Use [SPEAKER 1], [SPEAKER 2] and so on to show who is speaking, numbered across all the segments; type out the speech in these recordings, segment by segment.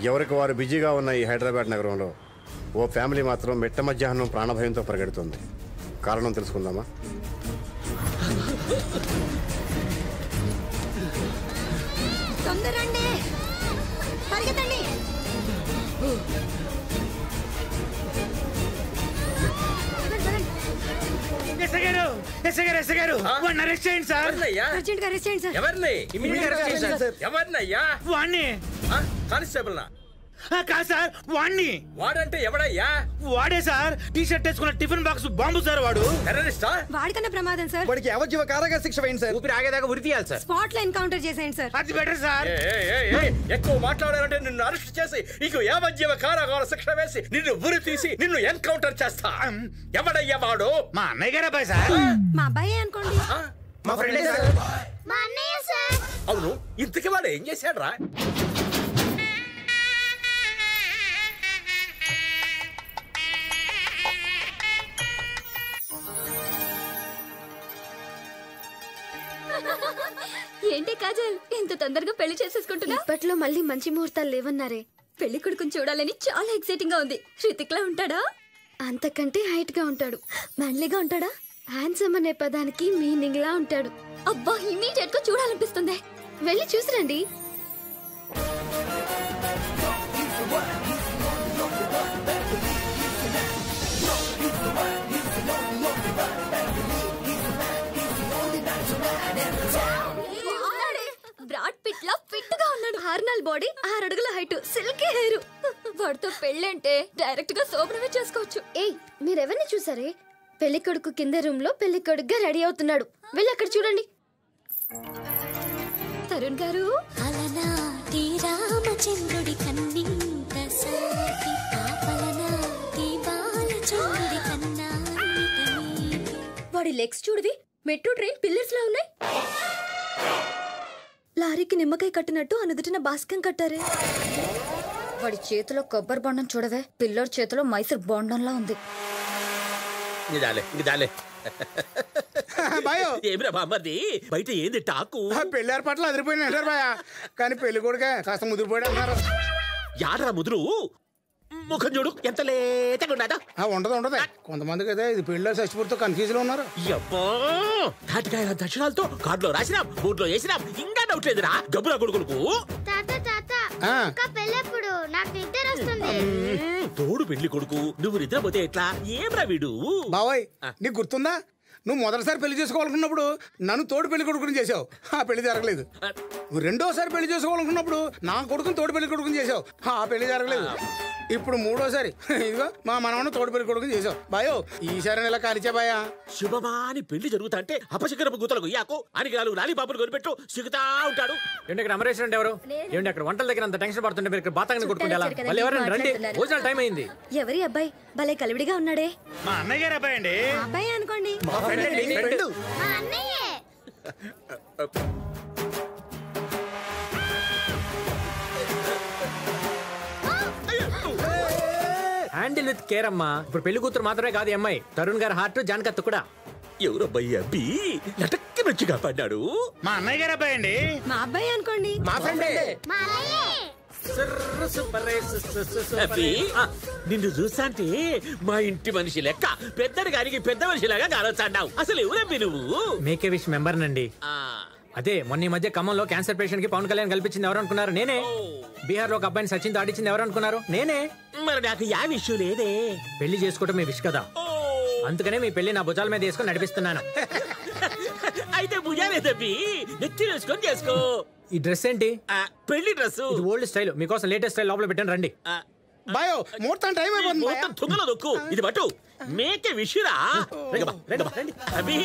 [SPEAKER 1] ఎవరికి వారు బిజీగా ఉన్న ఈ హైదరాబాద్ నగరంలో ఓ ఫ్యామిలీ మాత్రం మిట్ట మధ్యాహ్నం ప్రాణభయంతో పరిగెడుతుంది. కారణం తెలుసుకుందామా?
[SPEAKER 2] తొందరండి, పరిగెత్తండి.
[SPEAKER 3] ఎవరినయ్యా? కానిస్టేబుల్ నా
[SPEAKER 4] కాదు సార్, వాణ్ణి.
[SPEAKER 3] వాడంటే ఎవడయ్యా?
[SPEAKER 4] వాడే సార్, టీ షర్ట్ వేసుకున్న టిఫిన్ బాక్స్ బాంబు సార్. వాడు
[SPEAKER 3] టెర్రరిస్టా?
[SPEAKER 2] వాడికన్నా ప్రమాదం సార్.
[SPEAKER 5] వాడికి యావజ్జీవ కారాగార శిక్ష వేయండి సార్.
[SPEAKER 3] ఊపిరి ఆగేదాకా ఉరి తీయాలి సార్.
[SPEAKER 2] స్పాట్ లో ఎన్కౌంటర్ చేసేయండి సార్.
[SPEAKER 4] అది బెటర్ సార్.
[SPEAKER 3] ఎక్కువ మాట్లాడారంటే నిన్ను అరెస్ట్ చేసి నీకు యావజ్జీవ కారాగార శిక్ష వేసి నిన్ను ఉరి తీసి నిన్ను ఎన్కౌంటర్ చేస్తా. ఎవడయ్యా వాడు?
[SPEAKER 4] మా అన్నయ్య గారు అబ్బాయి సార్.
[SPEAKER 2] మా అబ్బాయి అనుకోండి.
[SPEAKER 5] మా ఫ్రెండే సార్.
[SPEAKER 2] మా అన్నయ్య సార్.
[SPEAKER 3] అవును, ఇంతకీ వాడు ఏం చేశాడు రా?
[SPEAKER 6] ఏంటి కాజల్, ఇంత తొందరగా పెళ్లి చేసేసుకుంటున్నా?
[SPEAKER 7] ఇప్పట్లో మళ్ళీ మంచి ముహూర్తాలు లేవన్నారే.
[SPEAKER 6] పెళ్లి కొడుకుని చూడాలని చాలా ఎక్సైటింగ్ గా ఉంది. హృతిక్ లా ఉంటాడా?
[SPEAKER 7] అంతకంటే హైట్ గా ఉంటాడు.
[SPEAKER 6] మ్యాన్లీగా ఉంటాడా?
[SPEAKER 7] హ్యాండ్సమ్ అనే పదానికి మీనింగ్ లా ఉంటాడు.
[SPEAKER 6] అబ్బా, ఇమీడియట్ గా చూడాలనిపిస్తుంది.
[SPEAKER 7] వెళ్ళి చూసిరండి.
[SPEAKER 6] బ్రాడ్ పిట్ లా ఫిట్ గా ఉన్నాడు. హార్నల్ బాడీ, 6 అడుగుల హైట్, సిల్కీ హెయిర్. వాడితో పెళ్ళంటే డైరెక్ట్ గా శోభనమే చేసుకోవచ్చు.
[SPEAKER 7] ఏయ్, మీరెవరిని చూసారే? పెళ్లి కొడుకు కింద రూమ్ లో పెళ్లి కొడుకుగా రెడీ అవుతున్నాడు. వెళ్ళి అక్కడ చూడండి.
[SPEAKER 6] తరుణ్ గారు,
[SPEAKER 8] అలనాటి రామచంద్రుడి కన్నింత సాటి ఆపలనాటి బాలచంద్రుడి కన్నా.
[SPEAKER 6] వాడి లెగ్స్ చూడవి, మెట్రో ట్రైన్ పిల్లర్స్ లా ఉన్నాయి. లారీకి నిమ్మకాయ కట్టినట్టు అనుదుటిన బాస్కం కట్టారే. వాడి చేతిలో కొబ్బరి బొండం చూడవే, పిల్లోడి చేతిలో మైసూర్ బొండంలా ఉంది.
[SPEAKER 3] ఏమిరా బామ్మది, బయట ఏంది టాకు?
[SPEAKER 4] పెళ్లి ఏర్పాట్లు అదిరిపోయినాయి అంటారు బాయ్. కానీ పెళ్లి కొడుకే కాస్త ముదిరిపోయాడు అంటారు.
[SPEAKER 3] యాడరా ముదురు? ముఖం చూడు ఎంత లేతగా ఉన్నాడా.
[SPEAKER 4] ఉండదు ఉండదు, కొంతమందికి అయితే ఇది పెళ్ళిలో చచ్చిపోతూ కన్ఫ్యూజ్ లో ఉన్నారు.
[SPEAKER 3] తాటికాయ దక్షిణాలతో కార్డులో రాసినాం, బోర్డులో వేసినాం, ఇంకా డౌట్ లేదురా గబ్బురా కొడుకులకు. తోడు పెళ్లి కొడుకు, నువ్వు నిద్రపోతే ఎట్లా? ఏమ్రా వీడు?
[SPEAKER 4] బాబాయ్, నీకు గుర్తుందా? నువ్వు మొదటిసారి పెళ్లి చేసుకోవాలనుకున్నప్పుడు నన్ను తోడు పెళ్లి కొడుకుని చేసావు. ఆ పెళ్లి జరగలేదు. నువ్వు రెండోసారి పెళ్లి చేసుకోవాలనుకున్నప్పుడు నా కొడుకుని తోడు పెళ్లి కొడుకుని చేసావు. ఆ పెళ్లి జరగలేదు. ఇప్పుడు మూడోసారి ఇదిగో మా మనవను తోడు పెళ్లి కొడుకుని చేసావు. బాయో, ఈసారి ఇలా కానిచే బాయా.
[SPEAKER 3] శుభమాని పెళ్లి జరుగుతా అంటే అపశకరపు గుతలకు యాకు అని నాలుగు లాలి పాపలు కొనిపెట్టు సిగుతా ఉంటాడు.
[SPEAKER 9] ఏంటి ఇక్కడ అమరేష్ అంటే ఎవరు? ఏంటి అక్కడ వంటల దగ్గర అంత టెన్షన్ పడుతుంటే మీరు ఇక్కడ బాతాంగని కొట్టుకుంటా? మళ్ళీ ఎవరైనా రండి, భోజనాలు టైం అయింది.
[SPEAKER 6] ఎవరి అబ్బాయి భలే కలివిడిగా ఉన్నాడే?
[SPEAKER 4] మా అన్నయ్య గారు అబ్బాయి అండి.
[SPEAKER 2] అబ్బాయి అనుకోండి.
[SPEAKER 9] హ్యాండిల్ విత్ కేర్ అమ్మా. ఇప్పుడు పెళ్లి కూతురు మాత్రమే కాదు అమ్మాయి, తరుణ్ గారి హార్ట్ జానకత్త కూడా.
[SPEAKER 3] ఎవరబ్బాయి అబ్బి లటక్కి వచ్చి కాపాడ్డాడు?
[SPEAKER 4] మా అన్నయ్య గారు అబ్బాయి అండి.
[SPEAKER 2] మా అబ్బాయి అనుకోండి.
[SPEAKER 5] మా ఫ్రెండే.
[SPEAKER 3] నిన్ను చూస్తాంటే మా ఇంటి మనిషి లెక్క పెద్దడి గారికి పెద్ద మనిషిలాగా కానొచ్చాడావు. అసలు ఎవరబ్బి నువ్వు?
[SPEAKER 9] మేకే విష్ మెంబర్ నండి. అదే మొన్న ఈ మధ్య ఖమ్మంలో క్యాన్సర్ పేషెంట్ కి పవన్ కళ్యాణ్ కల్పించింది ఎవరు అనుకున్నారు? నేనే. బీహార్ లో ఒక అబ్బాయిని సచిన్ దాటించింది ఎవరు అనుకున్నారు? నేనే.
[SPEAKER 3] మరి నాకు యా విషయం లేదే.
[SPEAKER 9] పెళ్లి చేసుకోవటం మీ విష్ కదా, అందుకనే మీ పెళ్లి నా భుజాల మీద వేసుకొని నడిపిస్తున్నాను.
[SPEAKER 3] అయితే భుజాలే తప్పి నెత్తి వేసుకొని చేసుకో.
[SPEAKER 9] ఈ డ్రెస్ ఏంటి?
[SPEAKER 3] పెళ్లి డ్రెస్.
[SPEAKER 9] ఇది ఓల్డ్ స్టైల్, మీకోసం లేటెస్ట్ స్టైల్ లోపల పెట్టండి రండి.
[SPEAKER 4] బాయో, ముహూర్తం టైం అయిపోతుంది.
[SPEAKER 3] తుంగలో దొక్కు. ఇది పట్టు, మేకే విషురా. అభి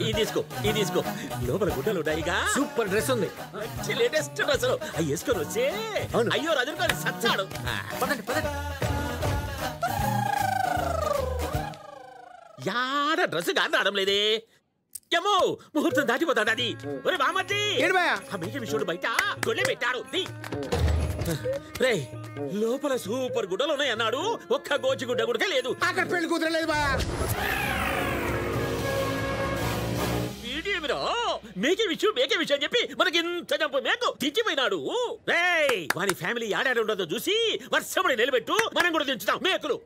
[SPEAKER 3] ఇది తీసుకో, ఇది తీసుకో. లోపల గుడ్డలు ఉన్నాయిగా.
[SPEAKER 9] సూపర్ డ్రెస్ ఉంది,
[SPEAKER 3] లేటెస్ట్ డ్రెస్. అవి వేసుకొని వచ్చే అయ్యో రజుని సచ్చాడు.
[SPEAKER 9] పదండి పదండి.
[SPEAKER 3] యాడ డ్రెస్ గాని రావడం లేదే. ఏమో ముహూర్తం దాటిపోతాడు. అది ఒరే బామర్ది, ఆ మేకే విషుడు బయట గొల్లె పెట్టాడు. రే, లోపల సూపర్ గుడ్డలు ఉన్నాయి అన్నాడు, ఒక్క గోచి గుడ్డ కూడా లేదు.
[SPEAKER 4] అక్కడ పెళ్లి కూతురు లేదు బా.
[SPEAKER 3] వీడియో మేకే విషయం చెప్పి మనకి ఇంత జంపు మేకు తెచ్చిపోయినాడు. రేయ్ వాని ఫ్యామిలీ ఆడాడు ఉండదో చూసి వర్షముడి నిలబెట్టు, మనం కూడా దించుతాం మేకులు.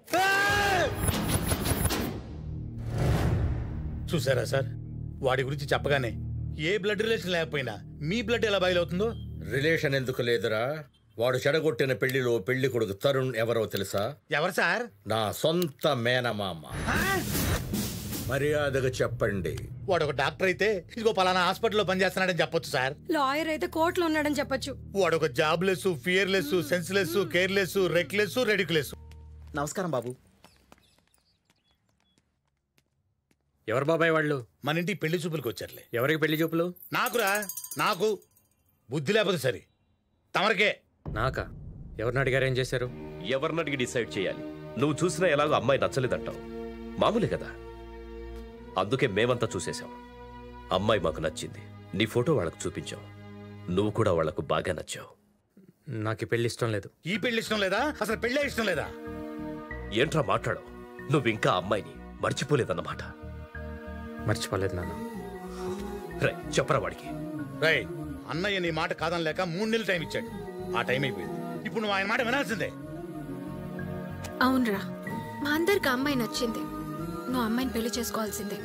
[SPEAKER 10] చూసారా సార్, వాడి గురించి చెప్పగానే ఏ బ్లడ్ రిలేషన్ లేకపోయినా మీ బ్లడ్ ఎలా బయలుతుందో.
[SPEAKER 11] రిలేషన్ ఎందుకు లేదురా? వాడు చెడగొట్టిన పెళ్లిలో పెళ్లి కొడుకు తరుణ్ ఎవరో తెలుసా?
[SPEAKER 10] ఎవరు సార్?
[SPEAKER 11] నా సొంత మేనమామ. మర్యాదగా చెప్పండి.
[SPEAKER 10] వాడు ఒక డాక్టర్ అయితే ఇదిగో పలానా హాస్పిటల్లో పనిచేస్తున్నాడని చెప్పొచ్చు సార్.
[SPEAKER 2] లాయర్ అయితే కోర్టులో ఉన్నాడని చెప్పొచ్చు.
[SPEAKER 10] వాడు ఒక job less, fearless, senseless, careless, reckless, ridiculous.
[SPEAKER 5] నమస్కారం బాబు.
[SPEAKER 9] ఎవరు బాబాయ్ వాళ్ళు?
[SPEAKER 10] మన ఇంటికి పెళ్లి చూపులకు వచ్చారులే.
[SPEAKER 9] ఎవరికి పెళ్లి చూపులు?
[SPEAKER 10] నాకురా, నాకు బుద్ధి లేకపోతే సరే. తమరికే.
[SPEAKER 9] నాకా? ఎవరిని అడిగారు, ఏం చేశారు?
[SPEAKER 12] ఎవరిని అడిగి డిసైడ్ చేయాలి? నువ్వు చూసినా ఎలాగో అమ్మాయి నచ్చలేదంటావు, మామూలే కదా. అందుకే మేమంతా చూసేశాం. అమ్మాయి మాకు నచ్చింది, నీ ఫోటో వాళ్ళకు చూపించాం. నువ్వు కూడా వాళ్లకు బాగా నచ్చావు.
[SPEAKER 9] నాకు పెళ్లి ఇష్టం లేదు.
[SPEAKER 10] ఈ పెళ్లి ఇష్టం లేదా? అసలు పెళ్ళే ఇష్టం లేదా?
[SPEAKER 12] ఏంట్రా మాట్లాడవు? నువ్వు ఇంకా అమ్మాయిని మర్చిపోలేదన్నమాట.
[SPEAKER 9] మర్చిపోలేదు నాన్న.
[SPEAKER 12] రై చెప్పరా వాడికి.
[SPEAKER 10] రై అన్నయ్య నీ మాట కాదని లేక 3 నెలలు టైం ఇచ్చాడు. ఆ టైం అయిపోయింది. ఇప్పుడు నువ్వు ఆయన మాట వినాల్సిందే.
[SPEAKER 13] అవునరా, మా అందరికి అమ్మాయి నచ్చింది. నువ్వు అమ్మాయిని పెళ్లి చేసుకోవాల్సిందే.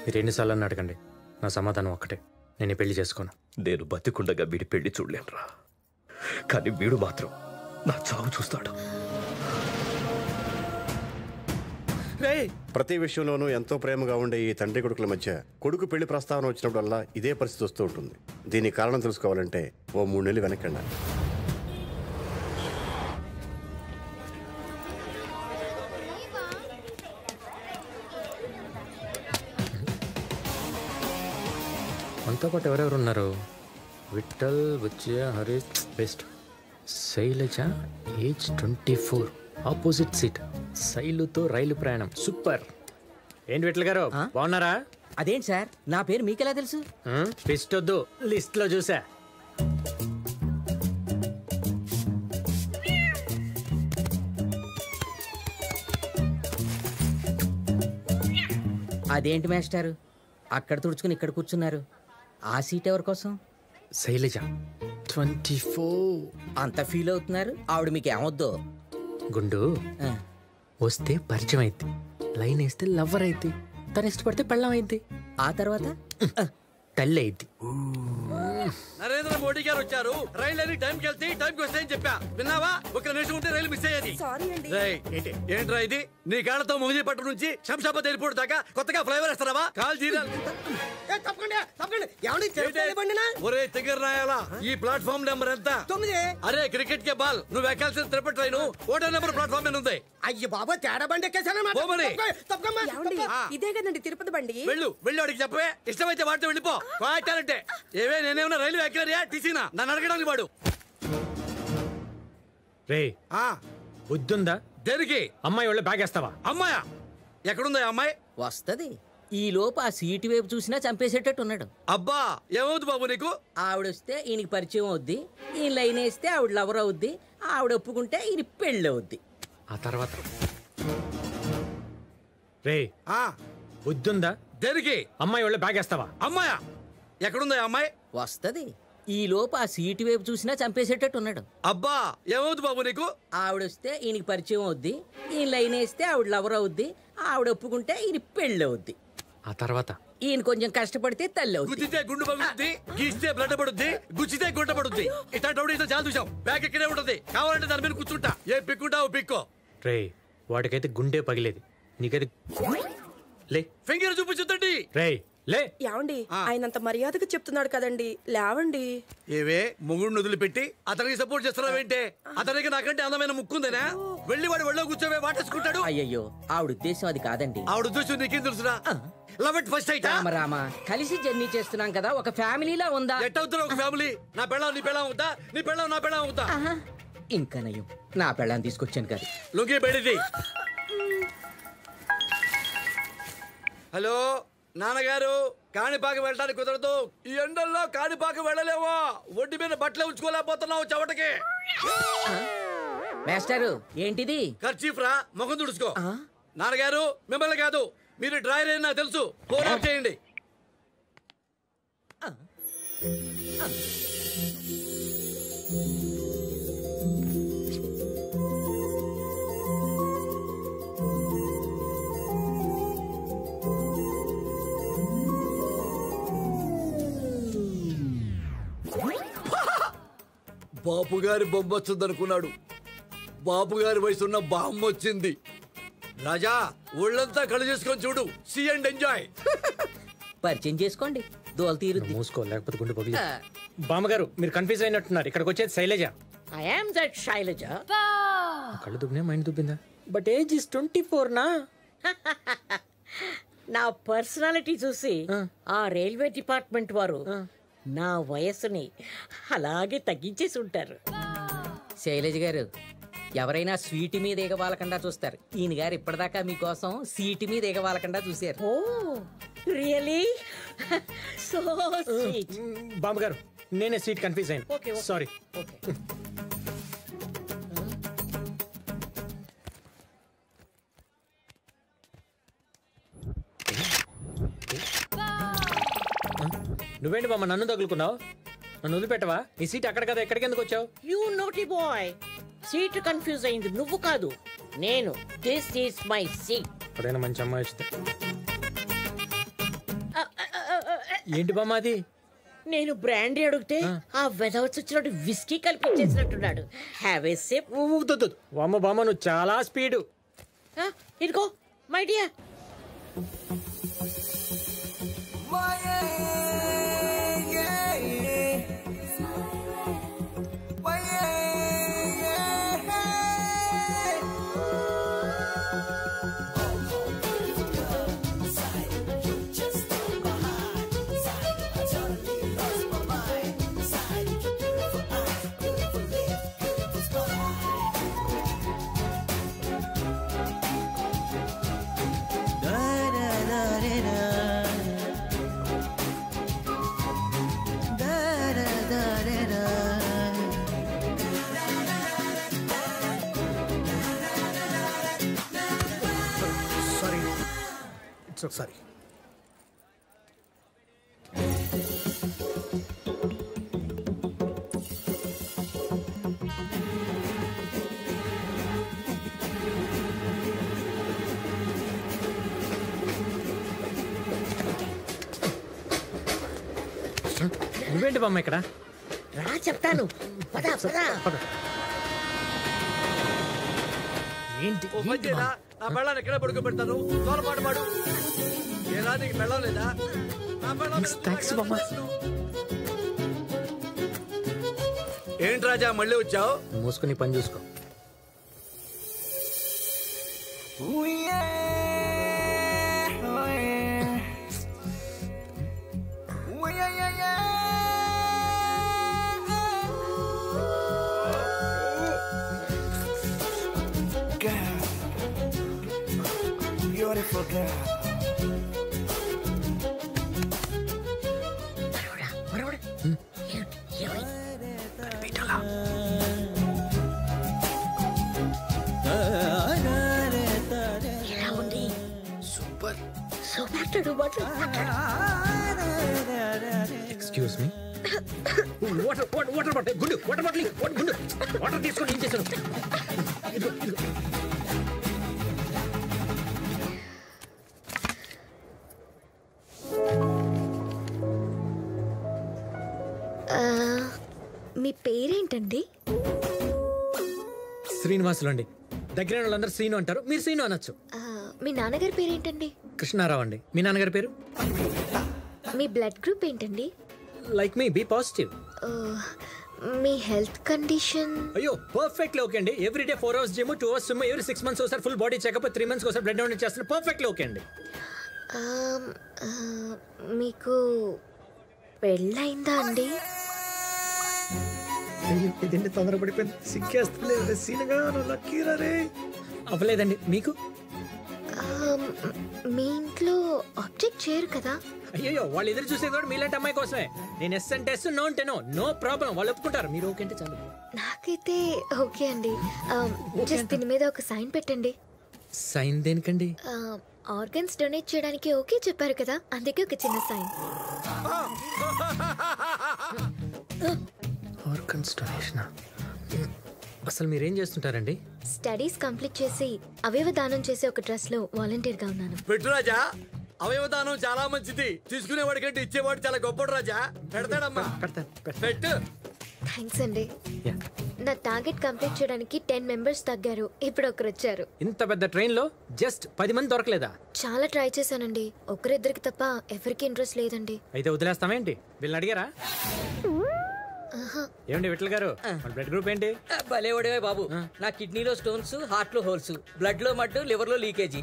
[SPEAKER 9] మీరు ఎన్నిసార్లు అని అడగండి, నా సమాధానం ఒక్కటే, నేను పెళ్లి చేసుకోను.
[SPEAKER 12] నేను బతికుండగా వీడి పెళ్లి చూడలేనురా, కానీ వీడు మాత్రం నా చావు చూస్తాడు.
[SPEAKER 1] ప్రతి విషయంలోనూ ఎంతో ప్రేమగా ఉండే ఈ తండ్రి కొడుకుల మధ్య కొడుకు పెళ్లి ప్రస్తావన వచ్చినప్పుడల్లా ఇదే పరిస్థితి వస్తూ ఉంటుంది. దీనికి కారణం తెలుసుకోవాలంటే ఓ 3 నెలలు వెనక్కండి.
[SPEAKER 9] మనతో పాటు ఎవరెవరు ఉన్నారు? Vithal, Buchayya, Harish, best. Shailaja, age 24, opposite seat. శైలుతో రైలు ప్రయాణం. సూపర్. ఏంటి విఠల్ గారు, బాగున్నారా?
[SPEAKER 14] అదేంటి సార్, నా పేరు మీకెలా తెలుసు?
[SPEAKER 9] లిస్ట్ వద్దు, లిస్ట్ లో చూసా.
[SPEAKER 14] అదేంటి మాస్టారు, అక్కడ తుడుచుకుని ఇక్కడ కూర్చున్నారు? ఆ సీట్ ఎవరి కోసం?
[SPEAKER 9] శైలజ 24.
[SPEAKER 14] అంత ఫీల్ అవుతున్నారు? ఆవిడ మీకు ఏమొద్దు?
[SPEAKER 9] గుండు వస్తే పరిచయం అయితే, లైన్ వేస్తే లవ్వర్ అయితే, తను ఇష్టపడితే పెళ్ళం అయితే, ఆ తర్వాత తల్లి అయితే.
[SPEAKER 15] నరేంద్ర మోడీ గారు వచ్చారు. రైలు అని టైంకి వెళ్తే టైంకి వస్తాయని చెప్పా, విన్నావా? ఒక నిమిషం ఉంటే రైలు మిస్ అయ్యేది. ఏంట్రా ఇది? నీ కాళ్ళతో మొగిలిపట్నం నుంచి శంషాబాద్ ఎయిర్పోర్ట్ దాకా కొత్తగా ఫ్లైఓవర్ వేస్తారా? కాల్ ఒరే తిగర్ రాయాలా, ఈ ప్లాట్ఫామ్ నెంబర్ ఎంత?
[SPEAKER 5] 9.
[SPEAKER 15] అరే క్రికెట్ కే బాల్, నువ్వు ఎక్కాల్సిన తిరుపతి ట్రైన్ ఓటో నెంబర్ ప్లాట్ఫామ్ మీద ఉంది.
[SPEAKER 5] అయ్యో బాబా, తేడా బండి ఎక్కేసాను.
[SPEAKER 2] ఇదే కదండి తిరుపతి బండి.
[SPEAKER 15] వెళ్ళు వాడికి చెప్పే, ఇష్టమైతే వాడితో వెళ్ళిపో. అంటే ఏవే నేనేమన్నా రైలు ఎక్కారియా టీసీనా? నన్ను అడగడానికి వాడు.
[SPEAKER 9] రే బుద్ధుందా?
[SPEAKER 15] దేనికి?
[SPEAKER 9] అమ్మాయి వాళ్ళ బ్యాగ్ వేస్తావా?
[SPEAKER 15] అమ్మాయా? ఎక్కడుందా అమ్మాయి?
[SPEAKER 14] వస్తది. ఈ లోపు ఆ సీటు వైపు చూసినా చంపేసేటట్టు ఉన్నాడు.
[SPEAKER 15] అబ్బా ఏమవుతుంది బాబు నీకు?
[SPEAKER 14] ఆవిడొస్తే ఈయనకి పరిచయం అవుద్ది, ఈయన లైన్ వేస్తే ఆవిడ లవర్ అవుద్ది, ఆవిడ ఒప్పుకుంటే ఈయన పెళ్ళి అవుద్ది.
[SPEAKER 9] ఆ తర్వాత రే బుద్ధుందా?
[SPEAKER 15] దేనికి?
[SPEAKER 9] అమ్మాయి వాళ్ళ బ్యాగ్ వేస్తావా?
[SPEAKER 15] అమ్మాయా? ఎక్కడుందా అమ్మాయి?
[SPEAKER 14] వస్తది. ఈ లోపు ఆ సీటు వైపు చూసినా చంపేసేటట్టు ఉన్నాడు.
[SPEAKER 15] అబ్బా ఏమవుతుంది బాబు నీకు?
[SPEAKER 14] ఆవిడొస్తే ఈయనకి పరిచయం అవుద్ది, ఈయన లైన్ వేస్తే ఆవిడ లవర్ అవుద్ది, ఆవిడ ఒప్పుకుంటే ఈయన పెళ్ళి అవుద్ది.
[SPEAKER 9] ఆ తర్వాత
[SPEAKER 14] ఈయన కొంచెం కష్టపడితే తల్లి అవుద్ది.
[SPEAKER 15] గుచ్చితే గుండు పగులుద్ది, గీస్తే బ్లడ్ పడుద్ది, గుచ్చితే గుంట పడుద్ది. ఇట్లాంటి చాలా చూసాం. బ్యాగ్ ఇక్కడే ఉంటది, కావాలంటే దాని మీద కూర్చుంటా. ఏ పిక్కుంటావు పిక్కో.
[SPEAKER 9] రే వాడికైతే గుండె పగిలేది, నీకైతే లే.
[SPEAKER 15] ఫింగర్ చూపించుద్దండి.
[SPEAKER 9] రే లే.
[SPEAKER 2] ఏమండి, ఆయన అంత మర్యాదగా చెప్తున్నాడు కదండి, లేవండి.
[SPEAKER 15] ఏవే మొగుడిని వదిలిపెట్టి అతనికి సపోర్ట్ చేస్తున్నావేంటే? అతనికి నాకంటే అందమైన ముక్కుందేనా? వెళ్ళి వాడు వెళ్ళో కూర్చోవే వాటేసుకుంటాడు.
[SPEAKER 14] అయ్యో ఆవిడ ఉద్దేశం అది కాదండి.
[SPEAKER 15] ఆవిడ ఉద్దేశం నీకేం తెలుసురా? Love at first sight.
[SPEAKER 14] Rama కలిసి జర్నీ చేస్తున్నాం కదా, ఒక ఫ్యామిలీలా ఉందా?
[SPEAKER 15] ఎట్ అవుతారు ఒక ఫ్యామిలీ? నా పెళ్ళాం నీ పెళ్ళాం అవుతా, నీ పెళ్ళాం నా పెళ్ళాం అవుతా.
[SPEAKER 14] ఇంకా నయం, నా పెళ్ళాన్ని తీసుకొచ్చాను కదా.
[SPEAKER 15] లుంగి బెడిది. హలో నాన్నగారు, కాణిపాక వెళ్ళడానికి కుదరదు. ఈ ఎండల్లో కాణిపాక వెళ్ళలేవో. ఒడ్డు మీద బట్టలే ఉంచుకోలేకపోతున్నావు చెవటకి.
[SPEAKER 14] మాస్టారు ఏంటిది?
[SPEAKER 15] ఖర్చీఫ్ రా, ముఖం తుడుచుకో. నాన్నగారు మిమ్మల్ని కాదు, మీరు డ్రైవర్ అని నాకు తెలుసు. ఫోన్ ఆఫ్ చేయండి. బాపు గారి బొమ్మ వచ్చిందనుకున్నాడు. బాపు గారి వయసున్న బామ్మ వచ్చింది. రాజా ఒళ్ళంతా కళ్ళు చేసుకొని చూడు. See and enjoy.
[SPEAKER 14] పరిచయం చేసుకోండి, దోలు తీరు.
[SPEAKER 9] మూసుకో, లేకపోతే గుండె పగిలి. బామ్మగారు మీరు కన్ఫ్యూజ్ అయినట్టున్నారు. ఇక్కడికి వచ్చేది Shailaja.
[SPEAKER 14] I am that Shailaja.
[SPEAKER 9] కళ్ళు దుబ్బినా మైండ్ దుబ్బిందా? బట్ ఏజ్ ఇస్ 24 నా.
[SPEAKER 14] నా పర్సనాలిటీ చూసి ఆ రైల్వే డిపార్ట్మెంట్ వారు నా వయస్సుని అలాగే తగ్గించేసి ఉంటారు. శైలజ గారు, ఎవరైనా స్వీట్ మీద ఎగవాలకుండా చూస్తారు. ఈయన గారు ఇప్పటిదాకా మీకోసం సీటు మీద ఎగవాలకుండా చూశారు. Oh really? So sweet.
[SPEAKER 9] బామ్మగారు నేనే సీట్ కన్ఫ్యూజ్ అయ్యాను. సారీ. నువ్వేంటి బామ్మ నన్ను తగులుకున్నావు? నన్ను వదిలిపెట్టవా? ఈ సీట్ అక్కడ కదా, ఎక్కడికి ఎందుకు వచ్చావు?
[SPEAKER 14] You naughty boy, seat confuse అయింది నువ్వు కాదు, నేను. This is my seat.
[SPEAKER 9] ఎప్పుడైనా మంచి అమ్మాయి వచ్చింది. ఏంటి బామ్మ అది?
[SPEAKER 14] నేను బ్రాండీ అడిగితే ఆ వెదవచ్చి వచ్చినట్టు విస్కీ కల్పించేసినట్టున్నాడు. Have a sip.
[SPEAKER 9] బామ్మ బామ్మ నువ్వు చాలా స్పీడు.
[SPEAKER 14] ఇదిగో మై డియర్.
[SPEAKER 4] ఒకసారి
[SPEAKER 9] నువ్వేంటి బామ్మ ఇక్కడ?
[SPEAKER 14] రా చెప్తాను. పదా పదా.
[SPEAKER 9] ఏంటి
[SPEAKER 15] నా పెళ్ళాన్ని ఎక్కడ పడుకోబెడతాను? తోలపాటు పాడు. ఎలా నీకు పెళ్ళం లేదా? ఏంటి రాజా మళ్ళీ వచ్చావు?
[SPEAKER 9] మూసుకుని పని చూసుకో.
[SPEAKER 16] Beautiful girl.
[SPEAKER 14] ఎలా ఉంది? Super super.
[SPEAKER 9] Excuse me. Water bottle గుండు, వాటర్ బాటిల్ గుండు, వాటర్ తీసుకొని ఏం చేశాను?
[SPEAKER 6] మీ పేరేంటండి?
[SPEAKER 9] శ్రీనివాసులు అండి. దగ్గర వాళ్ళందరూ శ్రీను అంటారు, మీరు శ్రీను అనొచ్చు.
[SPEAKER 6] మీ నాన్నగారి పేరేంటండి?
[SPEAKER 9] కృష్ణారావు అండి. మీ నాన్నగారి పేరు?
[SPEAKER 6] మీ బ్లడ్ గ్రూప్ ఏంటండి?
[SPEAKER 9] లైక్ మీ, బి పాజిటివ్.
[SPEAKER 6] మీ హెల్త్ కండిషన్?
[SPEAKER 9] అయ్యో పర్ఫెక్ట్లీ ఓకే అండి. Everyday 4 hours gym, 2 hours swim, every 6 months ఒకసారి ఫుల్ బాడీ చెకప్, 3 months ఒకసారి బ్లడ్ డొనేట్ చేస్తాను. పర్ఫెక్ట్లీ ఓకే అండి.
[SPEAKER 6] మీకు పెళ్ళయిందా అండి?
[SPEAKER 9] ఇదండి తొందరపడిపోయింది, సిగ్గేస్తలేదు. సీనుగా లక్కీరా రే. అవ్వలేదండి. మీకు?
[SPEAKER 6] మీ ఇంట్లో ఆబ్జెక్ట్ చేయరు కదా?
[SPEAKER 9] అయ్యో వాళ్ళు ఎదురు చూసేది కూడా మీలాంటి అమ్మాయి కోసమే. నేను ఎస్ అంటే ఎస్, నో అంటే నో. నో ప్రాబ్లం, వాళ్ళు ఒప్పుకుంటారు. మీరు ఓకే అంటే చాలు.
[SPEAKER 6] నాకైతే ఓకే అండి. జస్ట్ దీని మీద ఒక సైన్ పెట్టండి.
[SPEAKER 9] సైన్ దేనికండి?
[SPEAKER 6] ఆర్గన్స్ డొనేట్ చేయడానికి ఓకే చెప్పారు కదా, అందుకే ఒక చిన్న సైన్.
[SPEAKER 9] Organs donation. అసలు మీరేం చేస్తుంటారండి?
[SPEAKER 7] స్టడీస్ కంప్లీట్ చేసి అవయవ దానం చేసే ఒక ట్రస్ట్ లో వాలంటీర్ గా ఉన్నాను.
[SPEAKER 15] పెట్టు రాజా, అవయవదానం చాలా మంచిది. తీసుకునేవాడి కంటే ఇచ్చేవాడు చాలా గొప్పడు రాజా. పెడతాడమ్మా, పెట్టు.
[SPEAKER 7] థ్యాంక్స్ అండి. నా టార్గెట్ కంప్లీట్ చేయడానికి 10 మెంబర్స్ తగ్గారు. ఇప్పుడు ఒకరు వచ్చారు.
[SPEAKER 9] ఇంత పెద్ద ట్రైన్ లో జస్ట్ 10 మంది దొరకలేదా?
[SPEAKER 7] చాలా ట్రై చేశానండి, ఒకరిద్దరికి తప్ప ఎవరికి ఇంట్రెస్ట్ లేదండి.
[SPEAKER 9] అయితే వదిలేస్తామేంటి? వీళ్ళని అడిగారా? ఏమండి విఠల్ గారు, బ్లడ్ గ్రూప్ ఏంటి?
[SPEAKER 14] భలే ఒడివే బాబు. నా కిడ్నీలో స్టోన్స్, హార్ట్ లో హోల్స్, బ్లడ్ లో మడ్డు, లివర్ లో లీకేజీ.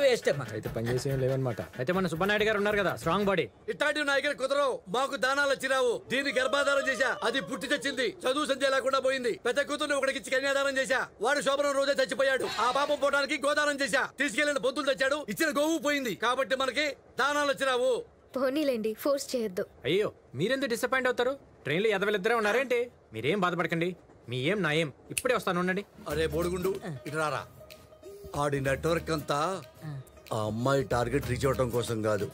[SPEAKER 14] వేస్ట్ అమ్మా.
[SPEAKER 9] అయితే పనిచేసి ఏం లేవన్నమాట. అయితే మన సుబ్బనాయుడు గారు ఉన్నారు కదా, స్ట్రాంగ్ బాడీ.
[SPEAKER 15] ఇట్లాంటివి నా దగ్గర కుదరవు. మాకు దానాలు వచ్చిరావు. దీన్ని గర్భాధారం చేశా, అది పుట్టి తెచ్చింది. చదువు సంధ్య లేకుండా పోయింది. పెద్ద కూతుర్ని ఒకటికి కన్యాదానం చేశా, వాడు శోభనం రోజే చచ్చిపోయాడు. ఆ పాపం పోవడానికి గోదానం చేశా, తీసుకెళ్లిన బొద్దులు తెచ్చాడు, ఇచ్చిన గోవు పోయింది. కాబట్టి మనకి దానాలు వచ్చిరావు.
[SPEAKER 7] పోనీలేండి, ఫోర్స్ చేయొద్దు.
[SPEAKER 9] అయ్యో, మీరెందుకు డిసప్పాయింట్ అవుతారు? ట్రైన్లో ఎదవలిద్దరే ఉన్నారేంటి? మీరేం బాధపడకండి, మీ ఏం నా ఏం ఇప్పుడే వస్తాను, ఉండండి.
[SPEAKER 15] అరే బోడుగుండు, ఇటు రారా. ఆడి నెట్వర్క్ అంతా ఆ అమ్మాయి టార్గెట్ రీచ్ అవటం కోసం కాదు,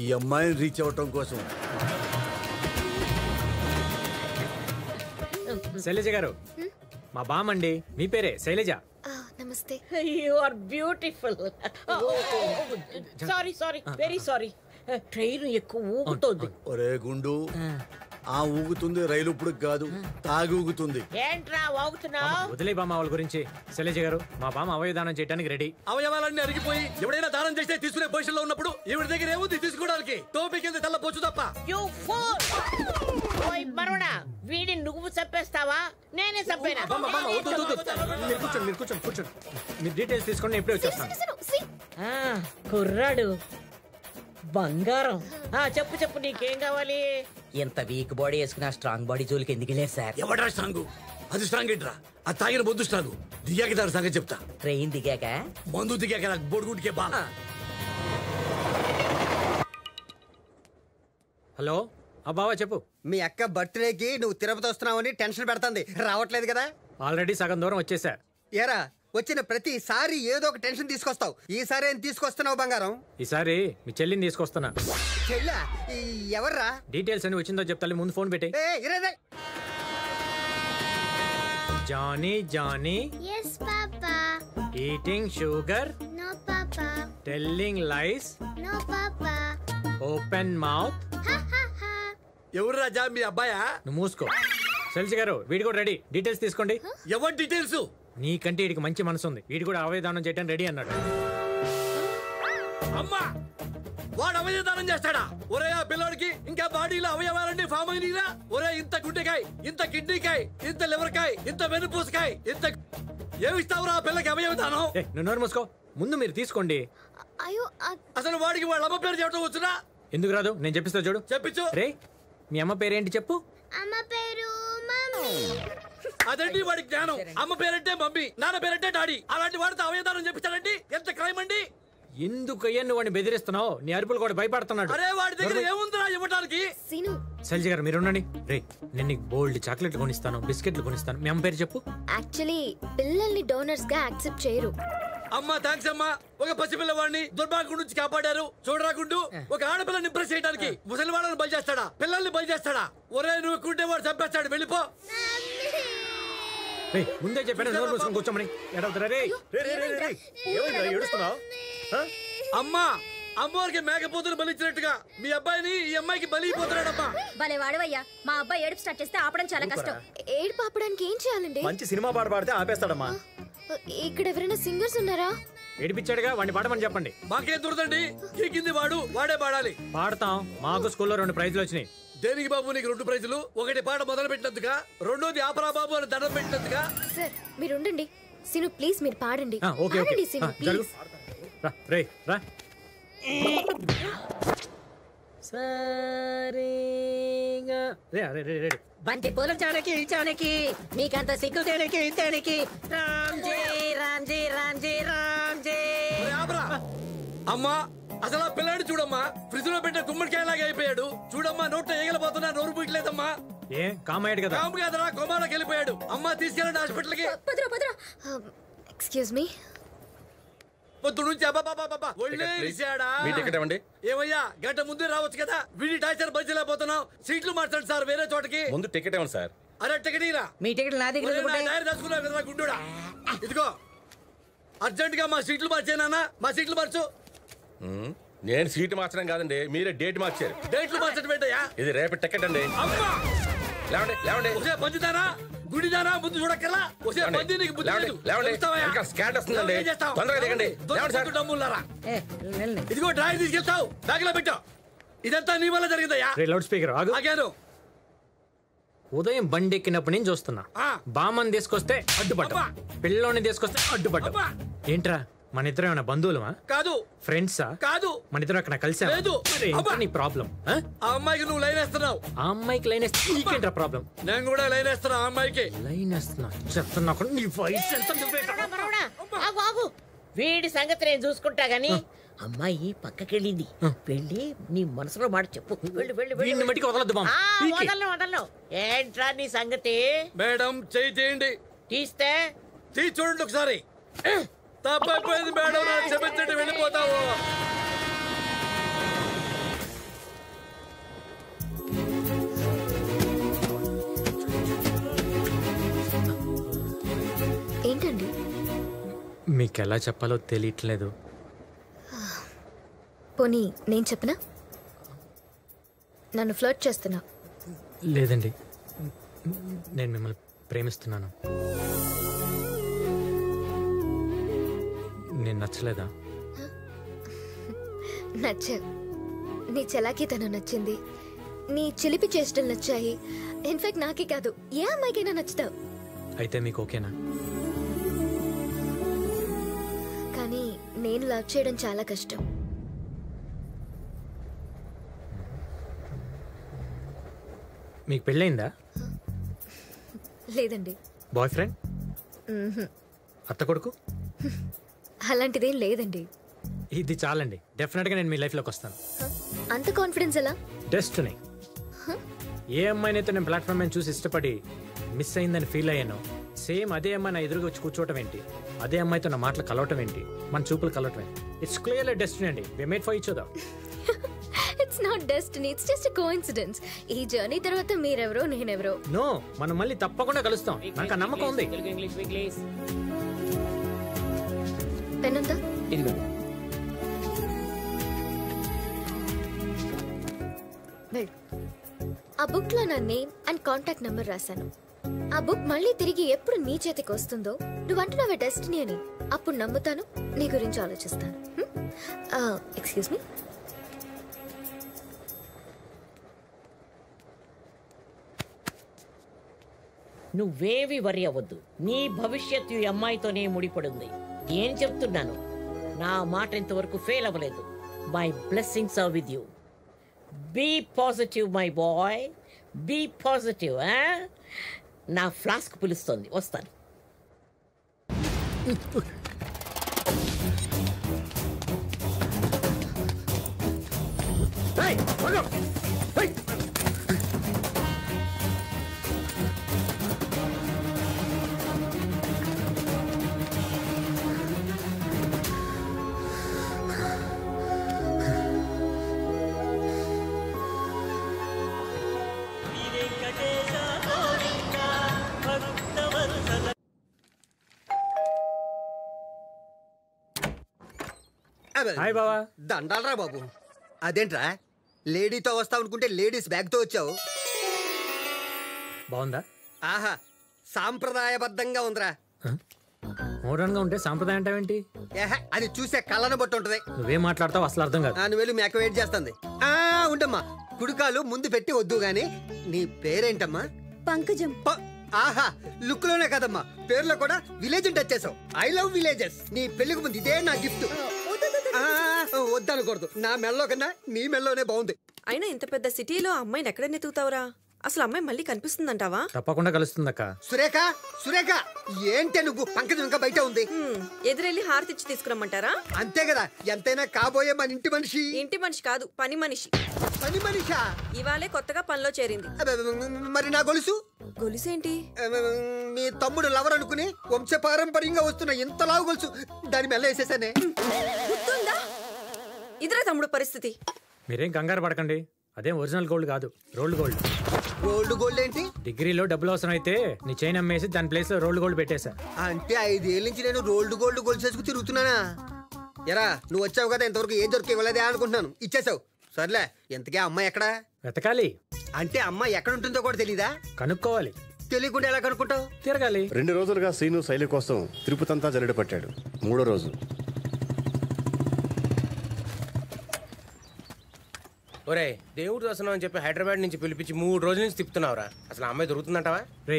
[SPEAKER 15] ఈ అమ్మాయిని రీచ్ అవటం కోసం.
[SPEAKER 9] శైలజ గారు, మా బామండి. మీ పేరే శైలజ?
[SPEAKER 7] నమస్తే.
[SPEAKER 14] You are beautiful. Sorry sorry, very sorry. Train ఎక్కువ ఊగుతోంది.
[SPEAKER 15] ఒరే గుండు, ఆ ఊగుతుంది రైలు ఇప్పుడు కాదు, తాగి ఊగుతుంది.
[SPEAKER 14] ఏంట్రా వాగుతున్నావు?
[SPEAKER 9] వదిలే బామ్మ వాళ్ళ గురించి. శైలజ గారు, మా బామ్మ అవయదానం చేయడానికి రెడీ.
[SPEAKER 15] అవయవాలన్నీ అరిగిపోయి ఎవడైనా దానం చేస్తే తీసుకునే పొజిషన్ లో ఉన్నప్పుడు ఈవిడ దగ్గర ఏముంది తీసుకోవడానికి? టోపీ కింద తెల్ల పొచ్చు తప్ప.
[SPEAKER 14] You pool! ఓయ్ మరుడా, వీడిని నువ్వు చంపేస్తావా? నేనే చంపేనా?
[SPEAKER 9] మీరు కూర్చోండి, మీరు కూర్చోండి, కూర్చోండి. మీరు డీటెయిల్స్ తీసుకోండి, ఎప్పుడే వచ్చేస్తాను.
[SPEAKER 14] కుర్రాడు బంగారం. చెప్పు చెప్పు, నీకేం కావాలి? ఎంత వీక్ బాడీ వేసుకున్నా స్ట్రాంగ్ బాడీ జోలికి ఎందుకు లేదు సార్?
[SPEAKER 15] ఎవడా స్ట్రాంగ్? అది స్ట్రాంగ్ ఏంట్రా? అది తాగిన బొద్దు స్ట్రాంగ్. దిగాక దాని సంగతి చెప్తా.
[SPEAKER 14] ట్రైన్ దిగాక?
[SPEAKER 15] మందు దిగాక నాకు బొడుగుంటికే బాగా.
[SPEAKER 9] హలో, బావా చెప్పు.
[SPEAKER 5] మీ అక్క బర్త్డేకి నువ్వు తిరుపతి వస్తున్నావని టెన్షన్ పెడుతుంది, రావట్లేదు కదా?
[SPEAKER 9] ఆల్రెడీ సగం దూరం వచ్చేసా.
[SPEAKER 5] ఏరా, వచ్చిన ప్రతిసారి ఏదో ఒక టెన్షన్ తీసుకొస్తావు. ఈసారి ఏం తీసుకొస్తున్నావు బంగారం?
[SPEAKER 9] ఈసారి మీ చెల్లిని తీసుకొస్తున్నా.
[SPEAKER 5] చెల్లా? ఎవర్రా?
[SPEAKER 9] డీటెయిల్స్ అని వచ్చిందో చెప్తాను, ముందు ఫోన్ పెట్టి. Johnny Johnny.
[SPEAKER 8] Yes, Papa.
[SPEAKER 9] Eating sugar.
[SPEAKER 8] No, Papa.
[SPEAKER 9] Telling lies.
[SPEAKER 8] No, Papa.
[SPEAKER 9] Open mouth.
[SPEAKER 15] ఎవరు రాజా, మీ అబ్బాయా?
[SPEAKER 9] నువ్వు మూసుకో. శైలజ గారు, వీడి కూడా రెడీ. డీటెయిల్స్ తీసుకోండి.
[SPEAKER 15] ఎవరి డీటెయిల్స్?
[SPEAKER 9] నీకంటే వీడికి మంచి మనసు ఉంది, వీడు కూడా అవయదానం చేయడానికి రెడీ అన్నాడు.
[SPEAKER 15] అమ్మా, వాడు అవయదానం చేస్తాడా? ఒరే, ఆ పిల్లోడికి ఇంకా బాడీలో అవయవాలన్నీ ఫామ్ అయినా? ఒరే, ఇంత గుండెకాయ, ఇంత కిడ్నీకాయ, ఇంత లివర్కాయ, ఇంత వెన్నుపూసకాయ, ఇంత ఏమిస్తావురా ఆ పిల్లకి అవయవదానం?
[SPEAKER 9] నువ్వు నోరు మూసుకో. ముందు మీరు తీసుకోండి.
[SPEAKER 15] అసలు వాడికి వాళ్ళ అమ్మ పేరు చెప్పడం వచ్చునా?
[SPEAKER 9] ఎందుకు రాదు? నేను చెప్పిస్తా చూడు.
[SPEAKER 15] చెప్పించు.
[SPEAKER 9] రే, మీ అమ్మ పేరేంటి చెప్పు.
[SPEAKER 8] అమ్మ పేరు మమ్మీ.
[SPEAKER 15] అదండి వాడి జ్ఞానం. అమ్మ పేరంటే మమ్మీ, నాన్న పేరంటే డాడీ. అలాంటి వాడితో అవయదానం చెప్తాడండి? ఎంత క్రైమ్ అండి!
[SPEAKER 9] ఎందుకయ్యా నువ్వు వాడిని బెదిరిస్తున్నావు? నీ అరుపులు కూడా భయపడుతున్నాడు.
[SPEAKER 15] అరే, వాడి దగ్గర ఏముందిరా ఇవ్వడానికి?
[SPEAKER 9] శైలజ గారు, మీరు ఉండండి. రే, నేను నీకు బోల్డ్ చాక్లెట్లు కొనిస్తాను, బిస్కెట్లు కొనిస్తాను. మీ అమ్మ పేరు చెప్పు.
[SPEAKER 7] యాక్చువల్లీ పిల్లల్ని డోనర్స్ గా యాక్సెప్ట్ చేయరు.
[SPEAKER 15] అమ్మా, థాంక్స్ అమ్మా. ఒక పసిపిల్లవాడిని దుర్భాగ్యం నుంచి కాపాడారు. చూడరా గుండు, ఒక ఆడపిల్లని ఇంప్రెస్ చేయడానికి ముసలి వాళ్ళని బలి చేస్తాడా? పిల్లల్ని బలి చేస్తాడా? ఒరే, నువ్వు కుంటే వాడు చంపేస్తాడు, వెళ్ళిపో.
[SPEAKER 9] ముందే చెప్పాను, నోరు మూసుకొని కూర్చోమని. ఏడవుతారా? రే, ఏడుస్తున్నావు?
[SPEAKER 15] అమ్మా, అమ్మవారికి మేకపోతులు బలిచ్చినట్టుగా మీ అబ్బాయిని ఈ అమ్మాయికి బలి అయిపోతున్నాడమ్మా.
[SPEAKER 6] భలే వాడవయ్యా, మా అబ్బాయి ఏడుపు స్టార్ట్ చేస్తే ఆపడం చాలా కష్టం.
[SPEAKER 7] ఏడుపు ఆపడానికి ఏం చేయాలండి?
[SPEAKER 17] మంచి సినిమా పాట పాడితే ఆపేస్తాడమ్మా.
[SPEAKER 7] ఇక్కడ ఎవరైనా సింగర్స్ ఉన్నారా?
[SPEAKER 9] ఏడిపించాడుగా, వాడిని పాడమని చెప్పండి.
[SPEAKER 15] మాకేం దొరదండి, గీకింది వాడు, వాడే పాడాలి.
[SPEAKER 9] పాడతాం. మాకు స్కూల్లో 2 ప్రైజులు వచ్చినాయి.
[SPEAKER 15] దేనికి బాబు నీకు 2 ప్రైజులు? ఒకటి పాట మొదలు పెట్టినందుక, రెండోది ఆపరా బాబు అని దండం పెట్టినందుక.
[SPEAKER 7] సార్, మీరు ఉండండి. సిను ప్లీజ్, మీరు పాడండి.
[SPEAKER 9] Okay okay,
[SPEAKER 7] Sinu please.
[SPEAKER 9] రా, రే, రా.
[SPEAKER 14] బంతి పూల చానకి చానకి మీకంత సిగ్గు తేనకి తేనకి రామ్జీ రామ్జీ రామ్జీ రామ్జీ.
[SPEAKER 15] అమ్మా, అసలు ఆ పిల్లాడు చూడమ్మా, ఫ్రిడ్జ్ లో పెట్టిన గుమ్మడికాయలాగా అయిపోయాడు. చూడమ్మా, నోట్లో ఏగలపోతున్నా, నోరు పూయట్లేదమ్మా.
[SPEAKER 9] ఏ కామయ్యాడు కదా?
[SPEAKER 15] కాము కాదరా, కోమాలోకి వెళ్ళిపోయాడు. అమ్మా, తీసుకెళ్ళండి హాస్పిటల్ కి.
[SPEAKER 7] Excuse me.
[SPEAKER 15] పొద్దు నుంచి ఒళ్ళే ఇరిశాడా?
[SPEAKER 11] మీ టికెట్ ఇవ్వండి.
[SPEAKER 15] ఏమయ్యా గంట ముందే రావచ్చు కదా, వీడి టార్చర్ భరించలేకపోతున్నాం. సీట్లు మార్చండి సార్ వేరే చోటకి.
[SPEAKER 11] ముందు టికెట్ ఇవ్వండి సార్.
[SPEAKER 15] అరే టికెట్ ఇరా.
[SPEAKER 14] మీ టికెట్ నా దగ్గర
[SPEAKER 15] దాచుకున్నావు కదా గుండుడా. ఇదిగో అర్జెంట్ గా మా సీట్లు మార్చేనా, మా సీట్లు మార్చు.
[SPEAKER 11] నేను సీటు మార్చడం కాదండి, మీరే డేట్ మార్చారు.
[SPEAKER 15] డేట్లు మార్చడం ఏంటయ్యా?
[SPEAKER 11] ఇది రేపటి టికెట్ అండి.
[SPEAKER 15] లేవండి లేవండి. ఒసే పంచుతారా గుడిదారా ముందు చూడక్కర్లా. ఒసే పంది నీకు బుద్ధి లేదు.
[SPEAKER 11] స్కాట్ వస్తుందండి, తొందరగా దిగండి.
[SPEAKER 15] డమ్ములారా ఇదిగో డ్రాయర్ తీసుకెళ్తావు, బ్యాగ్ లో పెట్టావు. ఇదంతా నీ వల్ల జరిగిందయ్యా.
[SPEAKER 9] లౌడ్ స్పీకర్ ఆగాను. ఉదయం బండి ఎక్కినప్పుడు నేను చూస్తున్నా, బామ్మని తీసుకొస్తే అడ్డుపడ్డా, పిల్లోని తీసుకొస్తే అడ్డుపడ్డా. ఏంట్రా మన ఇద్దరు ఏమైనా బంధువులమా?
[SPEAKER 15] కాదు.
[SPEAKER 9] ఫ్రెండ్సా?
[SPEAKER 15] కాదు.
[SPEAKER 9] మన ఇద్దరు అక్కడ కలిసా?
[SPEAKER 15] లేదు.
[SPEAKER 9] నీ ప్రాబ్లం?
[SPEAKER 15] ఆ అమ్మాయికి నువ్వు లైన్ వేస్తున్నావు.
[SPEAKER 9] ఆ అమ్మాయికి లైన్ వేస్తే నీకేంట్రా ప్రాబ్లం?
[SPEAKER 15] నేను కూడా లైన్ వేస్తున్నా, ఆ అమ్మాయికి
[SPEAKER 9] లైన్ వేస్తున్నా. చెప్తున్నా నీ వయసు ఎంత?
[SPEAKER 14] వీడి సంగతి నేను చూసుకుంటా గాని అమ్మాయి పక్కకెళ్ళింది. వెళ్ళి నీ మనసులో మాట చెప్పు. వదలను. ఏంట్రా నీ సంగతి?
[SPEAKER 15] మేడం చెయ్యి తీయండి.
[SPEAKER 14] తీస్తే
[SPEAKER 15] తీసి చూడండి ఒకసారి. తప్పైపోయింది మేడం, క్షమించండి, వెళ్ళిపోతావు.
[SPEAKER 6] ఏంటండి?
[SPEAKER 9] మీకు ఎలా చెప్పాలో తెలియట్లేదు.
[SPEAKER 6] పోనీ నేను చెప్పనా? నన్ను ఫ్లర్ట్ చేస్తున్నా.
[SPEAKER 9] లేదండి, నేను మిమ్మల్ని ప్రేమిస్తున్నాను. నేను నచ్చలేదా?
[SPEAKER 6] నచ్చా. నీ చలాకీ తను నచ్చింది, నీ చిలిపి చేష్టలు నచ్చాయి. ఇన్ఫాక్ట్ నాకే కాదు, ఏ అమ్మాయికైనా నచ్చుతావు.
[SPEAKER 9] అయితే మీకు ఓకేనా?
[SPEAKER 6] కానీ నేను లవ్ చేయడం చాలా కష్టం.
[SPEAKER 9] మీకు పెళ్ళయిందా?
[SPEAKER 6] లేదండి.
[SPEAKER 9] Boy friend? అత్త కొడుకు?
[SPEAKER 6] అలాంటిదేం లేదండి.
[SPEAKER 9] ఇది చాలండి, డెఫినెట్గా నేను మీ లైఫ్లోకి వస్తాను.
[SPEAKER 6] అంత కాన్ఫిడెన్స్ ఎలా?
[SPEAKER 9] డెస్టినీ. ఏ అమ్మాయినైతే నేను ప్లాట్ఫామ్ మీద చూసి ఇష్టపడి మిస్ అయిందని ఫీల్ అయ్యాను, సేమ్ అదే అమ్మాయి నా ఎదురుగా వచ్చి కూర్చోవటం ఏంటి, అదే అమ్మాయితో నా మాటలు కలవటం ఏంటి, మన చూపులు కలవటం ఏంటి. ఇట్స్ క్లియర్లీ డెస్టినీ అండి. We made for each other.
[SPEAKER 6] It's not destiny, it's just a coincidence. ఈ జర్నీ తర్వాత మీరెవరో నేనెవరో.
[SPEAKER 9] నో, మనం మళ్ళీ తప్పకుండా కలుస్తాం, నాకు ఆ నమ్మకం ఉంది.
[SPEAKER 6] పెన్ ఉందా? ఆ బుక్ లో నా నేమ్ అండ్ కాంటాక్ట్ నెంబర్ రాశాను. ఆ బుక్ మళ్ళీ తిరిగి ఎప్పుడు నీ చేతికి వస్తుందో, నువ్వు అంటున్నావే డెస్టినీ అని, అప్పుడు నమ్ముతాను, నీ గురించి ఆలోచిస్తాను. Excuse me.
[SPEAKER 14] నువ్వేవి వరి అవ్వద్దు. నీ భవిష్యత్తు ఈ అమ్మాయితోనే ముడిపడింది. ఏం చెప్తున్నాను, నా మాట ఇంతవరకు ఫెయిల్ అవ్వలేదు. My blessings are with you. Be positive my boy, be positive. నా ఫ్లాస్క్ పిలుస్తోంది, వస్తాను.
[SPEAKER 9] హాయ్ బావా.
[SPEAKER 5] దండాలరా బాబు. అదేంట్రా లేడీతో వస్తావు అనుకుంటే లేడీస్ బ్యాగ్ తో వచ్చావు?
[SPEAKER 9] బాగుందా?
[SPEAKER 5] ఆహా, సాంప్రదాయబద్ధంగా ఉందిరా.
[SPEAKER 9] మోడర్న్ గా ఉంటే సాంప్రదాయం అంటావేంటి?
[SPEAKER 5] అది చూసే కళ్ళను బట్టి ఉంటది.
[SPEAKER 9] నువ్వేం మాట్లాడతావు అసలు అర్థం కాదు.
[SPEAKER 5] నువ్వు వెళ్ళి మేక వెయిట్ చేస్తుంది. ఉండమ్మా, కుడికాలు ముందు పెట్టి వద్దు గాని. నీ పేరేంటమ్మా?
[SPEAKER 7] పంకజం.
[SPEAKER 5] ఆహా, లుక్ లోనే కదమ్మా, పేరులో కూడా విలేజ్ టచ్ చేసావు. I love villages. నీ పెళ్లికి ముందు ఇదే నా గిఫ్ట్. వద్దనకూడదు, నా మెల్లో కన్నా నీ మెల్లోనే బాగుంది.
[SPEAKER 2] అయినా ఇంత పెద్ద సిటీలో అమ్మాయిని ఎక్కడ నెతుకుతావురా? అసలు అమ్మాయి మళ్ళీ కనిపిస్తుందంటావా?
[SPEAKER 9] తప్పకుండా కలుస్తుందక్క.
[SPEAKER 5] సురేఖ సురేఖ ఏంటే నువ్వు? పంకజం ఇంకా బయట ఉంది.
[SPEAKER 2] ఎదురెళ్ళి హారతి ఇచ్చి తీసుకురమ్మంటారా?
[SPEAKER 5] అంతే కదా, ఎంతైనా కాబోయే మన ఇంటి మనిషి.
[SPEAKER 2] ఇంటి మనిషి కాదు, పని మనిషి.
[SPEAKER 5] పని మనిషా?
[SPEAKER 2] ఇవాళే కొత్తగా పనిలో చేరింది.
[SPEAKER 5] మరి నా గొలుసు?
[SPEAKER 2] గొలుసేంటి?
[SPEAKER 5] మీ తమ్ముడు లవర్ అనుకుని వంశపారంపర్యంగా వస్తున్న ఇంతలా గొలుసు దాని మెల్ల వేసేసానే.
[SPEAKER 2] ఇదిరా తమ్ముడు పరిస్థితి.
[SPEAKER 9] మీరేం కంగారు పడకండి, అదేం ఒరిజినల్ గోల్డ్ కాదు, రోల్డ్ గోల్డ్.
[SPEAKER 5] రోల్డ్ గోల్డ్ ఏంటి?
[SPEAKER 9] డిగ్రీలో డబ్బులు అవసరం అయితే నీ చైన్ అమ్మేసి దాని ప్లేస్ లో రోల్డ్ గోల్డ్ పెట్టేశా.
[SPEAKER 5] అంటే 5 ఏళ్ళ నుంచి నేను రోల్డ్ గోల్డ్ గొలుసేసుకు తిరుగుతున్నానా? ఎరా నువ్వు వచ్చావు కదా, ఇంతవరకు ఏం దొరికి ఇవ్వలేదే అనుకుంటున్నాను. ఇచ్చేసావు. సర్లే, ఎంతకే అమ్మాయి ఎక్కడా?
[SPEAKER 9] వెతకాలి.
[SPEAKER 5] అంటే అమ్మాయి ఎక్కడ ఉంటుందో కూడా తెలీదా?
[SPEAKER 9] కనుక్కోవాలి.
[SPEAKER 5] తెలియకుండా ఎలా కనుక్కుంటావు?
[SPEAKER 9] తిరగాలి.
[SPEAKER 1] 2 రోజులుగా శ్రీను శైలి కోసం తిరుపతంతా జల్లెడ పట్టాడు. 3వ రోజు
[SPEAKER 18] ఒరే దేవుడు దర్శనం అని చెప్పి హైదరాబాద్ నుంచి పిలిపించి 3 రోజుల నుంచి తిప్పుతున్నావురా. అసలు ఆ అమ్మాయి దొరుకుతుందంటావా?
[SPEAKER 9] రే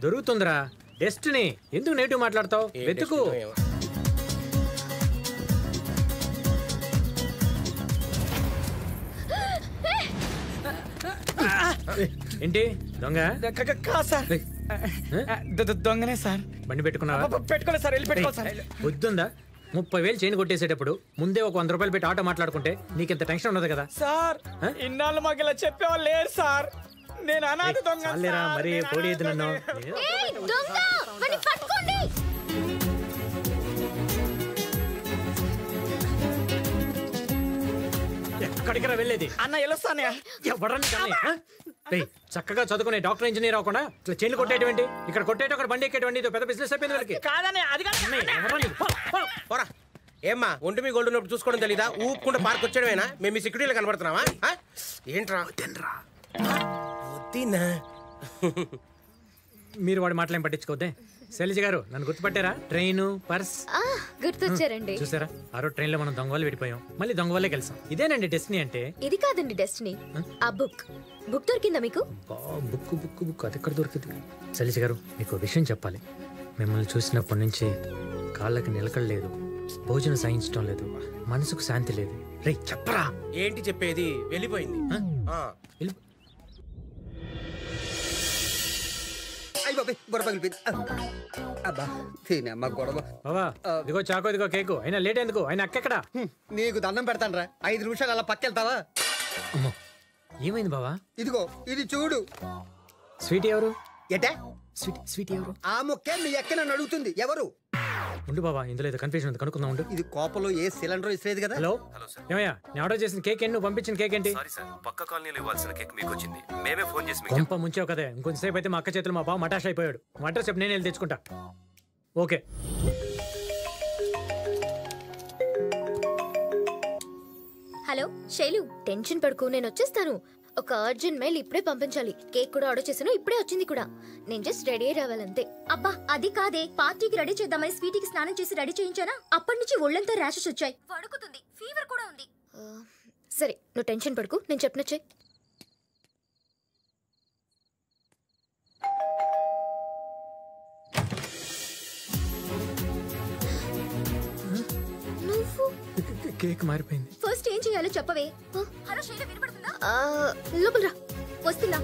[SPEAKER 9] దొరుకుతుందిరా, డెస్టినీ. ఎందుకు నెగిటివ్ మాట్లాడతావు? వెతుకు. ఏంటి దొంగ?
[SPEAKER 17] దొంగనే సార్.
[SPEAKER 9] బండి పెట్టుకున్నావా?
[SPEAKER 17] పెట్టుకోలేదు సార్, వెళ్ళి పెట్టుకోవాలి సార్.
[SPEAKER 9] వద్దుందా? 30,000 చైన్ కొట్టేసేటప్పుడు ముందే ఒక 100 రూపాయలు పెట్టి ఆటో మాట్లాడుకుంటే నీకెంత టెన్షన్ ఉండదు కదా
[SPEAKER 17] సార్. ఇన్నాళ్ళు మాకు ఇలా చెప్పేవాళ్ళు లేరు సార్. నేను అనాథ దొంగ.
[SPEAKER 9] చాలేరా మరి పోడేది నన్ను. ఎక్కడికి వెళ్ళేది?
[SPEAKER 17] అన్న వెళ్ళొస్తానే.
[SPEAKER 9] చక్కగా చదువుకునే డాక్టర్ ఇంజనీర్ అవ్వకుండా ఇట్లా చైన్లు కొట్టేటువంటి, ఇక్కడ కొట్టేట అక్కడ బండి ఎక్కేటువంటి పెద్ద బిజినెస్ అయిపోయింది వాళ్ళకి.
[SPEAKER 17] కాదనే అది
[SPEAKER 18] పోరా. ఏమ్మా ఒంటి మీ గోల్డ్ ఉన్నప్పుడు చూసుకోవడం తెలీదా? ఊపుకుంటే పార్క్ వచ్చాడమేనా? మేము మీ సెక్యూరిటీలో కనబడుతున్నావా? ఏంట్రా వద్దినా?
[SPEAKER 9] మీరు వాడి మాటలేం పట్టించుకోవద్దే. శైలజ గారు నన్ను గుర్తుపట్టారా? Train purse
[SPEAKER 6] గుర్తొచ్చారండి.
[SPEAKER 9] చూసారా, ఆ రోజు ట్రైన్ లో మనం దొంగ వాళ్ళు విడిపోయాం, మళ్ళీ దొంగ వాళ్ళే కలిసాం. ఇదేనండి డెస్టినీ అంటే.
[SPEAKER 6] ఇది కాదండి డెస్టినీ, ఆ బుక్ దొరికిందా మీకు?
[SPEAKER 9] బుక్ బుక్ బుక్ అది ఎక్కడ దొరికింది? శైలజ గారు మీకు విషయం చెప్పాలి. మిమ్మల్ని చూసినప్పటి నుంచి కాళ్ళకి నిలకడలేదు, భోజనం సాయించడం లేదు, మనసుకు శాంతి లేదు. రే చెప్పరా.
[SPEAKER 18] ఏంటి చెప్పేది? వెళ్ళిపోయింది.
[SPEAKER 9] ఇదిగో చాకో, ఇదిగో కేకు. అయినా లేట్ ఎందుకు? ఆయన అక్కెక్కడా?
[SPEAKER 5] నీకు దండం పెడతాను రా, 5 నిమిషాలు అలా పక్కెళ్తావా?
[SPEAKER 9] ఏమైంది బావా?
[SPEAKER 5] ఇదిగో ఇది చూడు.
[SPEAKER 9] స్వీట్ ఎవరు?
[SPEAKER 5] ఎటే
[SPEAKER 9] స్వీట్ ఎవరు?
[SPEAKER 5] ఆ మొక్కే మీ ఎక్క నన్ను అడుగుతుంది. ఎవరు?
[SPEAKER 9] ఉండు బాబా, ఇందులో ఏదో కన్ఫ్యూజన్ ఉంది, కనుక్కుందాం. ఉండు.
[SPEAKER 5] ఇది కోపంలో ఏ సిలిండర్ ఇస్తలేదు కదా.
[SPEAKER 9] హలో ఏమయ్యా, నేను ఆర్డర్ చేసిన కేక్ ఏంటి? నువ్వు పంపించిన కేక్ ఏంటి?
[SPEAKER 19] పక్క కాలనీలో ఇవ్వాల్సిన కేక్ మీకు వచ్చింది. మేమే ఫోన్ చేసి
[SPEAKER 9] కొంప ముంచావు కదే. ఇంకొంచెంసేపు అయితే మా అక్క చేతులు మా బావ మటాష్ అయిపోయాడు. అడ్రస్ చెప్పి నేను వెళ్ళి తెచ్చుకుంటా. ఓకే.
[SPEAKER 6] హలో శైలు, టెన్షన్ పడుకు, నేను వచ్చేస్తాను. ఒక అర్జెంట్ మెయిల్ ఇప్పుడే పంపించాలి. కేక్ కూడా ఆర్డర్ చేశాను, ఇప్పుడే వచ్చింది కూడా. నేను జస్ట్ రెడీ అయ్యి రావాలంతే.
[SPEAKER 20] అబ్బా అది కాదే, పార్టీకి రెడీ చేద్దామని స్వీటీకి స్నానం చేసి రెడీ చేయించానా? అప్పటి నుంచి ఒళ్ళంతా ర్యాషెస్ వచ్చాయి, వణుకుతుంది, ఫీవర్ కూడా ఉంది.
[SPEAKER 6] సరే నువ్వు టెన్షన్ పడుకు, నేను చెప్పినచ్చే. నువ్వు
[SPEAKER 9] కేక్ మారిపోయింది.
[SPEAKER 20] ఫస్ట్ ఏం చేయాలో చెప్పవే. హలో శైల, వినపడుతుందా?
[SPEAKER 6] లోపల రా.
[SPEAKER 20] వస్తున్నా.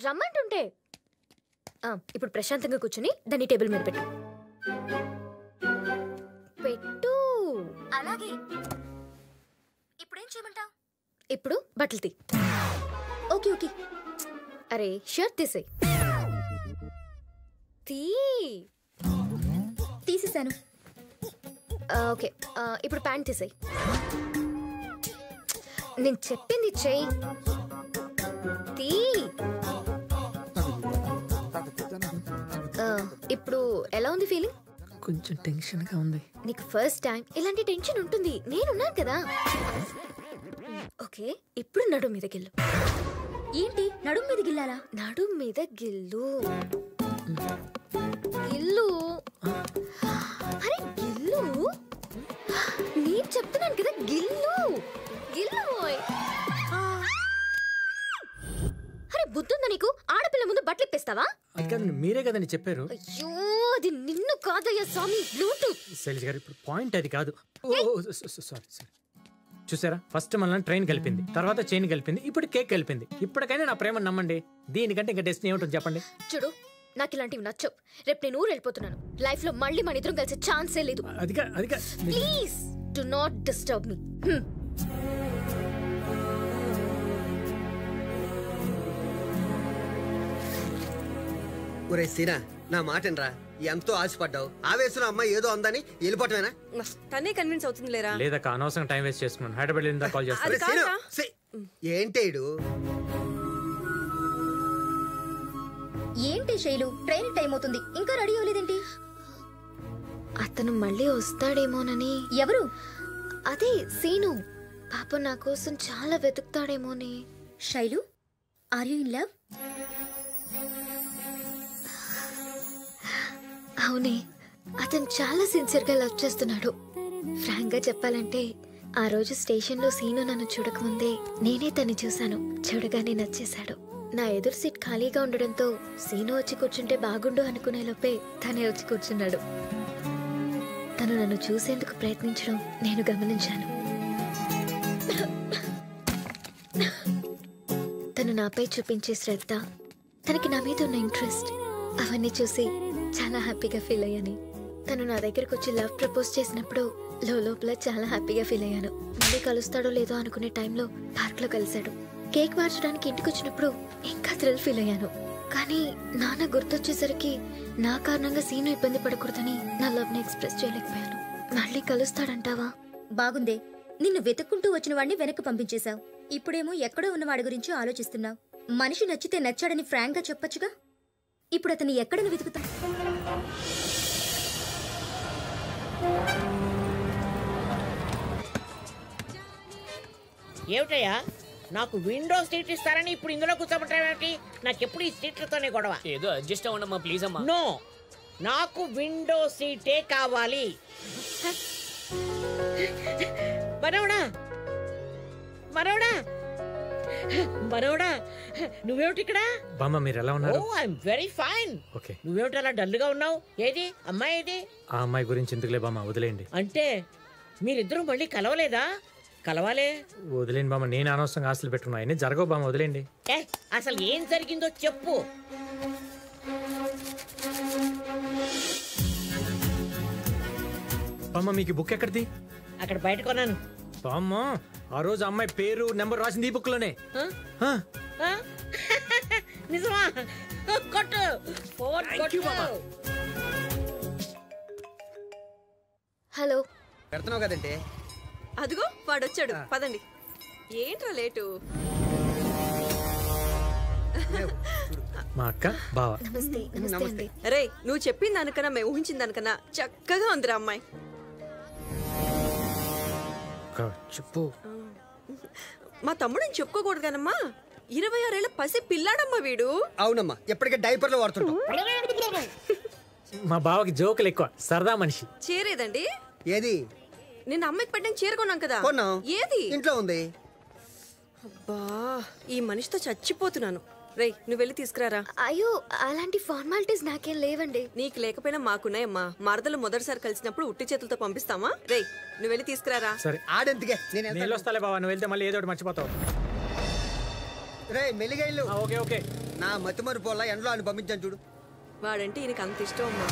[SPEAKER 6] రమ్మంటుంటే. ఇప్పుడు ప్రశాంతంగా కూర్చుని దాన్ని టేబుల్ మీద పెట్టు. పెట్టు.
[SPEAKER 20] అలాగే. ఇప్పుడేం చేయమంటావు?
[SPEAKER 6] ఇప్పుడు బట్టలు తీ.
[SPEAKER 20] Okay okay.
[SPEAKER 6] అరే షర్ట్ తీసేయ్.
[SPEAKER 20] తీసేసాను.
[SPEAKER 6] ఓకే, ఇప్పుడు ప్యాంట్ తీసేయ్. నేను చెప్పింది చెయ్యి. ఇప్పుడు ఎలా ఉంది ఫీలింగ్?
[SPEAKER 9] కొంచెం టెన్షన్ గా ఉంది.
[SPEAKER 6] నీకు ఫస్ట్ టైం ఇలాంటి టెన్షన్ ఉంటుంది, నేనున్నాను కదా. ఓకే, ఇప్పుడు నడుం మీద గిల్లు.
[SPEAKER 20] ఏంటి నడుం మీద గిల్లాలా?
[SPEAKER 6] నడుం మీద గిల్లు. గిల్లు. అరే గిల్లు, నేను చెప్తున్నాను కదా, గిల్లు గిల్లు. అరే బుద్ధుందా నీకు? ఆడపిల్ల ముందు బట్టలు ఇప్పేస్తావా?
[SPEAKER 9] మీరే కదండి చెప్పారు.
[SPEAKER 6] అయ్యో అది నిన్ను కాదయ్యా స్వామి, బ్లూటూత్.
[SPEAKER 9] శైలజ గారు ఇప్పుడు పాయింట్ అది కాదు. సారీ. చూసారా, ఫస్ట్ మనల్ని ట్రైన్ కలిపింది, తర్వాత చైన్ కలిపింది, ఇప్పుడు కేక్ కలిపింది. ఇప్పటికైనా నా ప్రేమ నమ్మండి. దీనికంటే ఇంకా డెస్టినీ ఏమిటో చెప్పండి.
[SPEAKER 6] చూడు, నాకు ఇలాంటివి నచ్చవు. రేపు నేను ఊరు వెళ్ళిపోతున్నాను. లైఫ్ లో మళ్ళీ మన ఇద్దరం కలిసే ఛాన్సే లేదు. Please do not disturb me.
[SPEAKER 5] ఒరే సీనా, నా మాటనరా. ఎంతో ఆశపడ్డావు, ఆవేశంలో అమ్మాయి ఏదో అందని వెళ్ళిపోవటమేనా?
[SPEAKER 2] తనే కన్విన్స్ అవుతుంది లేరా?
[SPEAKER 9] లేదక్క, అనవసరం టైం వేస్ట్ చేసుకున్నాను. హైదరాబాద్ వెళ్ళిందా కాల్ చేస్తాను.
[SPEAKER 5] ఏంటేడు
[SPEAKER 20] ఏంటి శైలు, ట్రైన్ టైం అవుతుంది, ఇంకా రెడీ అవ్వలేదేంటి?
[SPEAKER 6] అతను మళ్ళీ వస్తాడేమోనని.
[SPEAKER 20] ఎవరు?
[SPEAKER 6] అదే సీను. పాప నా కోసం చాలా వెతుకుతాడేమోని.
[SPEAKER 20] Shailu, are you in love?
[SPEAKER 6] అవునే, అతను చాలా సిన్సియర్ గా లవ్ చేస్తున్నాడు. ఫ్రాంక్ గా చెప్పాలంటే ఆ రోజు స్టేషన్ లో సీను నన్ను చూడకముందే నేనే తన్ని చూశాను. చూడగానే నచ్చేశాడు. నా ఎదురు సీట్ ఖాళీగా ఉండడంతో సీను వచ్చి కూర్చుంటే బాగుండు అనుకునే లోపే తనే వచ్చి కూర్చున్నాడు. తను నన్ను చూసేందుకు ప్రయత్నించడం నేను గమనించాను. తను నాపై చూపించే శ్రద్ధ, తనకి నా మీద ఉన్న ఇంట్రెస్ట్, అవన్నీ చూసి చాలా హ్యాపీగా ఫీల్ అయ్యాను. తను నా దగ్గరకు వచ్చి లవ్ ప్రపోజ్ చేసినప్పుడు లోపల చాలా హ్యాపీగా ఫీల్ అయ్యాను. మళ్ళీ కలుస్తాడో లేదో అనుకునే టైంలో పార్క్ లో కలిశాడు. కేక్ మార్చడానికి ఇంటికి వచ్చినప్పుడు ఇంకా థ్రిల్ ఫీల్ అయ్యాను. కానీ నాన్న గుర్తొచ్చేసరికి నా కారణంగా సీను ఇబ్బంది పడకూడదని నా లవ్ ని ఎక్స్ప్రెస్ చేయలేకపోయాను. మళ్ళీ కలుస్తాడంటావా?
[SPEAKER 20] బాగుందే, నిన్ను వెతుక్కుంటూ వచ్చిన వాడిని వెనక్కి పంపించేశావు. ఇప్పుడేమో ఎక్కడో ఉన్న వాడి గురించి ఆలోచిస్తున్నావు. మనిషి నచ్చితే నచ్చాడని ఫ్రాంక్ గా చెప్పొచ్చుగా. ఇప్పుడు అతన్ని ఎక్కడని వెతుకుతా?
[SPEAKER 14] ఏమిటయ్యా, నాకు విండో సీట్ ఇస్తారని ఇప్పుడు ఇందులో కూర్చోబెట్టావేంటి? నాకు ఎప్పుడు ఈ సీట్లతోనే గొడవ.
[SPEAKER 17] ఏదో అడ్జస్ట్ అవ్వండమ్మా ప్లీజ్ అమ్మా.
[SPEAKER 14] నో, నాకు విండో సీటే కావాలి. మనవడా, మనవడా, మనవడా, నువ్వేమిటి ఇక్కడ?
[SPEAKER 9] బామ్మ మీరు ఎలా ఉన్నారు?
[SPEAKER 14] ఓ ఐఎమ్ వెరీ ఫైన్.
[SPEAKER 9] ఓకే.
[SPEAKER 14] నువ్వేమిటి అలా డల్ గా ఉన్నావు? ఏది అమ్మాయి ఏది?
[SPEAKER 9] ఆ అమ్మాయి గురించి ఎందుకులే బామ్మ, వదిలేయండి.
[SPEAKER 14] అంటే మీరిద్దరూ మళ్ళీ కలవలేదా? కలవాలే.
[SPEAKER 9] వదిలేండి బామ్మ, నేను అనవసరంగా ఆస్తులు పెట్టుకున్నా. అన్నీ జరగవు బామ్మ, వదిలేండి.
[SPEAKER 14] అసలు ఏం జరిగిందో చెప్పు.
[SPEAKER 9] బామ్మ మీకు బుక్ ఎక్కడిది?
[SPEAKER 14] అక్కడ బయట కొన్నాను.
[SPEAKER 9] బామ్మ ఆ రోజు అమ్మాయి పేరు నెంబర్ రాసింది ఈ బుక్ లోనే.
[SPEAKER 14] నిజమా? కొట్టు, ఫోన్ కొట్టు.
[SPEAKER 6] హలో,
[SPEAKER 5] పెడుతున్నావు కదంటే.
[SPEAKER 2] అదిగో వాడొచ్చాడు, పదండి. ఏంట్రా లేటు?
[SPEAKER 9] మా అక్క బావ.
[SPEAKER 6] నమస్తే.
[SPEAKER 2] రే, నువ్వు చెప్పింది దానికన్నా మేము ఊహించిన దానికన్నా చక్కగా ఉందిరా అమ్మాయి.
[SPEAKER 9] చెప్పు.
[SPEAKER 2] మా తమ్ముడిని చెప్పుకోకూడదు కానమ్మా, 26 ఏళ్ల పసి పిల్లాడమ్మా వీడు.
[SPEAKER 5] అవునమ్మా, ఎప్పటికే డైపర్లు వాడుతుంటాం.
[SPEAKER 9] మా బావకి జోకులు ఎక్కువ, సరదా మనిషి.
[SPEAKER 2] చీరేదండి?
[SPEAKER 5] ఏది?
[SPEAKER 2] నిన్న అమ్మాయికి పెట్టిన చీర కొన్నాం కదా. ఏది?
[SPEAKER 5] ఇంట్లో ఉంది.
[SPEAKER 2] అబ్బా, ఈ మనిషితో చచ్చిపోతున్నాను. రేయ్, నువ్వు వెళ్ళి తీసుకురారా.
[SPEAKER 6] అయ్యో, అలాంటి ఫార్మాలిటీస్ నాకేం లేవండి.
[SPEAKER 2] నీకు లేకపోయినా మాకున్నాయమ్మా. మరదలు మొదటిసారి కలిసినప్పుడు ఉట్టి చేతులతో పంపిస్తామా? రేయ్, నువ్వు వెళ్ళి తీసుకురారా.
[SPEAKER 9] సరే,
[SPEAKER 5] ఆడెందుకే
[SPEAKER 9] నేను వస్తాలే బావా, నువ్వు వెళ్తే మళ్ళీ ఏదో ఒకటి మర్చిపోతావు.
[SPEAKER 5] రే మెల్లిగా ఇల్లు.
[SPEAKER 9] Okay okay.
[SPEAKER 5] నా మతిమరు పోలా ఎండలో అని పంపించాను చూడు.
[SPEAKER 2] వాడంటే ఈయనకి అంత ఇష్టం అమ్మా.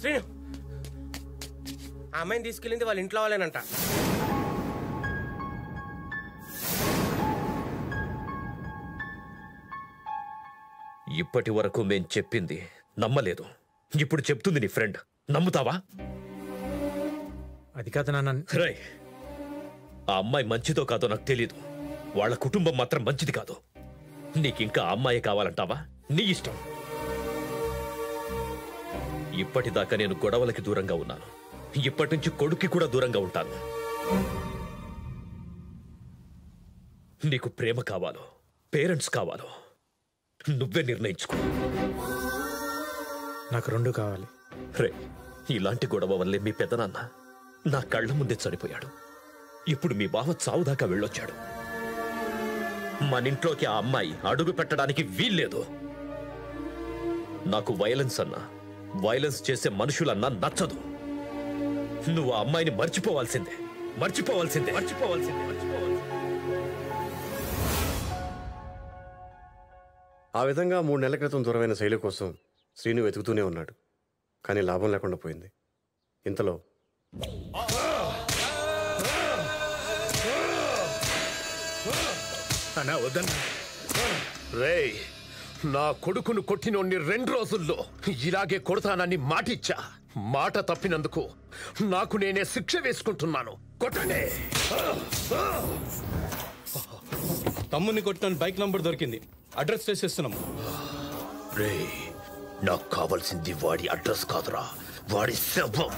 [SPEAKER 18] శ్రీను, ఆ అమ్మాయిని తీసుకెళ్ళింది వాళ్ళ ఇంట్లో వాళ్ళేనంట.
[SPEAKER 12] ఇప్పటి వరకు మేం చెప్పింది నమ్మలేదు, ఇప్పుడు చెప్తుంది నీ ఫ్రెండ్, నమ్ముతావా?
[SPEAKER 9] అది కాదు నాన్న.
[SPEAKER 12] రై, ఆ అమ్మాయి మంచిదో కాదో నాకు తెలీదు, వాళ్ళ కుటుంబం మాత్రం మంచిది కాదు. నీకింకా ఆ అమ్మాయి కావాలంటావా? నీ ఇష్టం. ఇప్పటిదాకా నేను గొడవలకి దూరంగా ఉన్నాను, ఇప్పటి నుంచి కొడుక్కి కూడా దూరంగా ఉంటాను. నీకు ప్రేమ కావాలో పేరెంట్స్ కావాలో నువ్వే నిర్ణయించుకో.
[SPEAKER 9] నాకు రెండు కావాలి.
[SPEAKER 12] రే, ఇలాంటి గొడవ వల్లే మీ పెద్దనాన్న నా కళ్ళ ముందే చనిపోయాడు. ఇప్పుడు మీ బావ చావుదాకా వెళ్ళొచ్చాడు. మన ఇంట్లోకి ఆ అమ్మాయి అడుగు పెట్టడానికి వీల్లేదు. నాకు వైలెన్స్ అన్నా, వైలెన్స్ చేసే మనుషులన్నా నచ్చదు. నువ్వు ఆ అమ్మాయిని మర్చిపోవాల్సిందే, మర్చిపోవాల్సిందే, మర్చిపోవాల్సిందే, మర్చిపోవాల్సిందే.
[SPEAKER 1] ఆ విధంగా 3 నెలల క్రితం దూరమైన శైలి కోసం శ్రీను వెతుకుతూనే ఉన్నాడు, కానీ లాభం లేకుండా పోయింది. ఇంతలో
[SPEAKER 21] అన్నా వద్దన్నా. రేయ్, నా కొడుకును కొట్టినోన్ని 2 రోజుల్లో ఇలాగే కొడతానని మాటిచ్చా. మాట తప్పినందుకు నాకు నేనే శిక్ష వేసుకుంటున్నాను. కొట్టండి.
[SPEAKER 22] తమ్ముని కొట్టిన బైక్ నంబర్ దొరికింది, అడ్రస్ చేసేస్తున్నాం.
[SPEAKER 21] రేయ్, నాకు కావాల్సింది వాడి అడ్రస్ కాదురా, వాడి శవం.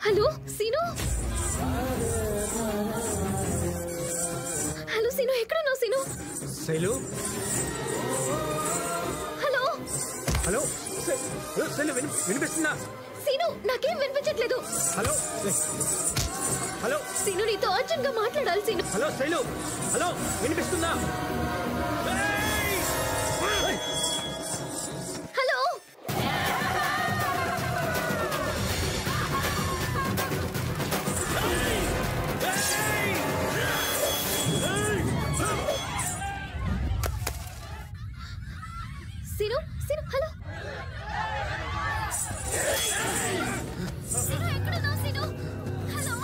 [SPEAKER 7] హలో సీను, హలో సీను, ఎక్కడున్నావు సీను?
[SPEAKER 9] శైలు,
[SPEAKER 7] హలో
[SPEAKER 9] హలో శైలు, వినిపిస్తుందా?
[SPEAKER 7] సీను, నాకేం వినిపించట్లేదు.
[SPEAKER 9] హలో హలో
[SPEAKER 7] సీను, నీతో అర్జెంట్ గా మాట్లాడాలి సీను.
[SPEAKER 9] హలో శైలు, హలో వినిపిస్తుందా?
[SPEAKER 7] హలో సీను, సీను, హలో సీను, ఎక్కడున్నావు సీను? హలో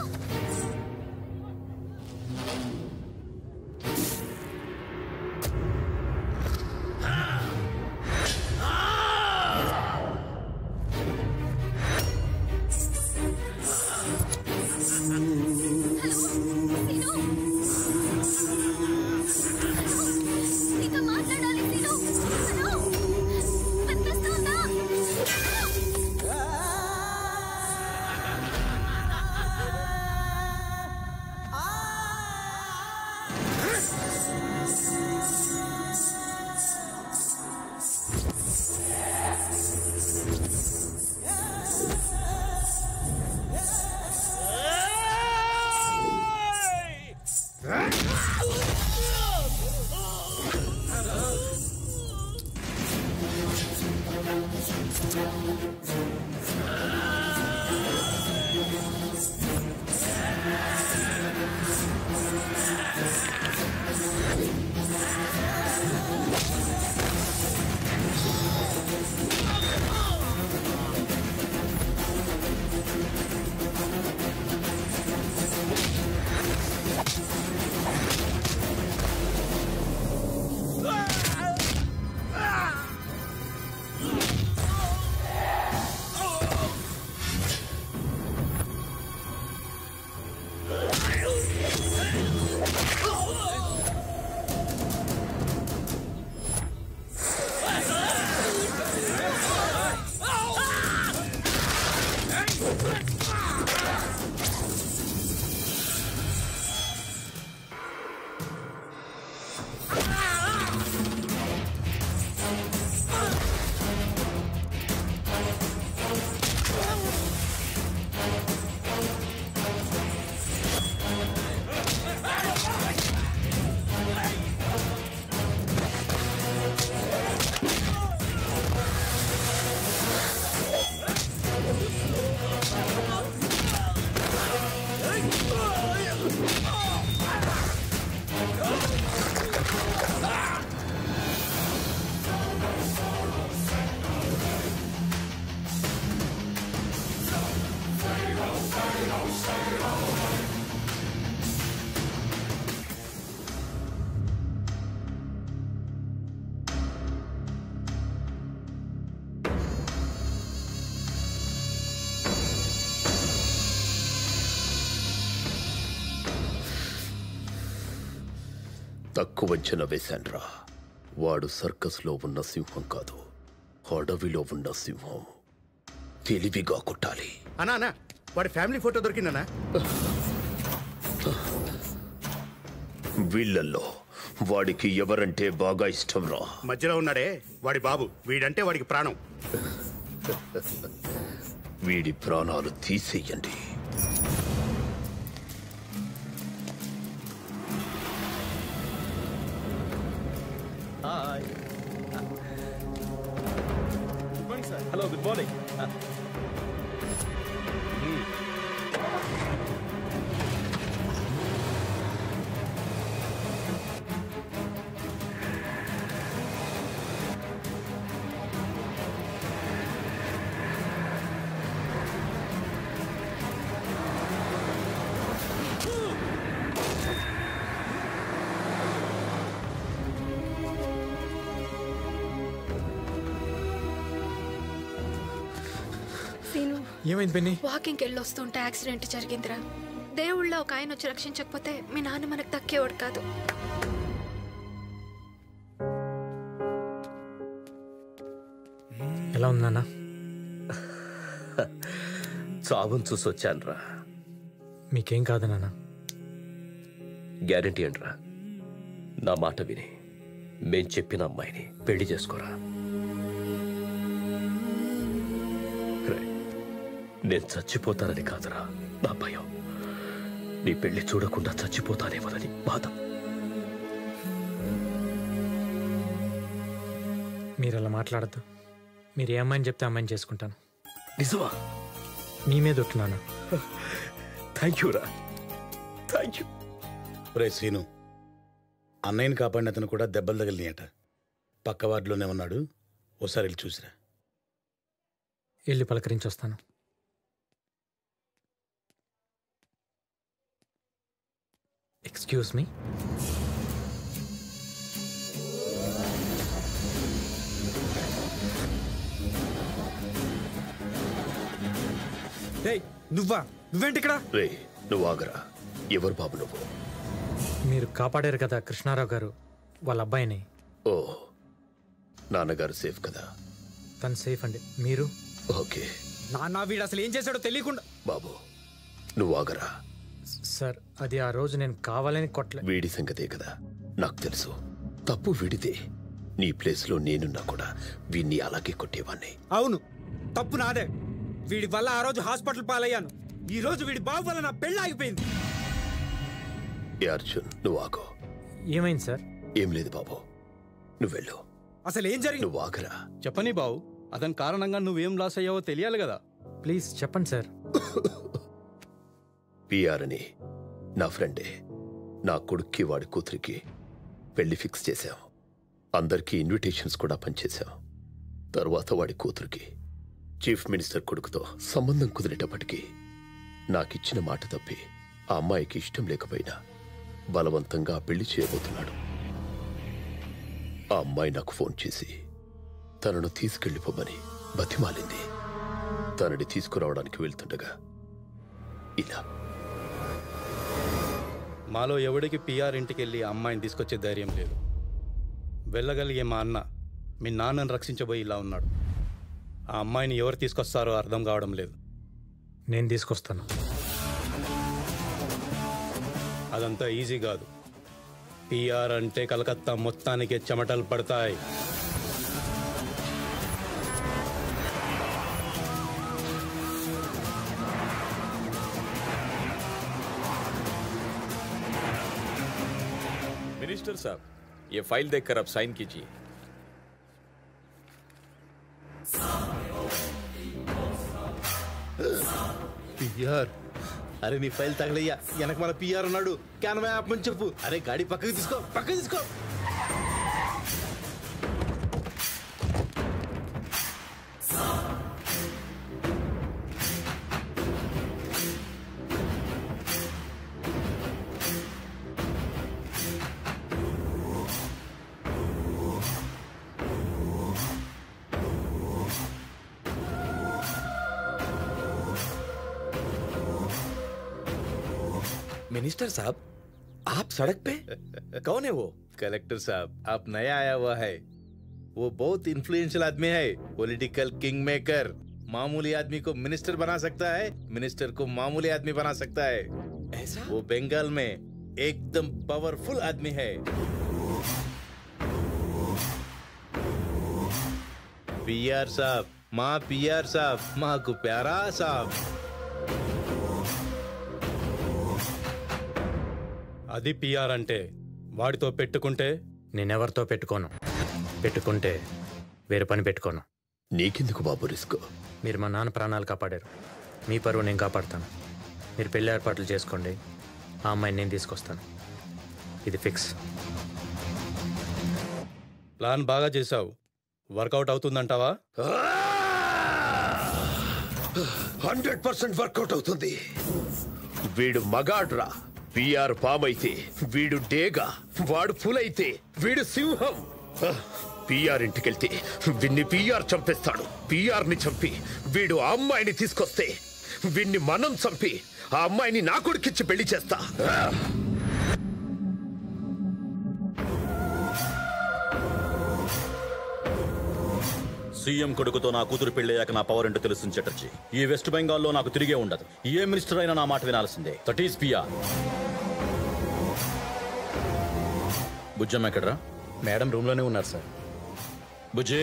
[SPEAKER 7] నీతో మాట్లాడాలి సీను. హలో, వినిపిస్తుందా?
[SPEAKER 21] తక్కువ అంచనా వేశాన్రా. వాడు సర్కస్లో ఉన్న సింహం కాదు, అడవిలో ఉన్న సింహం. తెలివిగా కొట్టాలి.
[SPEAKER 1] అన్నా వాడి ఫ్యామిలీ ఫోటో దొరికిందన్నా?
[SPEAKER 21] వీళ్ళల్లో వాడికి ఎవరంటే బాగా ఇష్టం రా?
[SPEAKER 1] మధ్యలో ఉన్నాడే వాడి బాబు, వీడంటే వాడికి ప్రాణం.
[SPEAKER 21] వీడి ప్రాణాలు తీసేయండి.
[SPEAKER 3] Hello, good morning.
[SPEAKER 9] ఏమైంది బెన్నీ?
[SPEAKER 13] వాకింగ్కి వెళ్ళి వస్తుంటే యాక్సిడెంట్ జరిగిందిరా. దేవుళ్ళ ఒక ఆయన వచ్చి రక్షించకపోతే మీ నాన్న మనకు దక్కేవాడు కాదు.
[SPEAKER 9] ఎలా ఉందన్నా?
[SPEAKER 12] చావును చూసి వచ్చానురా.
[SPEAKER 9] మీకేం కాదు నాన్న?
[SPEAKER 12] గ్యారంటీ అంటరా. నా మాట విని మేం చెప్పిన అమ్మాయిని పెళ్లి చేసుకోరా. నేను చచ్చిపోతానని కాదురా నా భయం. నీ పెళ్లి చూడకుండా చచ్చిపోతానేమోనని బాధ.
[SPEAKER 9] మీరు అలా మాట్లాడద్దు. మీరు ఏ అమ్మాయిని చెప్తే అమ్మాయిని చేసుకుంటాను.
[SPEAKER 12] నిజమా?
[SPEAKER 9] మీ మీద ఒట్టున్నాను.
[SPEAKER 12] థ్యాంక్ యూ రా, థ్యాంక్ యూ.
[SPEAKER 4] రే శ్రీను, అన్నయ్యని కాపాడిన అతను కూడా దెబ్బలు తగిలినాయట. పక్క వార్డులోనే ఉన్నాడు, ఓసారి వెళ్ళి చూసిరా.
[SPEAKER 9] వెళ్ళి పలకరించి వస్తాను. Excuse me.
[SPEAKER 21] నువ్వేంటి ఇక్కడ? రే నువ్వు ఆగరా. ఎవరు బాబు నువ్వు?
[SPEAKER 9] మీరు కాపాడారు కదా కృష్ణారావు గారు వాళ్ళ అబ్బాయిని.
[SPEAKER 21] ఓ, నాన్నగారు సేఫ్ కదా?
[SPEAKER 9] తను సేఫ్ అండి. మీరు?
[SPEAKER 21] ఓకే.
[SPEAKER 17] నాన్న వీడు అసలు ఏం చేశాడో తెలియకుండా.
[SPEAKER 21] బాబు నువ్వు ఆగరా.
[SPEAKER 9] సార్, అది ఆ రోజు నేను కావాలని కొట్టలే.
[SPEAKER 21] వీడి సంగతే కదా నాకు తెలుసు. తప్పు వీడితే. నీ ప్లేస్లో నేనున్నా కూడా వీడిని అలాగే కొట్టేవాణ్ణి.
[SPEAKER 17] అవును, తప్పు నాదే. వీడి వల్ల ఆ రోజు హాస్పిటల్ పాలయ్యాను. ఈ రోజు వీడి బాబు వల్ల నా పెళ్ళి ఆగిపోయింది.
[SPEAKER 21] అర్జున్ నువ్వు ఆగో.
[SPEAKER 9] ఏమైంది సార్?
[SPEAKER 21] ఏం లేదు బాబు, నువ్వు వెళ్ళు.
[SPEAKER 17] అసలు ఏం జరిగింది?
[SPEAKER 21] నువ్వు ఆగరా.
[SPEAKER 22] చెప్పని బావు, అతని కారణంగా నువ్వేం లాస్ అయ్యావో తెలియాలి కదా.
[SPEAKER 9] ప్లీజ్ చెప్పండి సార్.
[SPEAKER 21] పిఆర్ అని నా ఫ్రెండే. నా కొడుక్కి వాడి కూతురికి పెళ్లి ఫిక్స్ చేశాం. అందరికీ ఇన్విటేషన్స్ కూడా పనిచేశాం. తర్వాత వాడి కూతురికి చీఫ్ మినిస్టర్ కొడుకుతో సంబంధం కుదిరేటప్పటికీ నాకిచ్చిన మాట తప్పి ఆ అమ్మాయికి ఇష్టం లేకపోయినా బలవంతంగా పెళ్లి చేయబోతున్నాడు. ఆ అమ్మాయి నాకు ఫోన్ చేసి తనను తీసుకెళ్లిపోమని బతిమాలింది. తనని తీసుకురావడానికి వెళ్తుండగా ఇలా.
[SPEAKER 22] మాలో ఎవడికి పిఆర్ ఇంటికి వెళ్ళి ఆ అమ్మాయిని తీసుకొచ్చే ధైర్యం లేదు. వెళ్ళగలిగే మా అన్న మీ నాన్నను రక్షించబోయి ఇలా ఉన్నాడు. ఆ అమ్మాయిని ఎవరు తీసుకొస్తారో అర్థం కావడం లేదు.
[SPEAKER 9] నేను తీసుకొస్తాను.
[SPEAKER 22] అదంతా ఈజీ కాదు. పిఆర్ అంటే కలకత్తా మొత్తానికి చెమటలు పడతాయి.
[SPEAKER 10] मिनिस्टर साहब, ये फाइल देखकर आप साइन कीजिए.
[SPEAKER 3] పిఆర్, అరే నీ ఫైల్ తగలయ్యా. వెనక మన పిఆర్ ఉన్నాడు. క్యాన్వా యాప్ అని చెప్పు. అరే గాడి పక్కకి తీసుకో, పక్కకి తీసుకో.
[SPEAKER 10] मिनिस्टर साहब,
[SPEAKER 3] आप सड़क पे? कौन है वो? कलेक्टर साहब, आप नया आया हुआ है। वो बहुत इन्फ्लुएंशियल आदमी है, पॉलिटिकल किंग मेकर। मामूली आदमी को मिनिस्टर बना सकता है, मिनिस्टर को मामूली आदमी बना सकता है। ऐसा? वो बंगाल में एकदम पावरफुल आदमी है। पीआर साहब, माँ पीआर साहब, माँ को प्यारा साहब।
[SPEAKER 22] అది పిఆర్ అంటే వాడితో పెట్టుకుంటే
[SPEAKER 9] నేనెవరితో పెట్టుకోను, పెట్టుకుంటే వేరే పని పెట్టుకోను.
[SPEAKER 21] నీకెందుకు బాబు రిస్క్?
[SPEAKER 9] మీరు మా నాన్న ప్రాణాలు కాపాడారు, మీ పరువు నేను కాపాడుతాను. మీరు పెళ్లి ఏర్పాట్లు చేసుకోండి, ఆ అమ్మాయిని నేను తీసుకొస్తాను. ఇది ఫిక్స్.
[SPEAKER 22] ప్లాన్ బాగా చేసావు, వర్కౌట్ అవుతుందంటావా?
[SPEAKER 21] 100% వర్కౌట్ అవుతుంది. వీడు మగాడ్రా. పిఆర్ పామైతే వీడు డేగా, వాడు పులైతే వీడు సింహం. పిఆర్ ఇంటికెళ్తే వీడిని పిఆర్ చంపేస్తాడు. పిఆర్ ని చంపి వీడు ఆ అమ్మాయిని తీసుకొస్తే వీడిని మనం చంపి ఆ అమ్మాయిని నా కొడుకిచ్చి పెళ్లి చేస్తా.
[SPEAKER 8] సీఎం కొడుకుతో నా కూతురు పెళ్ళయ్యాక నా పవర్ ఏంటో తెలుస్తుంది చటర్జీ. ఈ వెస్ట్ బెంగాల్లో నాకు తిరిగే ఉండదు. ఏ మినిస్టర్ అయినా నా మాట వినాల్సిందే. That is PR. బుజ్జమ్మ ఎక్కడరా?
[SPEAKER 3] మేడం రూమ్ లోనే ఉన్నారు సార్.
[SPEAKER 8] బుజ్జి,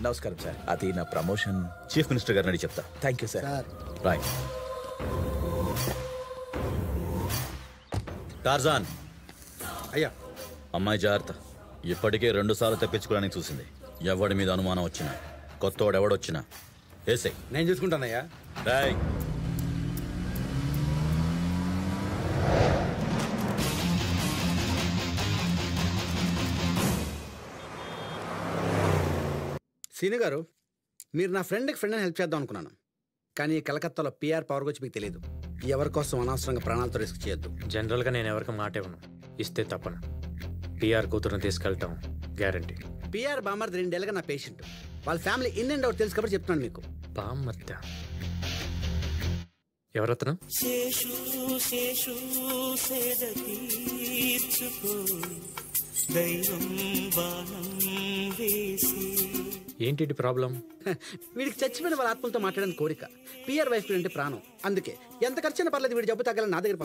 [SPEAKER 8] నమస్కారం సార్. అది నా ప్రమోషన్ చీఫ్ మినిస్టర్ గారిని అడిగి చెప్తా. Thank you sir. Right. Tarzan
[SPEAKER 3] అయ్యా.
[SPEAKER 8] అమ్మాయి జాగ్రత్త. ఇప్పటికే 2 సార్లు తప్పించుకోవడానికి చూసింది. ఎవడి మీద అనుమానం వచ్చినా, కొత్తవాడు ఎవడొచ్చినా వేసే.
[SPEAKER 3] నేను చూసుకుంటానయ్యా.
[SPEAKER 8] రాయ్.
[SPEAKER 3] సీని గారు, మీరు నా ఫ్రెండ్కి ఫ్రెండ్ అని హెల్ప్ చేద్దాం అనుకున్నాను, కానీ కలకత్తాలో పిఆర్ పవర్ గురించి మీకు తెలియదు. ఎవరి కోసం అనవసరంగా ప్రాణాలతో రిస్క్ చేయొద్దు.
[SPEAKER 9] జనరల్గా నేను ఎవరికి మాట ఇవ్వను, ఇస్తే తప్పను. పిఆర్ కూతురుని తీసుకెళ్ళటం గ్యారంటీ.
[SPEAKER 3] పిఆర్ బామర్ది 2 ఏళ్ళగా నా పేషెంట్. వాళ్ళ ఫ్యామిలీ ఇన్ అండ్ అవుట్ తెలుసు కాబట్టి చెప్తున్నాను మీకు.
[SPEAKER 9] బామర్ద ఎవరతను? ఏంటి ప్రాబ్లం?
[SPEAKER 3] వీడికి చచ్చిపోయిన వాళ్ళ ఆత్మలతో మాట్లాడని కోరిక. పిఆర్ వైఫ్ అంటే ప్రాణం. అందుకే ఎంత ఖర్చైనా పర్లేదు వీడి జబ్బు తగ్గాలని నా దగ్గర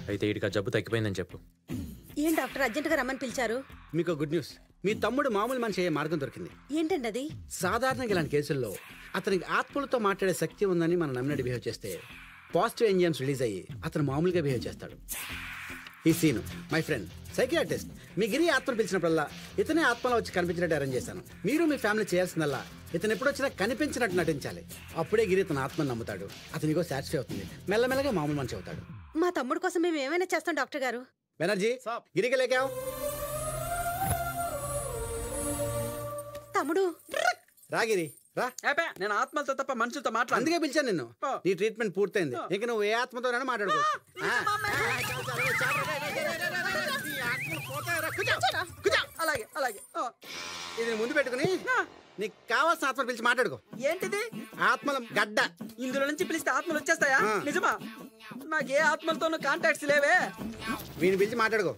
[SPEAKER 9] అయితే వీడికి ఆ జబ్బు తగ్గిపోయిందని చెప్పు.
[SPEAKER 16] ఏం డాక్టర్ అర్జెంటుగా రమ్మని పిలిచారు?
[SPEAKER 3] మీకు గుడ్ న్యూస్. మీ తమ్ముడు మామూలు మనిషి అయ్యే మార్గం దొరికింది.
[SPEAKER 16] ఏంటండి అది?
[SPEAKER 3] సాధారణంగా ఇలాంటి కేసుల్లో అతనికి ఆత్మలతో మాట్లాడే శక్తి ఉందని మనం నమ్మినట్టు బిహేవ్ చేస్తే పాజిటివ్ ఎంజిఎమ్స్ రిలీజ్ అయ్యి అతను మామూలుగా బిహేవ్ చేస్తాడు. ఈ సీను మై ఫ్రెండ్ సైకియాట్రిస్ట్. మీ గిరి ఆత్మను పిలిచినప్పుడల్లా ఇతనే ఆత్మలో వచ్చి కనిపించినట్టు అరేంజ్ చేశాను. మీరు మీ ఫ్యామిలీ చేయాల్సిందల్లా ఇతను ఎప్పుడొచ్చినా కనిపించినట్టు నటించాలి. అప్పుడే గిరి తన ఆత్మను నమ్ముతాడు. అతనికో సాటిస్ఫై అవుతుంది. మెల్లమెల్లగా మామూలు మనిషి అవుతాడు.
[SPEAKER 16] మా తమ్ముడు కోసం మేము ఏమైనా చేస్తాం డాక్టర్ గారు.
[SPEAKER 3] బెనర్జీ గిరికి లేకావు.
[SPEAKER 16] తమ్ముడు
[SPEAKER 3] రాగిరి రా.
[SPEAKER 17] నేను ఆత్మలతో తప్ప మనుషులతో మాట్లాడు.
[SPEAKER 3] అందుకే పిలిచాను నిన్ను. నీ ట్రీట్మెంట్ పూర్తయింది. ఇక నువ్వు ఏ ఆత్మతోనైనా మాట్లాడుకోవచ్చు.
[SPEAKER 17] అలాగే అలాగే.
[SPEAKER 3] ఇది ముందు పెట్టుకుని నీకు కావాల్సిన ఆత్మ పిలిచి మాట్లాడుకో.
[SPEAKER 17] ఏంటిది?
[SPEAKER 3] ఆత్మల గడ్డ.
[SPEAKER 17] ఇందులో నుంచి పిలిస్తే ఆత్మలు వచ్చేస్తాయా? నిజమా? నాకు ఏ ఆత్మలతోనూ కాంటాక్ట్స్ లేవే.
[SPEAKER 3] వీని పిలిచి మాట్లాడుకో.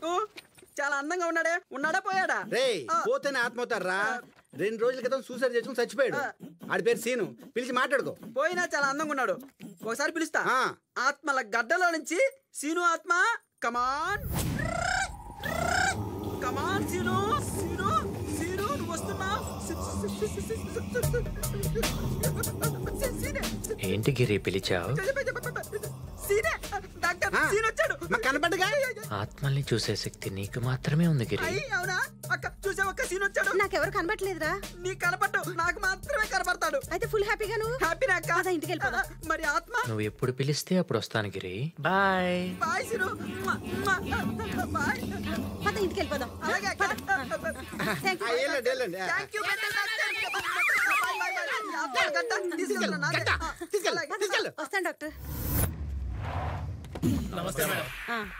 [SPEAKER 17] చాలా అందంగా ఉన్నాడే. ఉన్నాడా పోయాడా?
[SPEAKER 3] రే పోతేనే ఆత్మ అవుతారా? 2 రోజుల క్రితం సూసైడ్ చేసుకుని చచ్చిపోయాడు. ఆడి పేరు సీను. పిలిచి మాట్లాడుకో.
[SPEAKER 17] పోయినా చాలా అందంగా ఉన్నాడు. ఒకసారి పిలుస్తా. ఆత్మల గడ్డలో నుంచి సీను ఆత్మ కమాన్ కమాన్ సీను సీను సీను నువ్వు వస్తున్నావు.
[SPEAKER 9] ఏంటి గిరి పిలిచావు?
[SPEAKER 17] సీనే డాక్టర్ సీన్ వచ్చాడు.
[SPEAKER 3] కనపడగా
[SPEAKER 9] ఆత్మల్ని చూసే శక్తి నీకు మాత్రమే ఉంది గిరి.
[SPEAKER 17] అవునా అక్క చూసావు అక్క సీన్ వచ్చాడు.
[SPEAKER 16] నాకెవరు కనబట్లేదురా.
[SPEAKER 17] నీకు కనపట్టు, నాకు మాత్రమే కనపడతాడు.
[SPEAKER 16] అయితే ఫుల్ హ్యాపీగా నువ్వు
[SPEAKER 17] హ్యాపీ అక్క.
[SPEAKER 16] ఇంటికి వెళ్ళిపోదా.
[SPEAKER 17] మరి ఆత్మ
[SPEAKER 9] నువ్వు ఎప్పుడు పిలిస్తే అప్పుడు వస్తాను Giri. Bye.
[SPEAKER 17] Bye Seenu. Bye.
[SPEAKER 16] పద ఇంటికి వెళ్ళిపోదాం.
[SPEAKER 17] అలాగే అక్క.
[SPEAKER 16] Thank you.
[SPEAKER 17] Thank you.
[SPEAKER 16] వస్తాను డాక్టర్.
[SPEAKER 11] నమస్తే మేడం.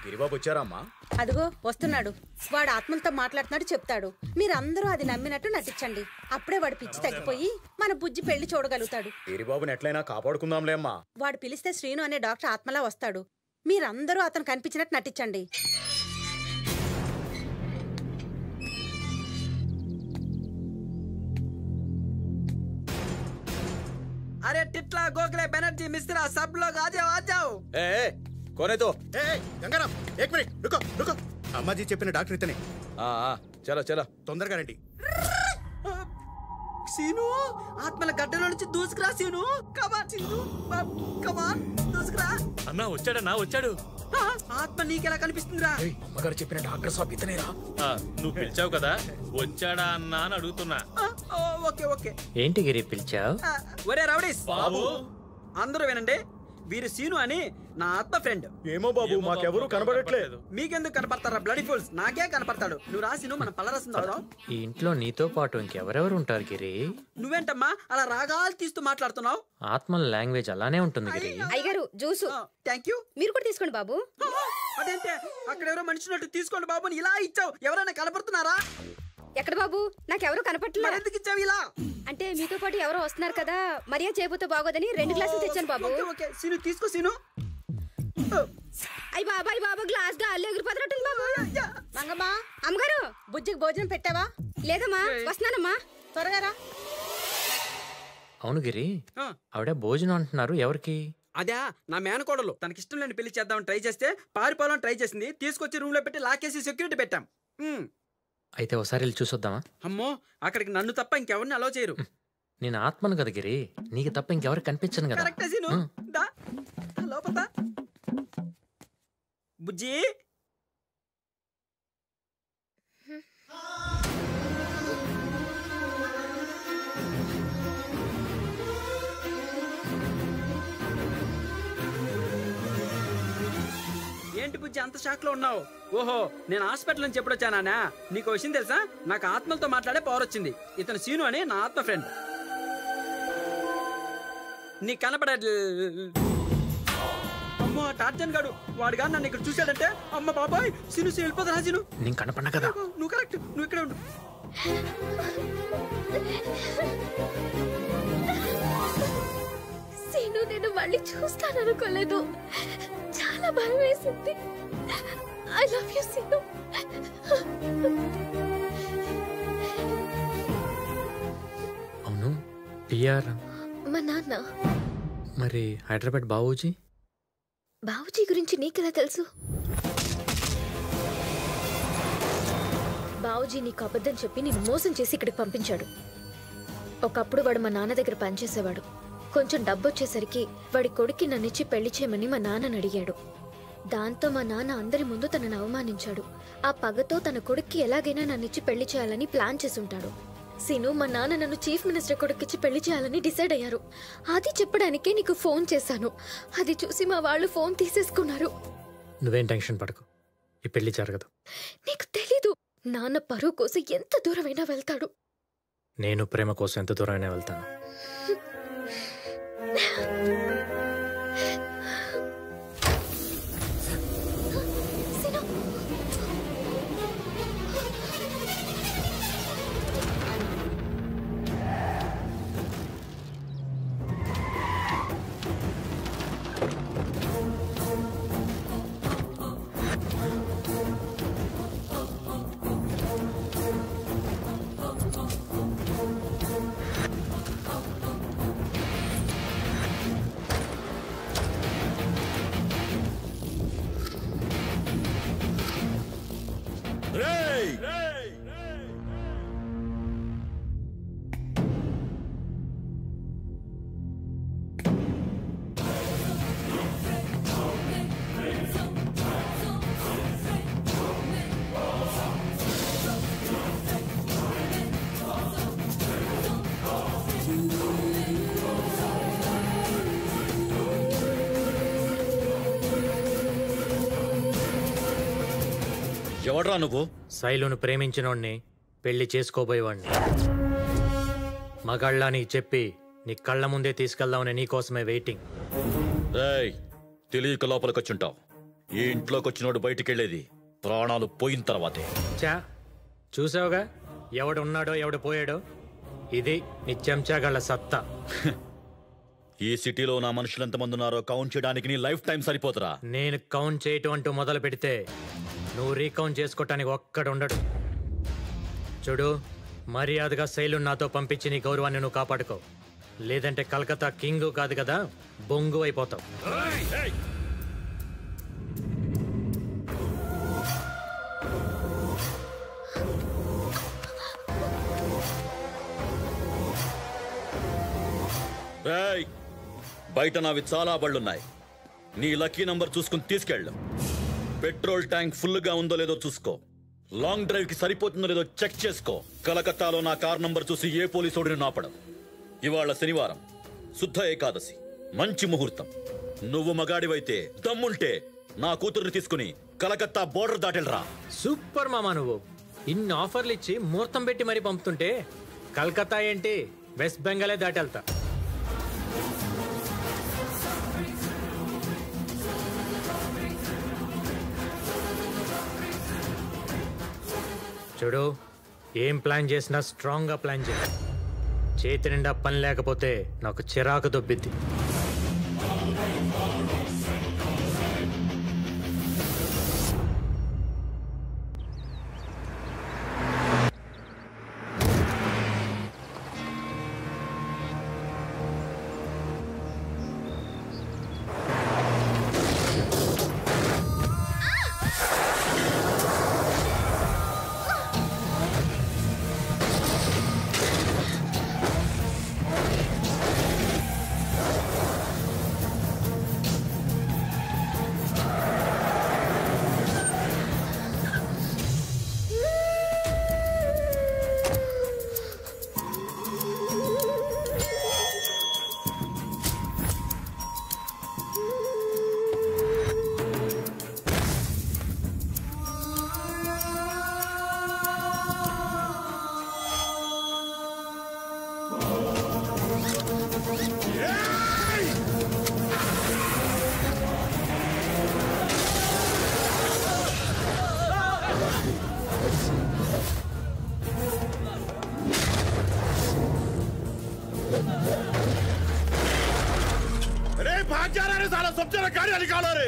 [SPEAKER 11] గిరిబాబు వచ్చారా అమ్మా?
[SPEAKER 16] అదిగో వస్తున్నాడు. వాడు ఆత్మలతో మాట్లాడుతున్నాడు, చెప్తాడు. మీరందరూ అది నమ్మినట్టు నటించండి. అప్పుడే వాడు పిచ్చి తగ్గిపోయి మన బుజ్జి పెళ్లి చూడగలుగుతాడు.
[SPEAKER 11] గిరిబాబుని ఎట్లయినా కాపాడుకుందాంలే అమ్మా.
[SPEAKER 16] వాడు పిలిస్తే శ్రీను అనే డాక్టర్ ఆత్మలా వస్తాడు. మీరందరూ అతను కనిపించినట్టు నటించండి.
[SPEAKER 17] अरे टिटला गोखले बनर्जी मिश्रा सब लोग आ जाओ.
[SPEAKER 11] कौन है तो?
[SPEAKER 1] గంగారాం एक मिनट रुको रुको. అమ్మాజీ చెప్పిన డాక్టర్ ఇతనే.
[SPEAKER 11] చలో చలో
[SPEAKER 1] తొందరగా రండి.
[SPEAKER 17] సీను ఆత్మల గడ్డలో నుంచి దూసుకురా సీను. కమాన్ సీను, కమాన్ దూసుకురా.
[SPEAKER 11] అన్నా వచ్చాడన్నా వచ్చాడు.
[SPEAKER 17] ఆత్మ నీకెలా కనిపిస్తుందిరా?
[SPEAKER 11] అమ్మగారు చెప్పిన డాక్టర్ సాబ్ ఇతనేరా.
[SPEAKER 10] నువ్వు పిలిచావు కదా, వచ్చాడా అన్నా అని అడుగుతున్నా.
[SPEAKER 17] Okay okay.
[SPEAKER 9] ఏంటి గిరి పిలిచావు?
[SPEAKER 17] ఒరే రౌడీస్ బాబు, అందరూ వినండి. వీరు సీను అని నా ఆత్మ ఫ్రెండ్.
[SPEAKER 11] ఏమో బాబు మాకెవరూ కనబడట్లేదు.
[SPEAKER 17] మీకెందుకు కనపడతారా బ్లడీ ఫుల్స్? నాకే కనపడతాడు. నువ్వు రా సీను, మనం పళ్ళరసం తాగుదాం.
[SPEAKER 9] ఈ ఇంట్లో నీతో పాటు ఇంకెవరెవరు ఉంటారు గిరి?
[SPEAKER 17] నువ్వేంటమ్మా అలా రాగాలు తీస్తూ మాట్లాడుతున్నావు?
[SPEAKER 9] ఆత్మల లాంగ్వేజ్ అలానే ఉంటుంది గిరి.
[SPEAKER 16] అయ్యగారు జ్యూసు.
[SPEAKER 17] Thank you.
[SPEAKER 16] మీరు కూడా తీసుకోండి బాబు.
[SPEAKER 17] అదేంటే అక్కడ ఎవరో మనిషినట్టు తీసుకోండి బాబు ఇలా ఇచ్చావు. ఎవరైనా కనపడుతున్నారా?
[SPEAKER 16] ఎక్కడ బాబు? నాకెవరూ కనపట్లేదు.
[SPEAKER 17] ఎందుకు ఇచ్చావు ఇలా?
[SPEAKER 16] అంటే మీతో పాటు ఎవరో వస్తున్నారు కదా, మర్యాద చేయబోతే బాగోదని 2 గ్లాసులు తెచ్చాను బాబు.
[SPEAKER 17] ఓకే సీను తీసుకో సీను.
[SPEAKER 16] అయ్యి బాబాయ్ బాబా గ్లాస్ గాలి ఎగిరిపోతున్నట్టుంది బాబు. మంగమ్మా, అమ్మగారు బుజ్జికి భోజనం పెట్టావా? లేదమ్మా, వస్తున్నానమ్మా, త్వరగా రా.
[SPEAKER 9] అవును గిరి, ఆవిడ భోజనం అంటున్నారు, ఎవరికి?
[SPEAKER 17] అదే నా మేనకోడలు. తనకిష్టం లేని పెళ్లి చేద్దామని ట్రై చేస్తే పారిపోవాలని ట్రై చేసింది. తీసుకొచ్చి రూమ్ లో పెట్టి లాకేసి సెక్యూరిటీ పెట్టాం.
[SPEAKER 9] అయితే ఒకసారి వెళ్ళి చూసొద్దామా?
[SPEAKER 17] అమ్మో, అక్కడికి నన్ను తప్ప ఇంకెవరిని అలో చేయరు.
[SPEAKER 9] నేను ఆత్మను కదా గిరి, నీకు తప్ప ఇంకెవరు కనిపించను కదా.
[SPEAKER 17] Correct scene. దా లోపల బుజ్జి. ఏంటి బుజ్జి అంత షాక్ లో ఉన్నావు? ఓహో, నేను హాస్పిటల్ నుంచి ఎప్పుడు వచ్చానా? నీకు విషయం తెలుసా? నాకు ఆత్మలతో మాట్లాడే పవర్ వచ్చింది. ఇతను సీను అని నా ఆత్మ ఫ్రెండ్. నీకు కనపడ అమ్మో టార్జన్ గాడు వాడుగా నన్ను ఇక్కడ చూశాడంటే అమ్మ బాబాయ్ సీను వెళ్ళిపోతా. సీను
[SPEAKER 9] నేను కనపడినా కదా.
[SPEAKER 17] నువ్వు కరెక్ట్, నువ్వు ఇక్కడే ఉండు.
[SPEAKER 7] సీను నేను మళ్ళీ చూస్తాననుకోలేదు. చాలా భయం వేసింది. I love you Seenu.
[SPEAKER 9] అవును పిఆర్
[SPEAKER 7] మా నాన్న.
[SPEAKER 9] మరి హైదరాబాద్ బావూజీ?
[SPEAKER 7] బావూజీ గురించి నీకెలా తెలుసు? బావూజీ నీకు అబద్ధం చెప్పి నేను మోసం చేసి ఇక్కడికి పంపించాడు. ఒకప్పుడు వాడు మా నాన్న దగ్గర పనిచేసేవాడు. కొంచెం డబ్బు వచ్చేసరికి వాడి కొడుక్కి నన్నిచ్చి పెళ్లి చేయమని మా నాన్నని అడిగాడు. దాంతో మా నాన్న అందరి ముందు తనను అవమానించాడు. ఆ పగతో తన కొడుక్కి ఎలాగైనా నన్నిచ్చి పెళ్లి చేయాలని ప్లాన్ చేసుంటాడు. సీను, మా నాన్న నన్ను చీఫ్ మినిస్టర్ కొడుక్కిచ్చి పెళ్లి చేయాలని డిసైడ్ అయ్యారు. అది చెప్పడానికే నీకు ఫోన్ చేశాను. అది చూసి మా వాళ్ళు ఫోన్ తీసేసుకున్నారు.
[SPEAKER 9] నువ్వేం టెన్షన్ పడకు, ఈ పెళ్లి జరగదు.
[SPEAKER 7] నీకు తెలీదు, నాన్న పరువు కోసం ఎంత దూరమైనా వెళ్తాడు.
[SPEAKER 9] నేను ప్రేమ కోసం ఎంత దూరమైనా వెళ్తాను.
[SPEAKER 8] ఎవడ్రా నువ్వు?
[SPEAKER 9] శైలును ప్రేమించినోడ్ని పెళ్లి చేసుకోబోయేవాడిని. మగాళ్ళ నీకు చెప్పి నీ కళ్ళ ముందే తీసుకెళ్దామని నీకోసమే వెయిటింగ్.
[SPEAKER 8] రేయ్, తెలియక లోపలికొచ్చుంటావు. ఈ ఇంట్లోకి వచ్చినోడు బయటికెళ్ళేది ప్రాణాలు పోయిన తర్వాతే.
[SPEAKER 9] చా చూసావుగా ఎవడున్నాడో ఎవడు పోయాడో. ఇది నీ చెంచాగాళ్ళ సత్తా.
[SPEAKER 8] ఈ సిటీలో నా మనుషులు ఎంతమంది ఉన్నారో కౌంట్ చేయడానికి నీ లైఫ్ టైం సరిపోతురా.
[SPEAKER 9] నేను కౌంట్ చేయటం అంటూ మొదలు పెడితే నువ్వు రీకౌంట్ చేసుకోవటానికి ఒక్కడుండడు. చూడు, మర్యాదగా శైలు నాతో పంపించి నీ గౌరవాన్ని నువ్వు కాపాడుకో. లేదంటే కలకత్తా కింగ్ కాదు కదా, బొంగు అయిపోతావు.
[SPEAKER 8] బయట నావి చాలా బళ్ళున్నాయి. నీ లక్కీ నంబర్ చూసుకుని తీసుకెళ్ళు. పెట్రోల్ ట్యాంక్ ఫుల్గా ఉందో లేదో చూసుకో. లాంగ్ డ్రైవ్ కి సరిపోతుందో లేదో చెక్ చేసుకో. కలకత్తాలో నా కార్ నంబర్ చూసి ఏ పోలీసోడిని నాపడం. ఇవాళ శనివారం, శుద్ధ ఏకాదశి, మంచి ముహూర్తం. నువ్వు మగాడివైతే దమ్ముంటే నా కూతుర్ని తీసుకుని కలకత్తా బోర్డర్ దాటెళ్ళరా.
[SPEAKER 9] సూపర్ మామా, నువ్వు ఇన్ని ఆఫర్లు ఇచ్చి ముహూర్తం పెట్టి మరీ పంపుతుంటే కలకత్తా ఏంటి, వెస్ట్ బెంగాలే దాటెళ్తా. చూడు, ఏం ప్లాన్ చేసినా స్ట్రాంగ్గా ప్లాన్ చేయాలి. చేతి నిండా పని లేకపోతే నాకు చిరాకు దొబ్బిద్ది.
[SPEAKER 11] भाग जा रहा है साला, सब जरा गाड़ियां निकालो रे।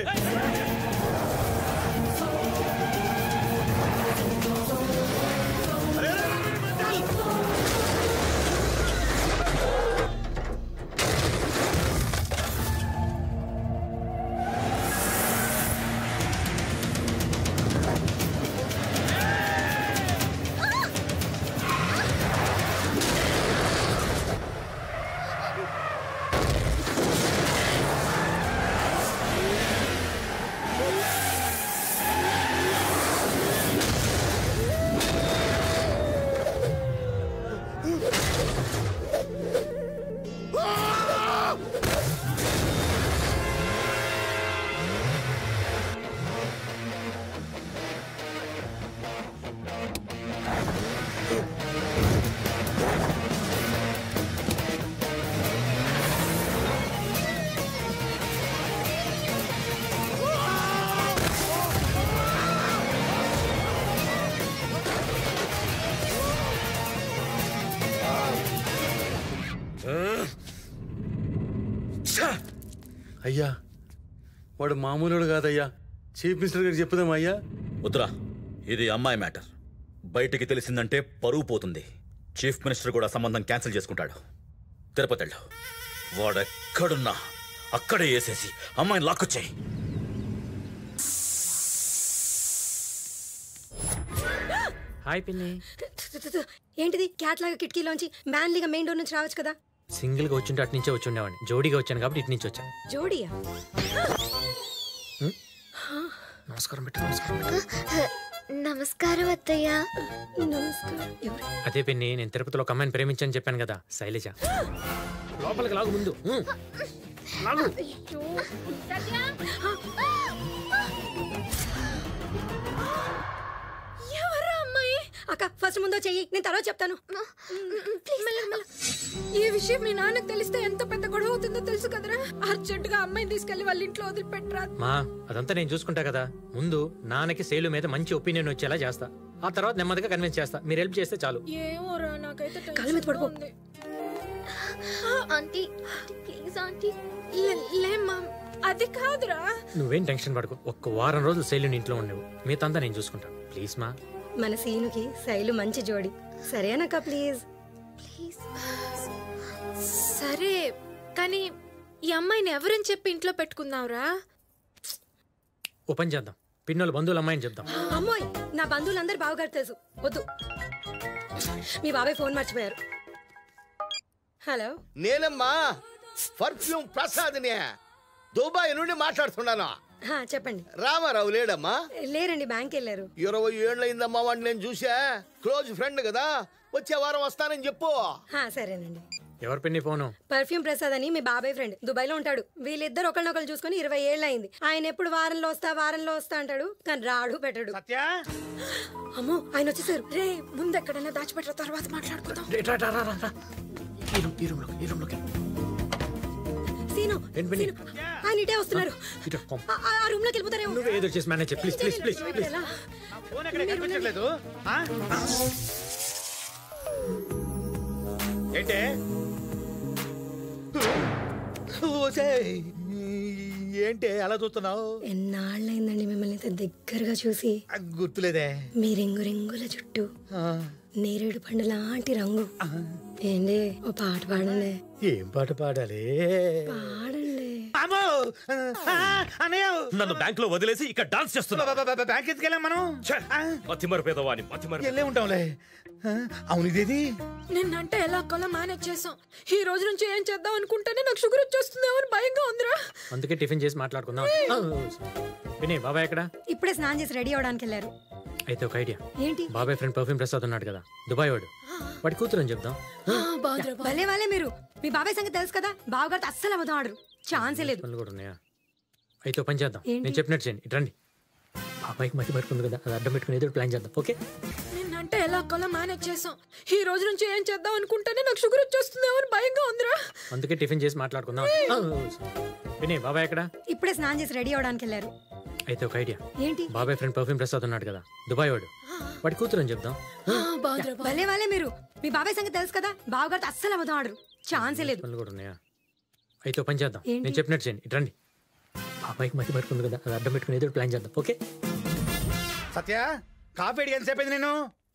[SPEAKER 22] అయ్యా, వాడు మామూలుడు కాదయ్యా. చీఫ్ మినిస్టర్ గారికి చెప్పుదాం అయ్యా.
[SPEAKER 8] ఉత్తరా, ఇది అమ్మాయి మ్యాటర్. బయటికి తెలిసిందంటే పరువు పోతుంది. చీఫ్ మినిస్టర్ కూడా సంబంధం క్యాన్సిల్ చేసుకుంటాడు. తిరుపతి వెళ్ళు. వాడెక్కడున్నా అక్కడే వేసేసి అమ్మాయిని లాక్కొచ్చాయి.
[SPEAKER 9] హాయ్ పిన్ని.
[SPEAKER 15] ఏంటిది క్యాట్ లాగా కిటికీలోంచి మ్యాన్లీగా మెయిన్ డోర్ నుంచి రావచ్చు కదా.
[SPEAKER 9] సింగిల్ గా వచ్చుంటే అటు నుంచే వచ్చి ఉండేవాడిని. జోడీగా వచ్చాను కాబట్టి ఇటు నుంచి వచ్చాను.
[SPEAKER 15] జోడియా?
[SPEAKER 9] నమస్కారం పెట్టు. నమస్కారం.
[SPEAKER 7] నమస్కారం అత్తయ్య.
[SPEAKER 15] నమస్కారం.
[SPEAKER 9] అదే పిన్ని, నేను తిరుపతిలో ఒక అమ్మాయిని ప్రేమించని చెప్పాను కదా, శైలజ. లోపలికి లాగు ముందు. లాగు.
[SPEAKER 15] అక్క ఫస్ట్ ముందో చెయ్యి, నేను తర్వాత చెప్తాను.
[SPEAKER 13] ఈ విషయం మీ నాన్నకు తెలిస్తే ఎంత పెద్ద గొడవ అవుతుందో తెలుసు కదరా. అర్జెంటుగా అమ్మాయిని తీసుకెళ్లి వాళ్ళ ఇంట్లో వదిలిపెట్టరా.
[SPEAKER 9] మా అదంతా నేను చూసుకుంటా కదా. ముందు నాన్నకి శైలు మీద మంచి ఒపీనియన్ వచ్చేలా చేస్తా, ఆ తర్వాత నెమ్మదిగా కన్విన్స్ చేస్తా. మీరు హెల్ప్ చేస్తే చాలు.
[SPEAKER 13] ఏమోరా నాకైతే
[SPEAKER 15] కాళ్ళ మీద పడుకో.
[SPEAKER 6] Aunty please aunty.
[SPEAKER 13] లేమ్మా అది కాదురా.
[SPEAKER 9] నువ్వేం టెన్షన్ పడుకో. ఒక్క వారం రోజులు శైలుని ఇంట్లో ఉండవు, మిగతా నేను చూసుకుంటాను. ప్లీజ్ మా.
[SPEAKER 15] మన సీనుకి శైలు మంచి జోడి, సరేనక్క ప్లీజ్.
[SPEAKER 13] సరే కానీ ఈ అమ్మాయిని ఎవరని చెప్పి ఇంట్లో పెట్టుకున్నావురా?
[SPEAKER 9] ఓ పని చేద్దాం, పిన్నోళ్ళ బంధువుల అమ్మాయిని చెప్దాం.
[SPEAKER 15] అమ్మోయ్, నా బంధువులందరూ బావగారు తెలుసు, వద్దు. మీ బాబాయ్ ఫోన్ మర్చిపోయారు. హలో,
[SPEAKER 11] నేనమ్మా పర్ఫ్యూమ్ ప్రసాద్ని దుబాయ్ నుండి మాట్లాడుతున్నాను.
[SPEAKER 15] చెప్పండి.
[SPEAKER 11] రామారావు లేడమ్మా?
[SPEAKER 15] లేరండి, బ్యాంక్ వెళ్ళారు.
[SPEAKER 11] 20 ఏళ్ళయిందమ్మా వాడిని నేను చూసా. క్లోజ్ ఫ్రెండ్ కదా, వచ్చే వారం వస్తానని చెప్పు.
[SPEAKER 15] సరేనండి.
[SPEAKER 9] ఎవరు పిన్ని ఫోను?
[SPEAKER 15] పర్ఫ్యూమ్ ప్రసాద్ అని మీ బాబాయ్ ఫ్రెండ్, దుబాయ్ లో ఉంటాడు. వీళ్ళిద్దరు ఒకరినొకరు చూసుకుని 20 ఏళ్ళు అయింది. ఆయన ఎప్పుడు వారంలో వస్తా అంటాడు, కానీ రాడు పెట్టడు. అమ్మో, ఆయన వచ్చేసారు.
[SPEAKER 13] రే ముందు ఎక్కడైనా దాచిపెట్టిన తర్వాత మాట్లాడుకుందాం.
[SPEAKER 15] సీను, ఆయన ఇటే వస్తున్నారు. ఆ రూమ్ లోకి వెళ్ళిపోతారేమో.
[SPEAKER 9] నువ్వు ఏదో చేసి manage please please please please.
[SPEAKER 11] ఏంటే ఏంటే అలా చూస్తున్నావు?
[SPEAKER 15] ఎన్నాళ్ళైందండి మిమ్మల్ని ఇంత దగ్గరగా చూసి.
[SPEAKER 11] గుర్తులేదే.
[SPEAKER 15] మీ రింగు రింగుల చుట్టూ నేరేడు పండు లాంటి రంగు. ఏంటి ఓ పాట పాడండి.
[SPEAKER 11] ఏం పాట పాడాలి?
[SPEAKER 15] పాడండి.
[SPEAKER 12] నన్ను బ్యాంక్ లో వదిలేసి ఇక్కడ డాన్స్ చేస్తున్నా.
[SPEAKER 11] బ్యాంక్ ఎత్తుకెళ్ళాం మనం.
[SPEAKER 12] మతిమరు పేదవాని మతిమరు
[SPEAKER 11] వెళ్ళే ఉంటాంలే. అవును, ఇదేది
[SPEAKER 13] నిన్నంటే ఎలా కొలా మేనేజ్ చేసాం. ఈ రోజు నుంచి ఏం చేద్దాం అనుకుంటేనే నాకు షుగర్ వచ్చేస్తుందేమో అని భయంగా ఉందిరా.
[SPEAKER 9] అందుకే టిఫిన్ చేసి మాట్లాడుకుందాం. వినయ్ బాబాయ్ ఎక్కడ?
[SPEAKER 15] ఇప్పుడే స్నానం చేసి రెడీ అవడానికి వెళ్ళారు.
[SPEAKER 9] అయితే ఒక ఐడియా.
[SPEAKER 15] ఏంటి?
[SPEAKER 9] బాబాయ్ ఫ్రెండ్ పర్ఫ్యూమ్ ప్రసాద్ ఉన్నాడు కదా, దుబాయ్ వాడు, వాడి కూతురు అని చెప్దాం.
[SPEAKER 15] భలే వాళ్ళే మీరు. మీ బాబాయ్ సంగతి తెలుసు కదా, బావగారితో అస్సలు అబద్ధం ఆడరు, ఛాన్సే లేదు.
[SPEAKER 9] పనులు కూడా ఉన్నాయా? అయితే పని చేద్దాం, నేను చెప్పినట్టు చేయండి. ఇటు రండి. బాబాయ్కి మతి పడుతుంది కదా, అది అడ్డం పెట్టుకుని ఏదో ప్లాన్ చేద్దాం. ఓకే?
[SPEAKER 13] నిన్నంటే ఎలా కొలా మేనేజ్ చేసాం. ఈ రోజు నుంచి ఏం చేద్దాం అనుకుంటేనే నాకు షుగర్ వచ్చేస్తుందేమో అని భయంగా ఉందిరా.
[SPEAKER 9] అందుకే టిఫిన్ చేసి మాట్లాడుకుందాం. వినయ్ బాబాయ్ ఎక్కడ?
[SPEAKER 15] ఇప్పుడే స్నానం చేసి రెడీ అవడానికి వెళ్ళారు.
[SPEAKER 9] అయితే ఒక ఐడియా.
[SPEAKER 15] ఏంటి?
[SPEAKER 9] బాబాయ్ ఫ్రెండ్ పర్ఫ్యూమ్ ప్రసాద్ ఉన్నాడు కదా, దుబాయ్ వాడు, వాడి కూతురు అని చెప్దాం.
[SPEAKER 15] భలే వాళ్ళే మీరు. మీ బాబాయ్ సంగతి తెలుసు కదా, బావగారితో అస్సలు అబద్ధం ఆడరు, ఛాన్సే లేదు.
[SPEAKER 9] పనులు కూడా ఉన్నాయా? అయితే పని చేద్దాం, నేను చెప్పినట్టు చేయండి. ఇటు రండి. బాబాయ్కి మతి పడుతుంది కదా, అది అడ్డం పెట్టుకుని ఏదో ప్లాన్ చేద్దాం. ఓకే?
[SPEAKER 11] సత్య, కాఫీ అడిగి ఎంతసేపు అయింది? నేను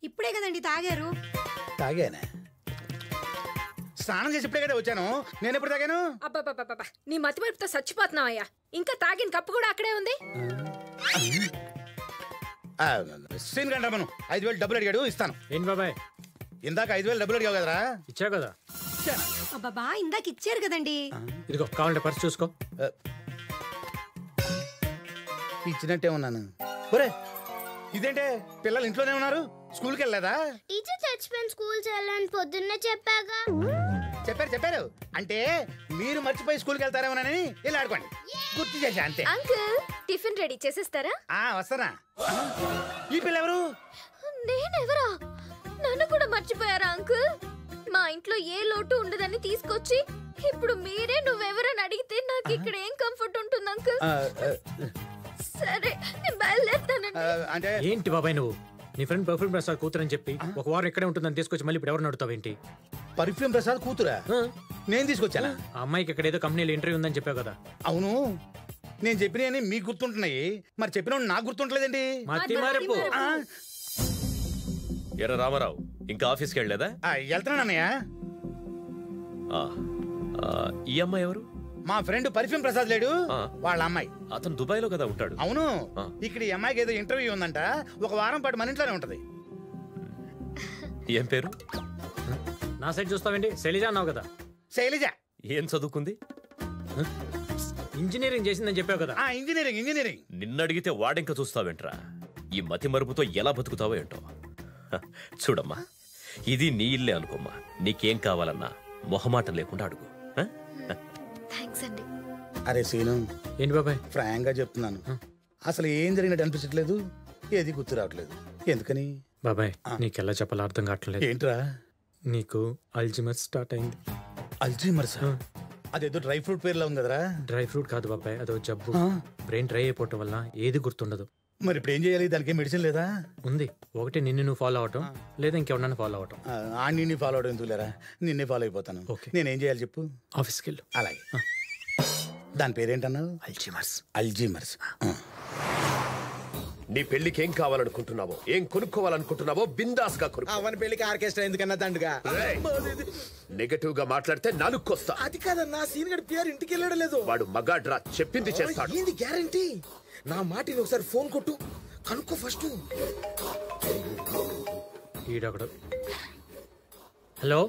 [SPEAKER 15] ఇప్పుడే కదండి తాగారు.
[SPEAKER 11] తాగానా? స్నానం చేసి ఇప్పుడే కదా వచ్చాను. నేను ఎప్పుడు తాగాను?
[SPEAKER 13] అబ్బా, నీ మతి మరుపుతో చచ్చిపోతున్నావయ్యా. ఇంకా తాగిన కప్పు కూడా అక్కడే ఉంది.
[SPEAKER 11] సీన్ కంటే మనం 5,000 డబ్బులు అడిగాడు, ఇస్తాను.
[SPEAKER 9] ఏంటి బాబాయ్?
[SPEAKER 11] ఇందాక 5,000 డబ్బులు అడిగావు కదరా?
[SPEAKER 9] ఇచ్చా కదా.
[SPEAKER 15] అబ్బా, ఇందాక ఇచ్చారు కదండి.
[SPEAKER 9] ఇదిగో కావాలంటే పర్స్ చూసుకో.
[SPEAKER 11] ఇచ్చినట్టే ఉన్నాను. ఒరే, ఇదేంటే పిల్లలు ఇంట్లోనే ఉన్నారు, స్కూల్కి వెళ్ళలేదా?
[SPEAKER 19] టీచర్ చచ్చిపోయిన స్కూల్ చేయాలని పొద్దున్నే చెప్పాగా.
[SPEAKER 11] చెప్పారు. అంటే మీరు మర్చిపోయి స్కూల్కి వెళ్తారేమోనని ఇలా ఆడుకోండి, గుర్తు చేశా అంతే.
[SPEAKER 6] అంకుల్, టిఫిన్ రెడీ చేసేస్తారా?
[SPEAKER 11] వస్తానా. ఈ పిల్ల ఎవరు?
[SPEAKER 6] నేనెవరా? నన్ను కూడా మర్చిపోయారా అంకుల్? మా ఇంట్లో ఏ లోటు ఉండదని తీసుకొచ్చి ఇప్పుడు మీరే నువ్వెవరని అడిగితే నాకు ఇక్కడ ఏం కంఫర్ట్ ఉంటుంది అంకుల్? సరే, నేను బయలుదేరుతానండి.
[SPEAKER 9] ఏంటి బాబాయ్ నువ్వు? నీ ఫ్రెండ్ పర్ఫ్యూమ్ ప్రసాద్ కూతురు అని చెప్పి ఒక వారం ఇక్కడే ఉంటుందని తీసుకొచ్చి మళ్ళీ ఇప్పుడు ఎవరు నడుతావేంటి?
[SPEAKER 11] పర్ఫ్యూమ్ ప్రసాద్ కూతురా? నేను తీసుకొచ్చానా?
[SPEAKER 9] ఆ అమ్మాయికి ఇక్కడ ఏదో కంపెనీలో ఇంటర్వ్యూ ఉందని చెప్పావు కదా.
[SPEAKER 11] అవును, నేను చెప్పినవి మీకు గుర్తుంటున్నాయి, మరి చెప్పిన నాకు గుర్తుంటలేదండి.
[SPEAKER 12] ఎర్ర రామారావు, ఇంకా ఆఫీస్కి వెళ్ళలేదా?
[SPEAKER 11] వెళ్తున్నానన్నయ్య.
[SPEAKER 12] ఈ అమ్మాయి ఎవరు?
[SPEAKER 11] మా ఫ్రెండ్ పర్ఫ్యూమ్ ప్రసాద్ లేడు, వాళ్ళ అమ్మాయి.
[SPEAKER 12] అతను దుబాయ్ లో కదా ఉంటాడు.
[SPEAKER 11] అవును, ఇక్కడ ఈ అమ్మాయికి ఏదో ఇంటర్వ్యూ ఉందంట, ఒక వారం పాటు మన ఇంట్లోనే ఉంటది.
[SPEAKER 12] ఏం పేరు?
[SPEAKER 9] నా సైడ్ చూస్తావేంటి? శైలజ అన్నావు కదా.
[SPEAKER 11] శైలజ
[SPEAKER 12] ఏం చదువుకుంది?
[SPEAKER 9] ఇంజనీరింగ్ చేసిందని చెప్పావు కదా.
[SPEAKER 11] ఇంజనీరింగ్.
[SPEAKER 12] నిన్నడిగితే వాడింక చూస్తావేంట్రా? ఈ మతి మరుపుతో ఎలా బతుకుతావో ఏంటో. చూడమ్మా, ఇది నీ ఇల్లే అనుకోమ్మా. నీకేం కావాలన్నా మొహమాటం లేకుండా అడుగు.
[SPEAKER 11] అరే సీను,
[SPEAKER 9] ఏంటి బాబాయ్?
[SPEAKER 11] ఫ్రాంక్ గా చెప్తున్నాను, అసలు ఏం జరిగినట్టు అనిపించట్లేదు, ఏది గుర్తు రావట్లేదు. ఎందుకని?
[SPEAKER 9] బాబాయ్ నీకెలా చెప్పాలో అర్థం కావట్లేదు.
[SPEAKER 11] ఏంట్రా?
[SPEAKER 9] నీకు అల్జిమర్ స్టార్ట్ అయింది.
[SPEAKER 11] అల్జీమర్స్? అదేదో డ్రై ఫ్రూట్ పేర్లో ఉంది కదరా.
[SPEAKER 9] డ్రై ఫ్రూట్ కాదు బాబాయ్, అదో జబ్బు. బ్రెయిన్ డ్రై అయిపోవటం వల్ల ఏది గుర్తుండదు.
[SPEAKER 11] మరి ఇప్పుడు ఏం చేయాలి? దానికి మెడిసిన్ లేదా?
[SPEAKER 9] ఉంది. ఒకటి నిన్ను నువ్వు ఫాలో అవటం, లేదా ఇంకెవరన్నా ఫాలో అవటం.
[SPEAKER 11] నిన్ను ఫాలో అవడం ఎందుకు లేరా, నిన్నే ఫాలో అయిపోతాను. నేనేం చేయాలి చెప్పు?
[SPEAKER 9] ఆఫీస్కి వెళ్ళు.
[SPEAKER 11] అలాగే. దాని పేరేంటన్నావు?
[SPEAKER 9] అల్జిమర్స్.
[SPEAKER 11] అల్జీమర్స్.
[SPEAKER 21] నీ పెళ్లికి ఏం కావాలనుకుంటున్నావో, ఏం కొనుక్కోవాలనుకుంటున్నావో బిందాస్ గా కొనుక్కో.
[SPEAKER 5] అవని పెళ్లికి ఆర్కెస్ట్రా ఎందుకన్నా దండుగా.
[SPEAKER 21] నెగటివ్ గా మాట్లాడితే నాలుక్కొస్తా.
[SPEAKER 5] అది కాదన్నా, సీన్ గడి పిఆర్ ఇంటికి వెళ్ళడం లేదు.
[SPEAKER 21] వాడు మగాడ్రా, చెప్పింది చేస్తాడు.
[SPEAKER 5] ఏంది గ్యారంటీ? నా మాటిని ఒకసారి ఫోన్ కొట్టు, కనుక్కో ఫస్ట్.
[SPEAKER 9] ఈడొకడు. హలో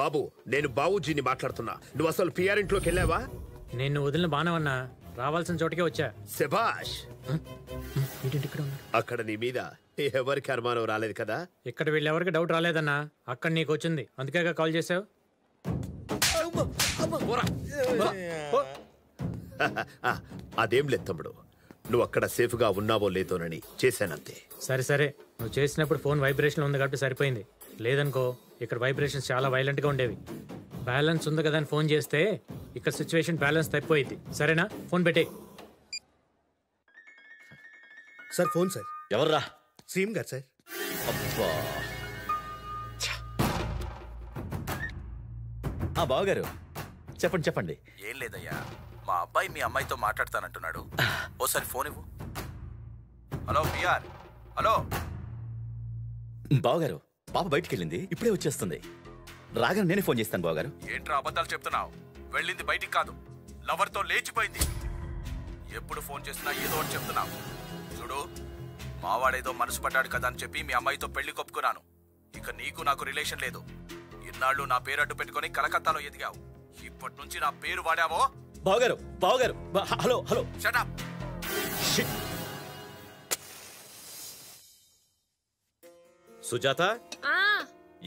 [SPEAKER 21] బాబు, నేను బాబుజీని మాట్లాడుతున్నా. నువ్వు అసలు పిఆర్ ఇంట్లోకి వెళ్ళావా?
[SPEAKER 9] నేను వదిలిన బాణవన్నా, రావాల్సిన చోటుకే వచ్చా.
[SPEAKER 21] శభాష్. అక్కడ నీ మీద ఎవరికి అనుమానం రాలేదు కదా?
[SPEAKER 9] ఇక్కడ వీళ్ళెవరికి డౌట్ రాలేదన్నా, అక్కడ నీకు వచ్చింది, అందుకే కాల్ చేసావు.
[SPEAKER 21] అదేం లేదు తమ్ముడు, నువ్వు అక్కడ సేఫ్ గా ఉన్నావో లేదోనని చేశానంతే.
[SPEAKER 9] సరే సరే, నువ్వు చేసినప్పుడు ఫోన్ వైబ్రేషన్ ఉంది కాబట్టి సరిపోయింది. లేదనుకో ఇక్కడ వైబ్రేషన్స్ చాలా వైలెంట్ గా ఉండేవి. బ్యాలెన్స్ ఉంది కదా అని ఫోన్ చేస్తే ఇక్కడ సిచ్యువేషన్ బ్యాలెన్స్ తప్పిపోయింది. సరేనా? ఫోన్ పెట్టే.
[SPEAKER 1] Sir phone sir.
[SPEAKER 8] ఎవర్రా?
[SPEAKER 1] సీఎం గారు సార్.
[SPEAKER 8] బావగారు చెప్పండి చెప్పండి.
[SPEAKER 14] ఏం లేదయ్యా, మా అబ్బాయి మీ అమ్మాయితో మాట్లాడతానంటున్నాడు. ఓసారి ఫోన్ ఇవ్వు. Hello PR. హలో
[SPEAKER 8] బావగారు, పాప బయటికి వెళ్ళింది, ఇప్పుడే వచ్చేస్తుంది. రాగానే నేనే ఫోన్ చేస్తాను బావగారు.
[SPEAKER 14] ఏంట్రా అబద్ధాలు చెప్తున్నావు? వెళ్ళింది బయటికి కాదు, లవర్తో లేచిపోయింది. ఎప్పుడు ఫోన్ చేసినా ఏదో ఒకటి చెప్తున్నావు. చూడు, మావాడేదో మనసు పడ్డాడు కదా అని చెప్పి మీ అమ్మాయితో పెళ్లి కొప్పుకున్నాను. ఇక నీకు నాకు రిలేషన్ లేదు. ఇన్నాళ్ళు నా పేరు అడ్డు పెట్టుకుని కలకత్తాలో ఎదిగావు. ఇప్పటి నుంచి నా పేరు వాడావో.
[SPEAKER 8] బావగారు బావగారు, hello hello.
[SPEAKER 14] Shut up.
[SPEAKER 12] Sujatha,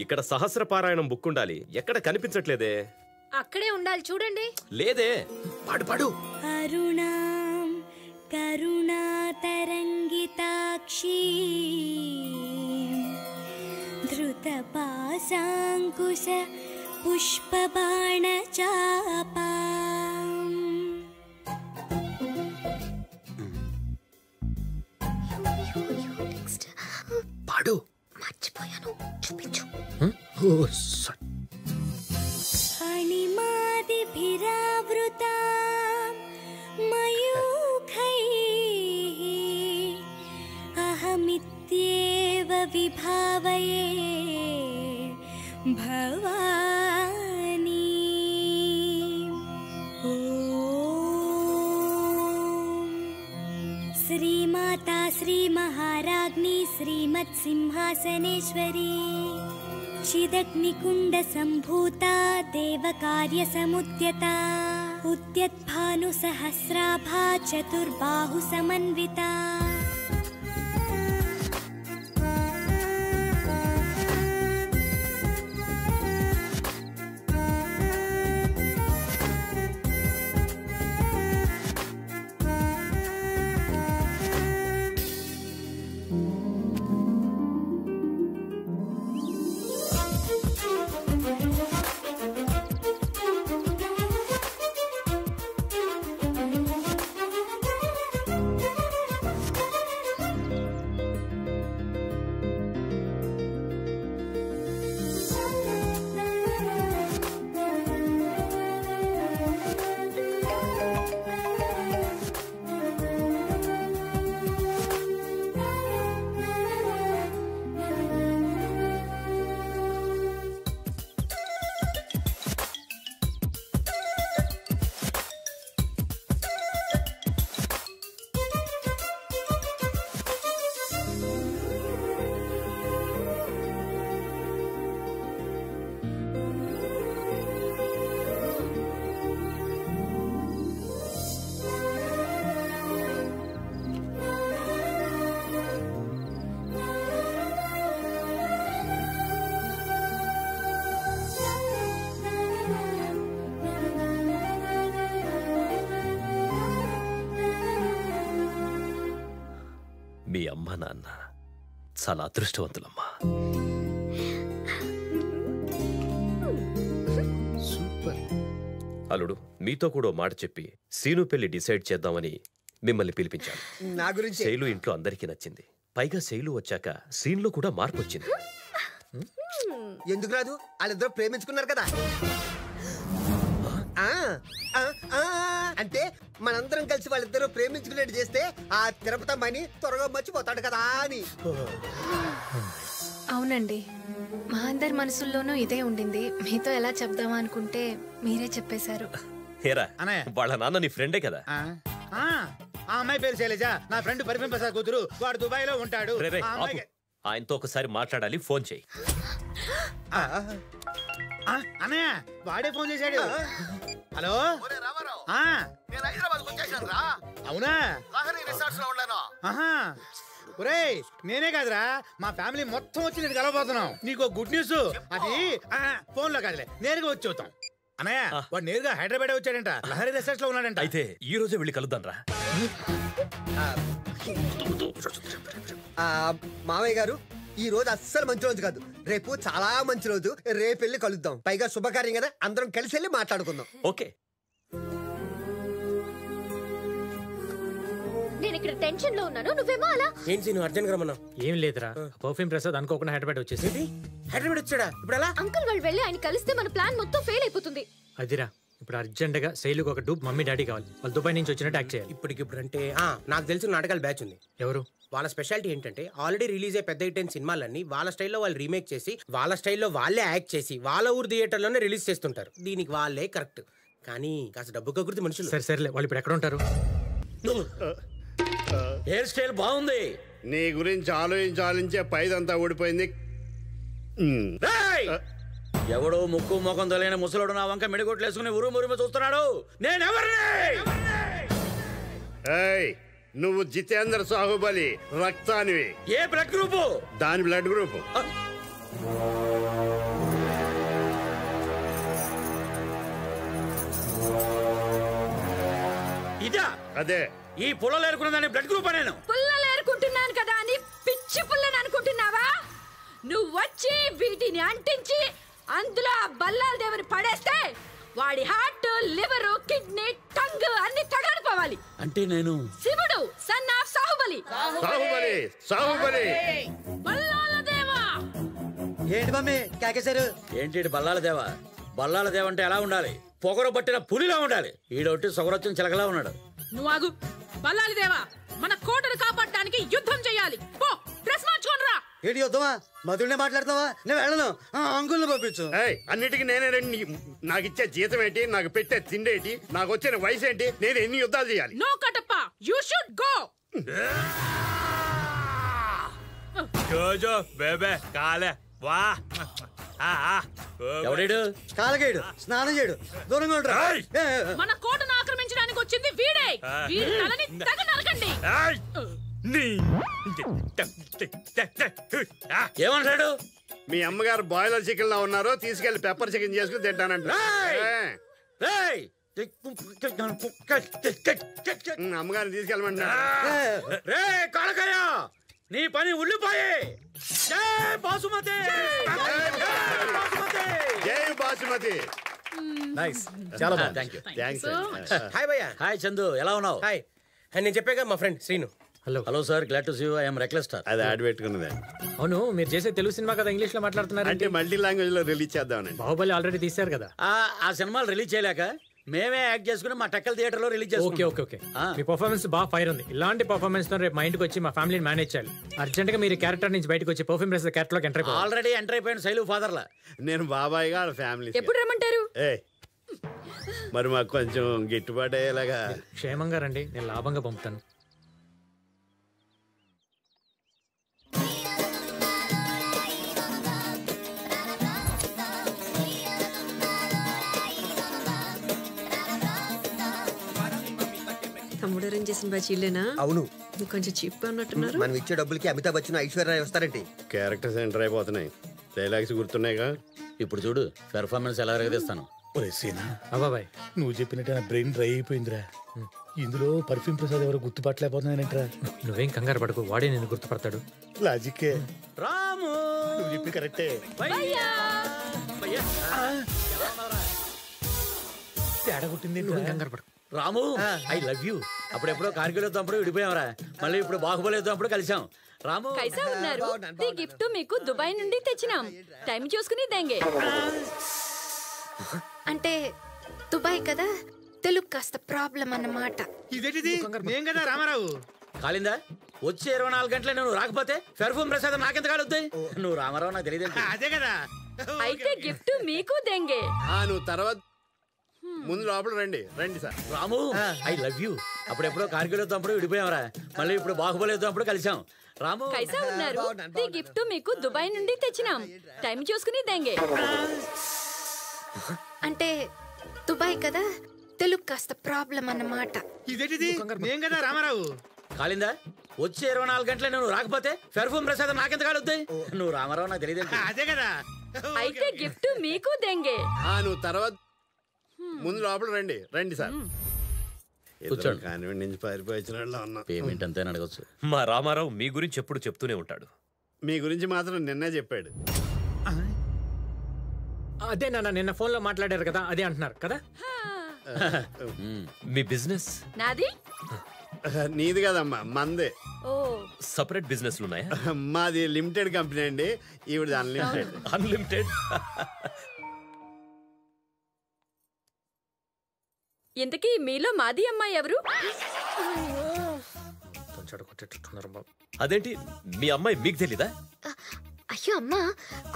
[SPEAKER 12] ఇక్కడ సహస్రపారాయణం బుక్ ఉండాలి, ఎక్కడ కనిపించట్లేదే.
[SPEAKER 7] అక్కడే ఉండాలి, చూడండి.
[SPEAKER 12] లేదే. పాడు పాడు.
[SPEAKER 20] అరుణాం కరుణాతరంగితాక్షి ధృతపాశాంకుశ పుష్పబాణచాపా.
[SPEAKER 3] పాడు.
[SPEAKER 7] మర్చిపోయాను, చూపించు.
[SPEAKER 20] అణిమాదిభిరావృతా మయూఖైః అహమిత్యేవ విభావయే భవానీ. శ్రీమాతా శ్రీమహారాజ్ఞి శ్రీమత్సింహాసనేశ్వరీ చిదగ్నికుండ సంభూతా దేవకార్య సముద్యతా ఉద్యద్భాను సహస్రాభా చతుర్బాహు సమన్వితా.
[SPEAKER 12] మీ అమ్మ నాన్న చాలా అదృష్టవంతులమ్మా.
[SPEAKER 3] సూపర్.
[SPEAKER 12] అల్లుడు, మీతో కూడా మాట చెప్పి సీను పెళ్లి డిసైడ్ చేద్దామని మిమ్మల్ని పిలిపించాను.
[SPEAKER 5] నా గురించి
[SPEAKER 12] శైలు ఇంట్లో అందరికీ నచ్చింది. పైగా శైలు వచ్చాక సీన్లో కూడా మార్పు వచ్చింది.
[SPEAKER 5] ఎందుకు రాదు? వాళ్ళిద్దరూ ప్రేమించుకున్నారు కదా. అంటే మనందరం కలిసి వాళ్ళిద్దరూ ప్రేమించుకునేట్టు చేస్తే ఆ తిరుపతి అమ్మాయిని త్వరగా మర్చిపోతాడు కదా అని.
[SPEAKER 13] అవునండి, మా అందరి మనసుల్లోనూ ఇదే ఉండింది. మీతో ఎలా చెప్దామా అనుకుంటే మీరే చెప్పేశారు.
[SPEAKER 12] హేరా, వాళ్ళ నాన్న నీ ఫ్రెండే కదా?
[SPEAKER 11] ఆ అమ్మాయి పేరు శైలజ, నా ఫ్రెండ్ పరిఫిన్ ప్రసాద్ కూతురు. వాడు దుబాయ్ లో ఉంటాడు.
[SPEAKER 12] ఆయనతో ఒకసారి మాట్లాడాలి, ఫోన్ చేయి.
[SPEAKER 11] అన్నయ్య వాడే ఫోన్ చేశాడు. హలో, అవునా? ఒరేయ్, నేనే కాదురా, మా ఫ్యామిలీ మొత్తం వచ్చి నేను కలవబోతున్నాం. నీకు గుడ్ న్యూస్. అది ఫోన్ లో కాదులే, నేరుగా వచ్చి చూద్దాం. అన్నయ్య, వాడు నేరుగా హైదరాబాద్ వచ్చాడంట. లహరి రిసార్ట్స్ లో ఉన్నాడంట.
[SPEAKER 12] అయితే ఈ రోజే వెళ్ళి కలుద్దాం రా.
[SPEAKER 5] మావయ్య గారు, ఈ రోజు అస్సలు మంచి రోజు కాదు. రేపు చాలా మంచి రోజు. రేపు వెళ్ళి కలుద్దాం. పైగా శుభకార్యం కదా, అందరం కలిసి వెళ్ళి మాట్లాడుకుందాం.
[SPEAKER 12] ఓకే.
[SPEAKER 7] నేను ఇక్కడ టెన్షన్ లో ఉన్నాను, నువ్వేమో అలా.
[SPEAKER 9] ఏంటి నువ్వు అర్జెంట్ గా రమ్మన్నావు? ఏం లేదురా, పర్ఫ్యూమ్ ప్రసాద్ అనుకోకుండా హైదరాబాద్ వచ్చేసి.
[SPEAKER 11] హైదరాబాద్ వచ్చాడా? ఇప్పుడు ఎలా?
[SPEAKER 7] అంకుల్ వాళ్ళు వెళ్ళి ఆయన కలిస్తే మన ప్లాన్ మొత్తం ఫెయిల్ అయిపోతుంది.
[SPEAKER 9] అదిరా, ఇప్పుడు అర్జెంట్ గా శైలుకి ఒక డూప్ మమ్మీ డాడీ కావాలి. వాళ్ళు దుబాయ్ నుంచి వచ్చినట్టు యాక్ట్ చేయాలి.
[SPEAKER 2] ఇప్పటికిప్పుడు అంటే నాకు తెలిసిన నాటకాల బ్యాచ్ ఉంది.
[SPEAKER 9] ఎవరు?
[SPEAKER 2] వాళ్ళ స్పెషాలిటీ ఏంటంటే ఆల్రెడీ రిలీజ్ అయ్యే పెద్ద హిట్ అయిన సినిమాలన్నీ వాళ్ళ స్టైల్లో వాళ్ళు రీమేక్ చేసి వాళ్ళ స్టైల్లో వాళ్ళే యాక్ట్ చేసి వాళ్ళ ఊరు థియేటర్లోనే రిలీజ్ చేస్తుంటారు. దీనికి వాళ్ళే కరెక్ట్. కానీ కాస్త డబ్బు కకృతి మనుషులు.
[SPEAKER 9] సరే సరేలే, వాళ్ళు ఇప్పుడు ఎక్కడ ఉంటారు?
[SPEAKER 8] హెయిర్ స్టైల్ బాగుంది.
[SPEAKER 1] నీ గురించి ఆలోచించే పైదంతా ఊడిపోయింది.
[SPEAKER 8] ఎవడో ముక్కు ముఖం తెలియని ముసలోడు నా వంక మెడిగొట్లు వేసుకుని ఉరుము చూస్తున్నాడు. నేనెవరిని?
[SPEAKER 1] నువ్వు జితేంద్ర సాహుబలి రక్తానివి.
[SPEAKER 8] ఏ బ్లడ్ గ్రూపు?
[SPEAKER 1] దాని బ్లడ్ గ్రూపు.
[SPEAKER 8] ఇదా?
[SPEAKER 1] అదే.
[SPEAKER 8] ఈ పుల్లలు ఏరుకున్నదాన్ని బ్లడ్ గ్రూప్ నేను.
[SPEAKER 15] పుల్లలు ఏరుకుంటున్నాను కదా అని పిచ్చి పుల్లని అనుకుంటున్నావా? నువ్వు వచ్చి వీటిని అంటించి అందులో ఆ బల్లాల దేవుని పడేస్తే వాడి హార్ట్, లివర్, కిడ్నీ, టంగ్ అన్ని తగలడిపోవాలి.
[SPEAKER 8] అంటే నేను
[SPEAKER 15] శివుడు, సన్ ఆఫ్ సాహుబలి. బల్లాల దేవా.
[SPEAKER 5] ఏంటి మమ్మీ కాకేశారు?
[SPEAKER 8] ఏంటి బల్లాల దేవా? బల్లాల దేవ అంటే ఎలా ఉండాలి? పొగరు పట్టిన పులిలా ఉండాలి. ఈడొట్టి సొగరొచ్చిన చిలకలా ఉన్నాడు.
[SPEAKER 15] నువ్వు ఆగు. బల్లాల దేవా, మన కోటను కాపాడడానికి యుద్ధం చేయాలి. పో, డ్రెస్ మార్చుకోనరా.
[SPEAKER 5] ఏంటి యుద్ధమా? మధుడినే మాట్లాడతావా? నేను వెళ్ళను. అంకుల్ని పంపించు.
[SPEAKER 1] అన్నిటికీ నేనే రండి. నాకు ఇచ్చే జీతం ఏంటి? నాకు పెట్టే తిండి ఏంటి? నాకు వచ్చిన వయసు ఏంటి? నేను ఎన్ని యుద్ధాలు చేయాలి?
[SPEAKER 15] No Kattappa, you should go.
[SPEAKER 10] జోజో బేబే కాలే వా.
[SPEAKER 8] ఎవడేడు?
[SPEAKER 5] కాలకేడు, స్నానం చేయడు, దూరంగా ఉంటారు.
[SPEAKER 15] మన కోటను ఆక్రమించడానికి వచ్చింది వీడే. వీడి తలని తెగ నరకండి.
[SPEAKER 8] ఏమంటాడు?
[SPEAKER 1] మీ అమ్మగారు బాయిలర్ చికెన్ లో ఉన్నారో తీసుకెళ్లి పెప్పర్ చికెన్ చేసుకుని తింటానంట. అమ్మగారిని తీసుకెళ్ళమంటున్నా.
[SPEAKER 8] రే కాలకాయ, నీ పని ఉల్లిపాయే. జై బాసుమతి,
[SPEAKER 1] జై బాసుమతి.
[SPEAKER 2] నైస్,
[SPEAKER 8] చాలా బాగుంది. Thank you.
[SPEAKER 2] హాయ్ భయ్యా.
[SPEAKER 8] హాయ్ చందు, ఎలా ఉన్నావు?
[SPEAKER 2] హాయ్. నేను చెప్పాగా మా friend Srinu.
[SPEAKER 8] Hello sir, glad to see you. I am reckless star.
[SPEAKER 1] అది యాడ్ పెట్టుకున్నదే.
[SPEAKER 9] అవును, మీరు చేసే తెలుగు సినిమా కదా ఇంగ్లీష్ లో మాట్లాడుతున్నారు
[SPEAKER 1] అంటే మల్టీ లాంగ్వేజ్ లో రిలీజ్ చేద్దామని.
[SPEAKER 9] బాహుబలి ఆల్రెడీ తీశారు కదా.
[SPEAKER 8] ఆ సినిమాలు రిలీజ్ చేయలేక మేమే యాక్ట్ చేసుకుని మా టెక్కల్ థియేటర్ లో రిలీజ్ చేస్తాం.
[SPEAKER 9] Okay okay okay. మీ పర్ఫార్మెన్స్ బాగా ఫైర్ ఉంది. ఇలాంటి పర్ఫార్మెన్స్ తో రేపు మా ఇంటికి వచ్చి మా ఫ్యామిలీని మేనేజ్ చేయాలి. అర్జెంట్ గా మీరు క్యారెక్టర్ నుంచి బయటకు వచ్చి పర్ఫ్యూమ్ ప్రెస్ క్యారెక్టర్ లోకి ఎంటర్ అయిపోవాలి.
[SPEAKER 8] ఆల్రెడీ ఎంటర్ అయిపోయిన శైలు ఫాదర్ లా.
[SPEAKER 1] నేను బాబాయ్ గా ఫ్యామిలీ.
[SPEAKER 15] ఎప్పుడు రమ్మంటారు?
[SPEAKER 1] మరి మాకు కొంచెం గిట్టుబాటు అయ్యేలాగా.
[SPEAKER 9] క్షేమంగా రండి, నేను లాభంగా పంపుతాను.
[SPEAKER 15] తమ్ముడు అరేంజ్ చేసిన బ్యాచ్ ఇల్లేనా?
[SPEAKER 5] అవును.
[SPEAKER 15] కొంచెం చీప్ గా ఉన్నట్టున్నారు.
[SPEAKER 5] మనం ఇచ్చే డబ్బులకి అమితాబ్ బచ్చన్, ఐశ్వర్య వస్తారండి.
[SPEAKER 1] క్యారెక్టర్స్ ఎంటర్ అయిపోతున్నాయి. డైలాగ్స్ గుర్తున్నాయిగా.
[SPEAKER 8] ఇప్పుడు చూడు పెర్ఫార్మెన్స్ ఎలా రగదీస్తాను.
[SPEAKER 11] అబ్బాబాయ్, నువ్వు చెప్పినట్టు నా బ్రెయిన్ డ్రై అయిపోయిందిరా. ఇందులో పర్ఫ్యూమ్ ప్రసాద్ ఎవరు గుర్తుపట్టలేకపోతున్నానంటరా.
[SPEAKER 9] నువ్వేం కంగారు పడకు, వాడే నేను గుర్తుపడతాడు.
[SPEAKER 1] లాజికే
[SPEAKER 17] రాము
[SPEAKER 1] నువ్వు చెప్పి కరెక్టే.
[SPEAKER 11] తేడా కొట్టింది.
[SPEAKER 17] రాము ఐ లవ్ యూ. అప్పుడెప్పుడో కార్గిల్ యుద్ధంప్పుడు విడిపోయామరా, మళ్ళీ ఇప్పుడు బాహుబలి యుద్ధంప్పుడు కలిసాం. రాము
[SPEAKER 15] కైసా ఉన్నారు? ఈ గిఫ్ట్ మీకు దుబాయ్ నుండి తెచ్చినాం. టైం చూసుకుని దేంగే.
[SPEAKER 13] అంటే దుబాయ్ కదా, తెలుగు కాస్త ప్రాబ్లం అన్నమాట.
[SPEAKER 11] ఇదేంటిది? నేను కదా రామారావు.
[SPEAKER 17] కాలిందా? వచ్చే 24 గంటలే నువ్వు రాకపోతే పెర్ఫ్యూమ్ ప్రసాదం నాకెంత కాలుద్దాయి? నువ్వు రామారావు నాకు తెలియదు.
[SPEAKER 11] అదే కదా.
[SPEAKER 15] అయితే గిఫ్ట్ మీకు దేంగే.
[SPEAKER 1] నువ్వు తర్వాత ముందు లోపల రండి. రండి sir.
[SPEAKER 17] Ramu I love you. అప్పుడెప్పుడో కార్గిల్ యుద్ధంప్పుడు విడిపోయామరా, మళ్ళీ ఇప్పుడు బాహుబలి యుద్ధంప్పుడు కలిసాం. రాము
[SPEAKER 15] కైసా ఉన్నారు? ఈ గిఫ్ట్ మీకు దుబాయ్ నుండి తెచ్చినాం. టైం చూసుకుని దేంగే.
[SPEAKER 13] అంటే దుబాయ్ కదా, తెలుగు కాస్త ప్రాబ్లం అన్నమాట.
[SPEAKER 11] ఇదేంటిది? నేను కదా రామారావు.
[SPEAKER 17] కాలిందా? వచ్చే 24 గంటలే నువ్వు రాకపోతే పెర్ఫ్యూమ్ ప్రసాదం నాకెంత కాలుద్దాయి? నువ్వు రామారావు నాకు తెలియదు.
[SPEAKER 11] అదే కదా.
[SPEAKER 15] అయితే గిఫ్ట్ మీకు దేంగే.
[SPEAKER 1] నువ్వు తర్వాత ముందు లోపల రండి. రండి సార్.
[SPEAKER 12] కూర్చోండి.
[SPEAKER 1] కానివ్వండి నుంచి పారిపోయిన ఉన్నా.
[SPEAKER 12] పేమెంట్ అంతే అడగచ్చు. మా రామారావు మీ గురించి ఎప్పుడు చెప్తూనే ఉంటాడు.
[SPEAKER 1] మీ గురించి మాత్రం నిన్నే చెప్పాడు.
[SPEAKER 10] అదే నాన్న నిన్న ఫోన్ లో మాట్లాడారు కదా, అదే అంటున్నారు కదా.
[SPEAKER 12] మీ బిజినెస్
[SPEAKER 15] నాది
[SPEAKER 1] నీది కదమ్మా, మందే.
[SPEAKER 15] ఓ
[SPEAKER 12] సపరేట్ బిజినెస్లు ఉన్నాయా?
[SPEAKER 1] మాది లిమిటెడ్ కంపెనీ అండి, ఈవిడ అన్లిమిటెడ్.
[SPEAKER 12] అన్లిమిటెడ్.
[SPEAKER 15] ఇంతకీ మీలో మాది అమ్మాయి ఎవరు?
[SPEAKER 12] అదేంటి మీ అమ్మాయి మీకు తెలీదా?
[SPEAKER 7] అయ్యో అమ్మా,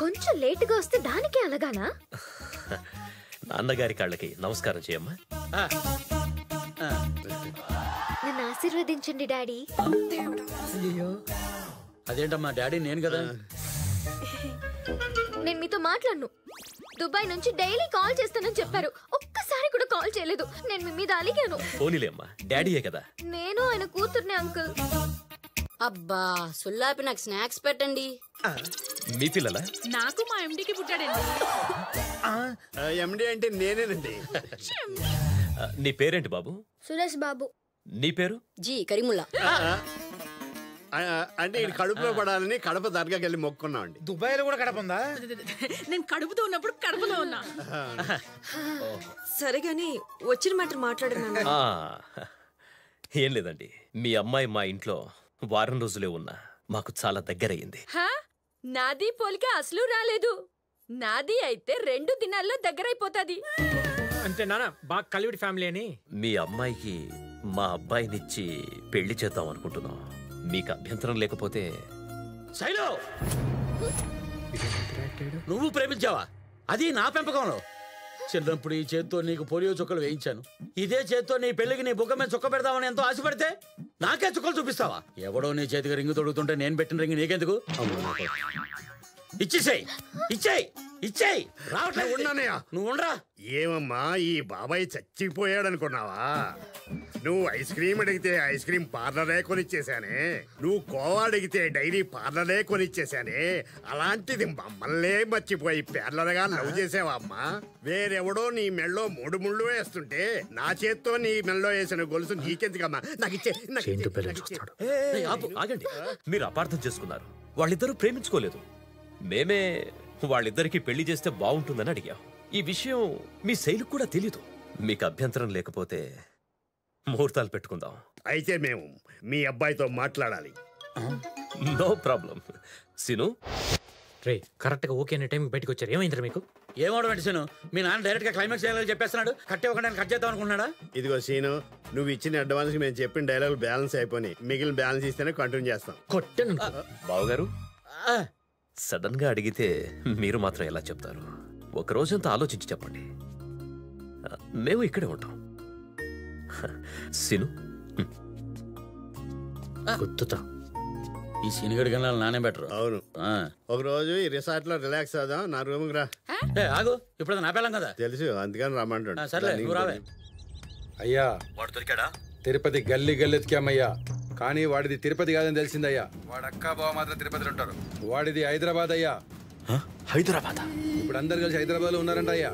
[SPEAKER 7] కొంచెం లేటుగా వస్తే దానికే అలగానా?
[SPEAKER 12] నాన్నగారి కాళ్ళకి నమస్కారం చేయమ్మా.
[SPEAKER 7] నన్ను ఆశీర్వదించండి డాడీ.
[SPEAKER 17] అదేంటమ్మా డాడీ నేను కదా.
[SPEAKER 7] నేను మీతో మాట్లాడను. దుబాయ్ నుంచి డైలీ కాల్ చేస్తానని చెప్పారు, ఒక్కసారి కూడా కాల్ చేయలేదు. నేను మీ మీద అలిగాను.
[SPEAKER 12] పోనీలే అమ్మా, డాడీయే కదా.
[SPEAKER 7] నేను ఆయన కూతుర్నే అంకుల్.
[SPEAKER 4] అబ్బా సుల్లాపి నాకు స్నాక్స్ పెట్టండి.
[SPEAKER 12] మీ పిల్లలా?
[SPEAKER 15] నాకు మా ఎండికి పుట్టాడండి.
[SPEAKER 1] ఎండి అంటే నేనేనండి.
[SPEAKER 12] నీ పేరేంటి బాబు?
[SPEAKER 19] సురేష్ బాబు.
[SPEAKER 12] నీ పేరు?
[SPEAKER 4] జీ కరీముల్లా.
[SPEAKER 1] అంటే ఇది కడుపులో పడాలని కడప దర్గాకి వెళ్ళి మొక్కున్నామండి.
[SPEAKER 11] దుబాయ్ లో కూడా కడప ఉందా?
[SPEAKER 15] నేను కడుపుతో ఉన్నప్పుడు కడుపులో ఉన్నా.
[SPEAKER 18] సరే గాని వచ్చిన మాట మాట్లాడినా.
[SPEAKER 12] ఏం లేదండి, మీ అమ్మాయి మా ఇంట్లో వారం రోజులే ఉన్నా మాకు చాలా దగ్గరయ్యింది.
[SPEAKER 15] నాది పోలిక అసలు రాలేదు. నాది అయితే 2 దినాల్లో దగ్గరైపోతాది.
[SPEAKER 10] అంటే నాన్న బాగా కలివిడి ఫ్యామిలీ అని.
[SPEAKER 12] మీ అమ్మాయికి మా అబ్బాయినిచ్చి పెళ్లి చేద్దాం అనుకుంటున్నాం. మీకు అభ్యంతరం లేకపోతే.
[SPEAKER 17] శైలు, నువ్వు ప్రేమించావా? అది నా పెంపకంలో. చిన్నప్పుడు ఈ చేత్తో నీకు పోలియో చుక్కలు వేయించాను. ఇదే చేత్తో నీ పెళ్లికి నీ బుగ్గ మీద చుక్క పెడదామని ఎంతో ఆశపడితే నాకే చుక్కలు చూపిస్తావా? ఎవడో నీ చేతికి రింగు తొడుగుతుంటే నేను పెట్టిన రింగు నీకెందుకు? ఇచ్చేసేయ్, ఇచ్చేయ్, ఇచ్చేయ్. రావట్లేదు.
[SPEAKER 1] ఉన్నానయ్యా.
[SPEAKER 17] నువ్వు ఉండరా.
[SPEAKER 1] ఏమమ్మా ఈ బాబాయ్ చచ్చిపోయాడు అనుకున్నావా? నువ్వు ఐస్ క్రీమ్ అడిగితే ఐస్ క్రీమ్ పార్లరే కొనిచ్చేసానే. నువ్వు కోవా అడిగితే డైరీ పార్లరే కొనిచ్చేసానే. అలాంటిది మమ్మల్నే మర్చిపోయి పార్లర్గా లవ్ చేసావా అమ్మా? వేరెవడో నీ మెళ్ళో 3 ముళ్ళు వేస్తుంటే నా చేత్తో నీ మెళ్ళో వేసిన గొలుసు నీకెందుకమ్మా? నాకు ఇచ్చే.
[SPEAKER 12] ఆగండి, మీరు అపార్థం చేసుకున్నారు. వాళ్ళిద్దరూ ప్రేమించుకోలేదు. మేమే వాళ్ళిద్దరికి పెళ్లి చేస్తే బాగుంటుందని అడిగాం. ఈ విషయం మీ శైలికి కూడా తెలీదు. మీకు అభ్యంతరం లేకపోతే ముహూర్తాలు పెట్టుకుందాం.
[SPEAKER 1] అయితే మేము మీ అబ్బాయితో మాట్లాడాలి.
[SPEAKER 12] No problem. సీను
[SPEAKER 10] రే కరెక్ట్ గా ఓకే అనే టైం బయటకు వచ్చారు. ఏమైందిరా మీకు?
[SPEAKER 17] ఏమవడం సీను? మీ నాన్న డైరెక్ట్ గా క్లైమాక్స్ చేయాలని చెప్పేస్తున్నాడు. కట్టే ఒక కట్ చేద్దాం అనుకున్నాడా?
[SPEAKER 1] ఇదిగో సీను, నువ్వు ఇచ్చిన అడ్వాన్స్ మేము చెప్పిన డైలాగ్ బ్యాలెన్స్ అయిపోయి మిగిలిన బ్యాలెన్స్ ఇస్తేనే కంటిన్యూ చేస్తాం.
[SPEAKER 10] కొట్టను
[SPEAKER 12] బావగారు. సడన్ గా అడిగితే మీరు మాత్రం ఎలా చెప్తారు? ఒక రోజంతా ఆలోచించి చెప్పండి. మేము ఇక్కడే ఉంటాం. సిను
[SPEAKER 17] గుర్తుతా. ఈ సీనిగడి కన్నా నానే బెటర్.
[SPEAKER 1] అవును. ఒక రోజు ఈ రిసార్ట్ లో రిలాక్స్ అవుదాం. నా రూమ్ రా.
[SPEAKER 17] ఆగు, ఇప్పుడు నా పిల్లం కదా.
[SPEAKER 1] తెలుసు, అందుకని రమ్మంటాడు.
[SPEAKER 17] సర్లే నువ్వు రావే.
[SPEAKER 23] అయ్యా
[SPEAKER 12] వాడు దొరికాడా?
[SPEAKER 23] తిరుపతి గల్లీ గల్లెతికామయ్యా, కానీ వాడిది తిరుపతి కాదని తెలిసిందయ్యా.
[SPEAKER 14] వాడు అక్క బావ మాత్రం తిరుపతిలో ఉంటారు.
[SPEAKER 23] వాడిది హైదరాబాద్ అయ్యా.
[SPEAKER 12] హైదరాబాద్?
[SPEAKER 23] ఇప్పుడు అందరు కలిసి హైదరాబాద్ లో ఉన్నారంట అయ్యా.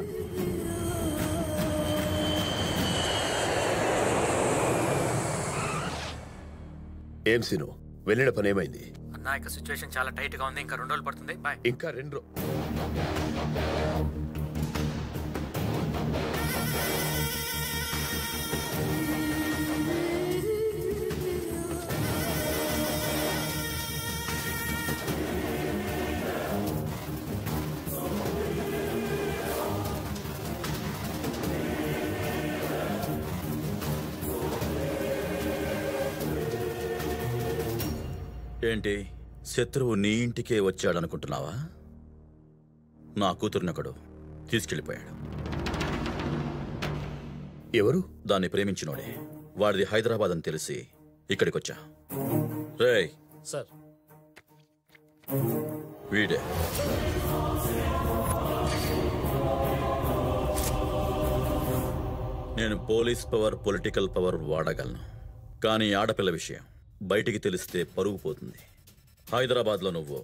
[SPEAKER 21] ఏం సిను, వెళ్ళిన పని ఏమైంది?
[SPEAKER 14] అన్న
[SPEAKER 9] నా యొక్క సిచ్యువేషన్ చాలా టైట్ గా ఉంది. ఇంకా 2 రోజులు పడుతుంది. బాయ్.
[SPEAKER 21] ఇంకా 2
[SPEAKER 8] ఏంటి శత్రువు నీ ఇంటికే వచ్చాడనుకుంటున్నావా? నా కూతురునొకడు తీసుకెళ్ళిపోయాడు.
[SPEAKER 21] ఎవరు?
[SPEAKER 8] దాన్ని ప్రేమించినోడే. వాడిది హైదరాబాద్ అని తెలిసి ఇక్కడికొచ్చా. రేయ్
[SPEAKER 9] సార్,
[SPEAKER 8] వీడే. నేను పోలీస్ పవర్, పొలిటికల్ పవర్ వాడగలను. కానీ ఆడపిల్ల విషయం బయటికి తెలిస్తే పరుగు పోతుంది. హైదరాబాద్లో నువ్వు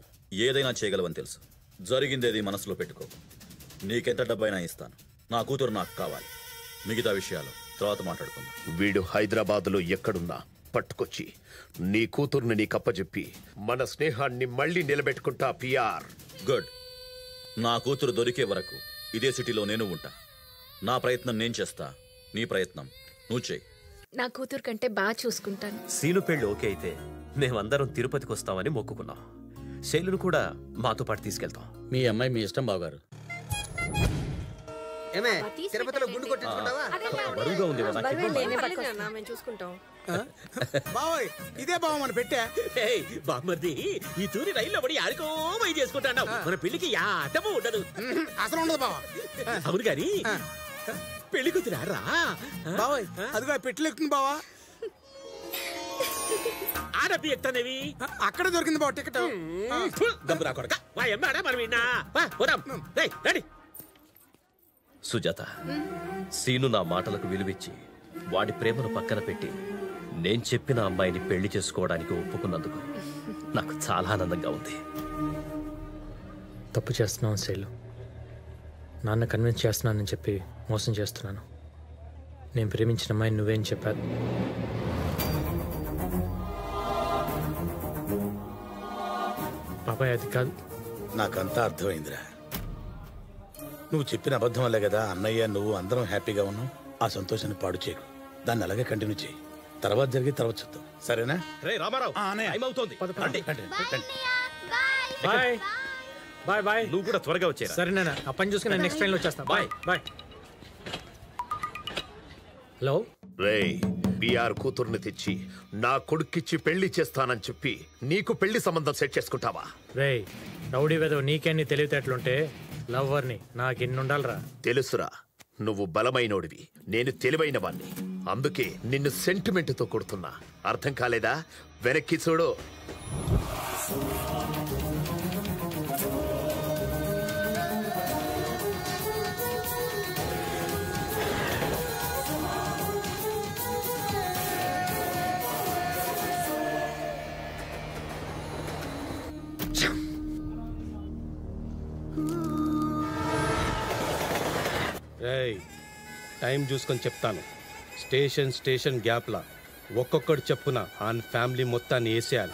[SPEAKER 8] ఏదైనా చేయగలవని తెలుసు. జరిగిందేది మనసులో పెట్టుకో. నీకెంత డబ్బైనా ఇస్తాను. నా కూతురు నాకు కావాలి. మిగతా విషయాలు తర్వాత మాట్లాడుకుందాం.
[SPEAKER 21] వీడు హైదరాబాద్లో ఎక్కడున్నా పట్టుకొచ్చి నీ కూతుర్ని నీకప్పచెప్పి మన స్నేహాన్ని మళ్ళీ నిలబెట్టుకుంటా. పిఆర్.
[SPEAKER 8] గుడ్. నా కూతురు దొరికే వరకు ఇదే సిటీలో నేను ఉంటా. నా ప్రయత్నం నేను చేస్తా. నీ ప్రయత్నం నువ్వు చేయి.
[SPEAKER 13] నా కూతురు కంటే బాగా చూసుకుంటాను.
[SPEAKER 12] సీను పెళ్లి ఓకే అయితే మేమందరం తిరుపతికి వస్తామని మొక్కుకున్నాం. శైలును కూడా మాతో పాటు తీసుకెళ్తాం.
[SPEAKER 17] మీ అమ్మాయి మీ ఇష్టం బావగారు.
[SPEAKER 5] ఏమే తిరుపతిలో గుండు కొట్టించుకుంటావా?
[SPEAKER 12] బరువుగా ఉంది కదా.
[SPEAKER 18] మేము చూసుకుంటాం.
[SPEAKER 11] బావోయ్ ఇదే బావ మన పెట్టా.
[SPEAKER 2] బామ్మర్ది ఈ తూరి రైల్లో పడి ఆడుకో పోయి చేసుకుంటాడు. మన పెళ్లికి యాటము ఉండదు.
[SPEAKER 11] అసలు ఉండదు బావ.
[SPEAKER 2] అవును గాని పెళ్లి కూతురా
[SPEAKER 11] బావోయ్ అదిగో పెట్టలేకుతుంది బావా.
[SPEAKER 2] ఆడపి ఎక్కుతానేవి
[SPEAKER 11] అక్కడ దొరికింది బావ టికెట్.
[SPEAKER 2] దమ్మురా కొడక వా ఎమ్మాడా మనం విన్నా రెడీ.
[SPEAKER 12] సుజాత, సీను నా మాటలకు విలువిచ్చి వాడి ప్రేమను పక్కన పెట్టి నేను చెప్పిన అమ్మాయిని పెళ్లి చేసుకోవడానికి ఒప్పుకున్నందుకు నాకు చాలా ఆనందంగా ఉంది.
[SPEAKER 9] తప్పు చేస్తున్నాను శైలు. నాన్న కన్విన్స్ చేస్తున్నానని చెప్పి మోసం చేస్తున్నాను. నేను ప్రేమించిన అమ్మాయిని నువ్వేం చెప్పారు? బాబాయ్ అది కాదు.
[SPEAKER 11] నాకంతా అర్థమైందిరా. నువ్వు చెప్పిన అబద్ధం వల్లే కదా అన్నయ్య నువ్వు అందరం హ్యాపీగా ఉన్నాం. ఆ సంతోషాన్ని పాడు చేయకు. దాన్ని అలాగే కంటిన్యూ చేయి. తర్వాత జరిగి తర్వాత చూద్దాం. సరేనా?
[SPEAKER 12] రే రామారావు, టైం అవుతోంది.
[SPEAKER 9] Bye bye bye.
[SPEAKER 12] నువ్వు కూడా త్వరగా వచ్చేరా.
[SPEAKER 9] సరే నాన్న, ఆ పని చూసుకుని నెక్స్ట్ ట్రైన్లో వచ్చేస్తాను. Bye bye. హలో
[SPEAKER 21] రేయ్, పిఆర్ కూతుర్ని తెచ్చి నా కొడుక్కిచ్చి పెళ్లి చేస్తానని చెప్పి నీకు పెళ్లి సంబంధం సెట్ చేసుకుంటావా?
[SPEAKER 9] రేయ్ రౌడీ వెదో నీకెన్ని తెలివితేటలుంటే లవ్వర్ని నాకెన్నుండాలరా?
[SPEAKER 21] తెలుసురా, నువ్వు బలమైనోడివి, నేను తెలివైన వాణ్ణి. అందుకే నిన్ను సెంటిమెంట్తో కొడుతున్నా. అర్థం కాలేదా? వెనక్కి చూడు.
[SPEAKER 6] రేయ్, టైం చూసుకొని చెప్తాను. స్టేషన్ గ్యాప్లా ఒక్కొక్కడు చెప్పున ఆన్ ఫ్యామిలీ మొత్తాన్ని వేసేయాలి.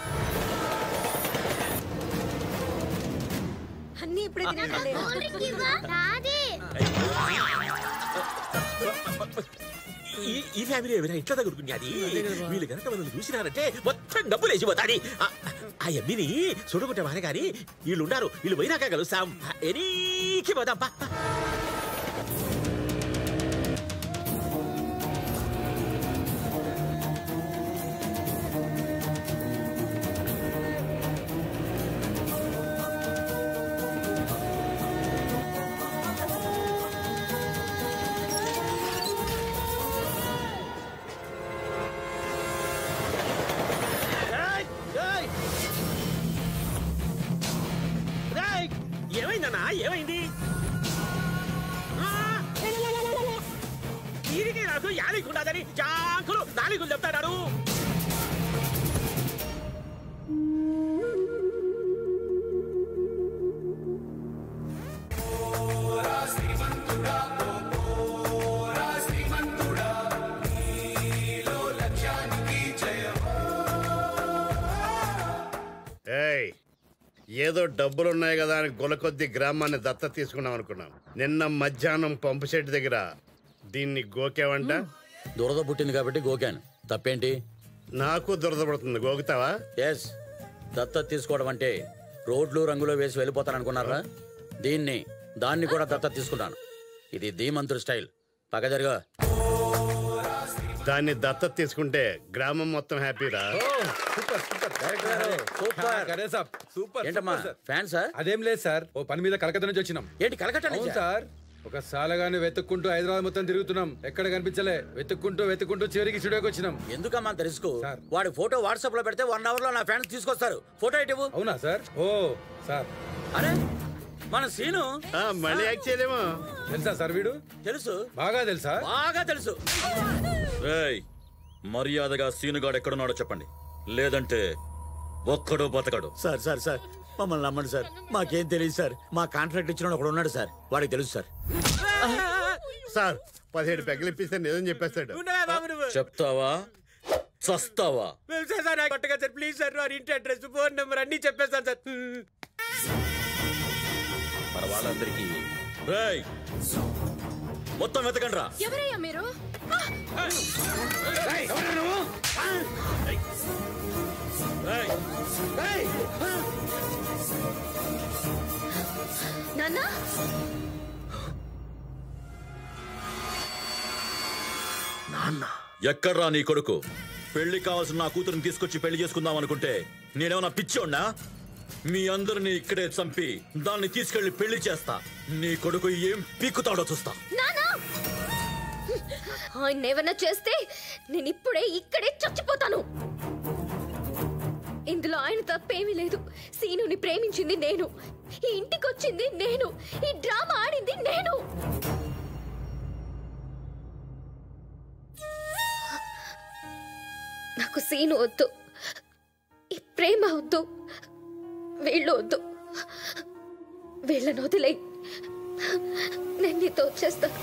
[SPEAKER 18] అన్నీ ఇప్పుడే తినాలి.
[SPEAKER 2] ఈ ఫ్యామిలీ ఎవరైనా ఇంట్లో తగులుకున్నది. వీళ్ళు కనుక మనల్ని చూసినారంటే మొత్తం డబ్బులు వేసిపోతాది. ఆ ఎమ్మిని చూడకుంటే మానే గాని వీళ్ళు ఉన్నారు. వీళ్ళు పోయినాక కలుస్తాం. ఎనీకి పోదాం. ఏమైందన్నా? ఏమైంది? దీనికి నాకు యాలికుండదని చాకులు నాలుగులు చెప్తాడు.
[SPEAKER 1] ఏయ్, ఏదో డబ్బులున్నాయి కదా అని గొలకొద్ది గ్రామాన్ని దత్త తీసుకున్నాం అనుకున్నాం. నిన్న మధ్యాహ్నం పంపు సెట్ దగ్గర దీన్ని గోకేవంట.
[SPEAKER 17] దురద పుట్టింది కాబట్టి గోకాను. తప్పేంటి?
[SPEAKER 1] నాకు దురద పడుతుంది, గోగుతావా?
[SPEAKER 17] ఎస్. దత్త తీసుకోవడం అంటే రోడ్లు రంగులో వేసి వెళ్ళిపోతాననుకున్నారా? దాన్ని కూడా దత్త తీసుకున్నాను. ఇది ధీమంతుడి స్టైల్. పక్క జరుగా.
[SPEAKER 1] దాన్ని దత్తత తీసుకుంటే గ్రామం మొత్తం హ్యాపీరా.
[SPEAKER 17] ఏంటమ్మా ఫ్యాన్సా?
[SPEAKER 23] అదేం లేదు సార్, ఓ పని మీద కలకత్తా నుంచి వచ్చినాం.
[SPEAKER 17] ఏంటి కలకత్తా నుంచి?
[SPEAKER 23] సార్, ఒక సాలగాని వెతుక్కుంటూ హైదరాబాద్ మొత్తం తిరుగుతున్నాం, ఎక్కడ కనిపించలే. వెతుక్కుంటూ చివరికి స్టూడియోకి వచ్చినాం.
[SPEAKER 17] ఎందుకమ్మా అంత రిస్క్? వాడి ఫోటో వాట్సాప్ లో పెడితే 1 hour లో నా ఫ్యాన్స్ తీసుకొస్తారు. ఫోటో ఇటు.
[SPEAKER 23] అవునా సార్? ఓ సార్,
[SPEAKER 17] అరే మన సీను
[SPEAKER 1] మళ్ళీ యాక్ట్ చేయలేమో.
[SPEAKER 23] తెలుసా సార్? వీడు
[SPEAKER 17] తెలుసు,
[SPEAKER 23] బాగా తెలుసా?
[SPEAKER 17] బాగా తెలుసు.
[SPEAKER 8] రేయ్, మర్యాదగా సీనుగాడు ఎక్కడున్నాడో చెప్పండి, లేదంటే ఒక్కడో బతకడు.
[SPEAKER 17] సార్ సార్ సార్ మమ్మల్ని నమ్మండి సార్, మాకేం తెలియదు సార్. మా కాంట్రాక్ట్ ఇచ్చిన ఒకడు ఉన్నాడు సార్, వాడికి తెలుసు సార్.
[SPEAKER 1] సార్ 17 పెగ్గలు ఇప్పిస్తే నిజం చెప్పేస్తాడు.
[SPEAKER 8] చెప్తావా చస్తావా?
[SPEAKER 2] సార్ ప్లీజ్ సార్, వారి ఇంటి అడ్రస్, ఫోన్ నెంబర్ అన్ని చెప్పేస్తాను సార్.
[SPEAKER 8] మన వాళ్ళందరికీ రేయ్ మొత్తం వెతకండి రా.
[SPEAKER 13] ఎవరయ్యా మీరు?
[SPEAKER 7] నాన్నా,
[SPEAKER 8] ఎక్కడ్రా నీ కొడుకు? పెళ్లి కావాల్సిన నా కూతురుని తీసుకొచ్చి పెళ్లి చేసుకుందాం అనుకుంటే నేనేమన్నా పిచ్చోడ్నా? మీ అందరిని ఇక్కడే చంపి దాన్ని తీసుకెళ్లి పెళ్లి చేస్తా. నీ కొడుకు ఏం పీక్కుతాడో చూస్తా.
[SPEAKER 7] ఆయన ఏమన్నా చేస్తే నేను ఇప్పుడే ఇక్కడే చచ్చిపోతాను. ఇందులో ఆయన తప్పేమీ లేదు. సీనుని ప్రేమించింది నేను, ఈ ఇంటికి వచ్చింది నేను, ఈ డ్రామా ఆడింది నేను. నాకు సీను వద్దు, ఈ ప్రేమ వద్దు, వీళ్ళు వద్దు. వీళ్ళని వదిలే, నేను నీతో వచ్చేస్తాను.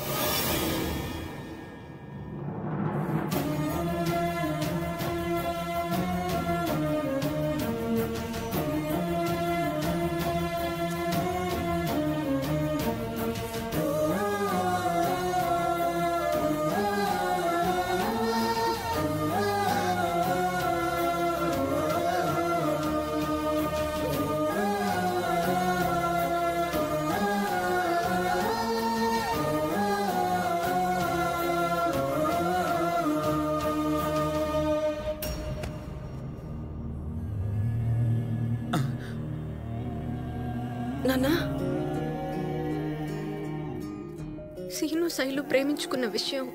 [SPEAKER 13] నాన్నా, సీను శైలు ప్రేమించుకున్న విషయం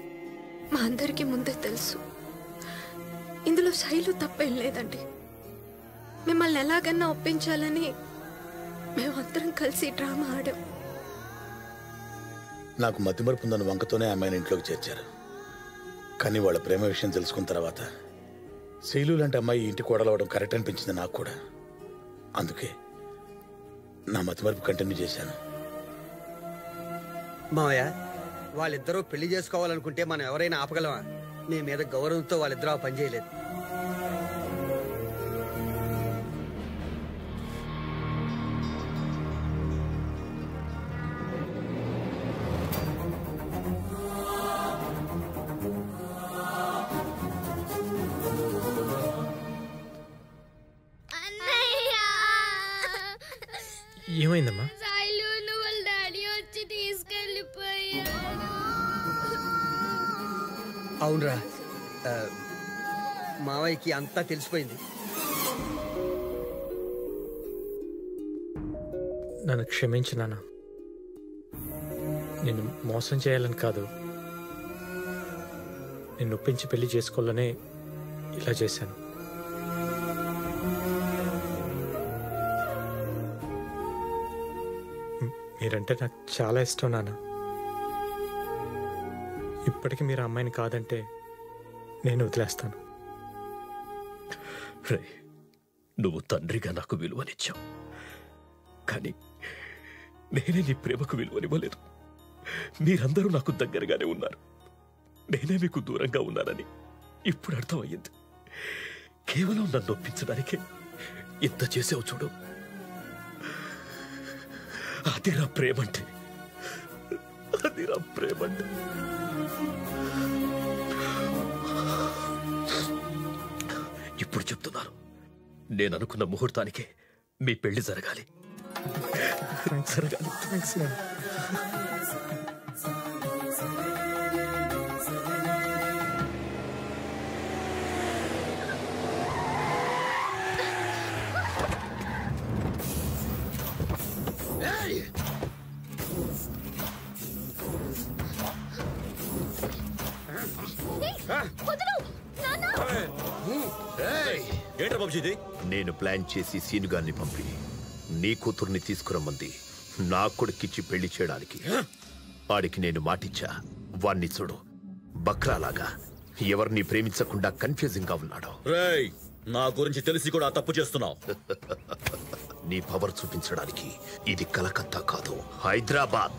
[SPEAKER 13] మా అందరికీ ముందే తెలుసు. ఇందులో శైలు తప్పేం లేదండి. మిమ్మల్ని ఎలాగన్నా ఒప్పించాలని మేమందరం కలిసి డ్రామా ఆడాం.
[SPEAKER 11] నాకు మతిమరుపు ఉందన్న వంకతోనే అమ్మాయిని ఇంట్లోకి చేర్చారు. కానీ వాళ్ళ ప్రేమ విషయం తెలుసుకున్న తర్వాత శైలు లాంటి అమ్మాయి ఇంటి కోడలవడం కరెక్ట్ అనిపించింది నాకు కూడా. అందుకే నా మతిమరుపు కంటిన్యూ చేశాను.
[SPEAKER 5] మావయ్య, వాళ్ళిద్దరూ పెళ్లి చేసుకోవాలనుకుంటే మనం ఎవరైనా ఆపగలమా? మీ మీద గౌరవంతో వాళ్ళిద్దరూ పని చేయలేదు.
[SPEAKER 9] ఏమైందమ్మా?
[SPEAKER 19] శైలును వాళ్ళ డాడీ వచ్చి తీసుకెళ్ళిపోయాడు.
[SPEAKER 5] అవునరా, మావయ్యకి అంతా తెలిసిపోయింది.
[SPEAKER 9] నన్ను క్షమించు నాన్న. నిన్ను మోసం చేయాలని కాదు, నిన్ను ఒప్పించి పెళ్లి చేసుకోవాలనే ఇలా చేశాను. మీరంటే నాకు చాలా ఇష్టం నాన్న. ఇప్పటికీ మీరు అమ్మాయిని కాదంటే నేను వదిలేస్తాను.
[SPEAKER 12] రే, నువ్వు తండ్రిగా నాకు విలువనిచ్చావు, కానీ నేనే నీ ప్రేమకు విలువనివ్వలేదు. మీరందరూ నాకు దగ్గరగానే ఉన్నారు, నేనే మీకు దూరంగా ఉన్నానని ఇప్పుడు అర్థమయ్యింది. కేవలం నన్ను ఒప్పించడానికే ఇంత చేసావు చూడు. అదిరా ప్రేమంటే, అదిరా ప్రేమంటే. ఇప్పుడు చెప్తున్నాను, నేను అనుకున్న ముహూర్తానికే మీ పెళ్లి జరగాలి. జరగాలి.
[SPEAKER 8] ఏంట్రా బాబుజీది?
[SPEAKER 21] నేను ప్లాన్ చేసి సీనుగాన్ని పంపి నీ కూతుర్ని తీసుకురమ్మంది నా కొడుకిచ్చి పెళ్లి చేయడానికి. వాడికి నేను మాటిచ్చా. వాణ్ణి చూడు, బక్రాలాగా ఎవరిని ప్రేమించకుండా కన్ఫ్యూజింగ్ గా ఉన్నాడు.
[SPEAKER 8] రేయ్, నా గురించి తెలిసి కూడా తప్పు చేస్తున్నావు.
[SPEAKER 21] నీ పవర్ చూపించడానికి ఇది కలకత్తా కాదు, హైదరాబాద్.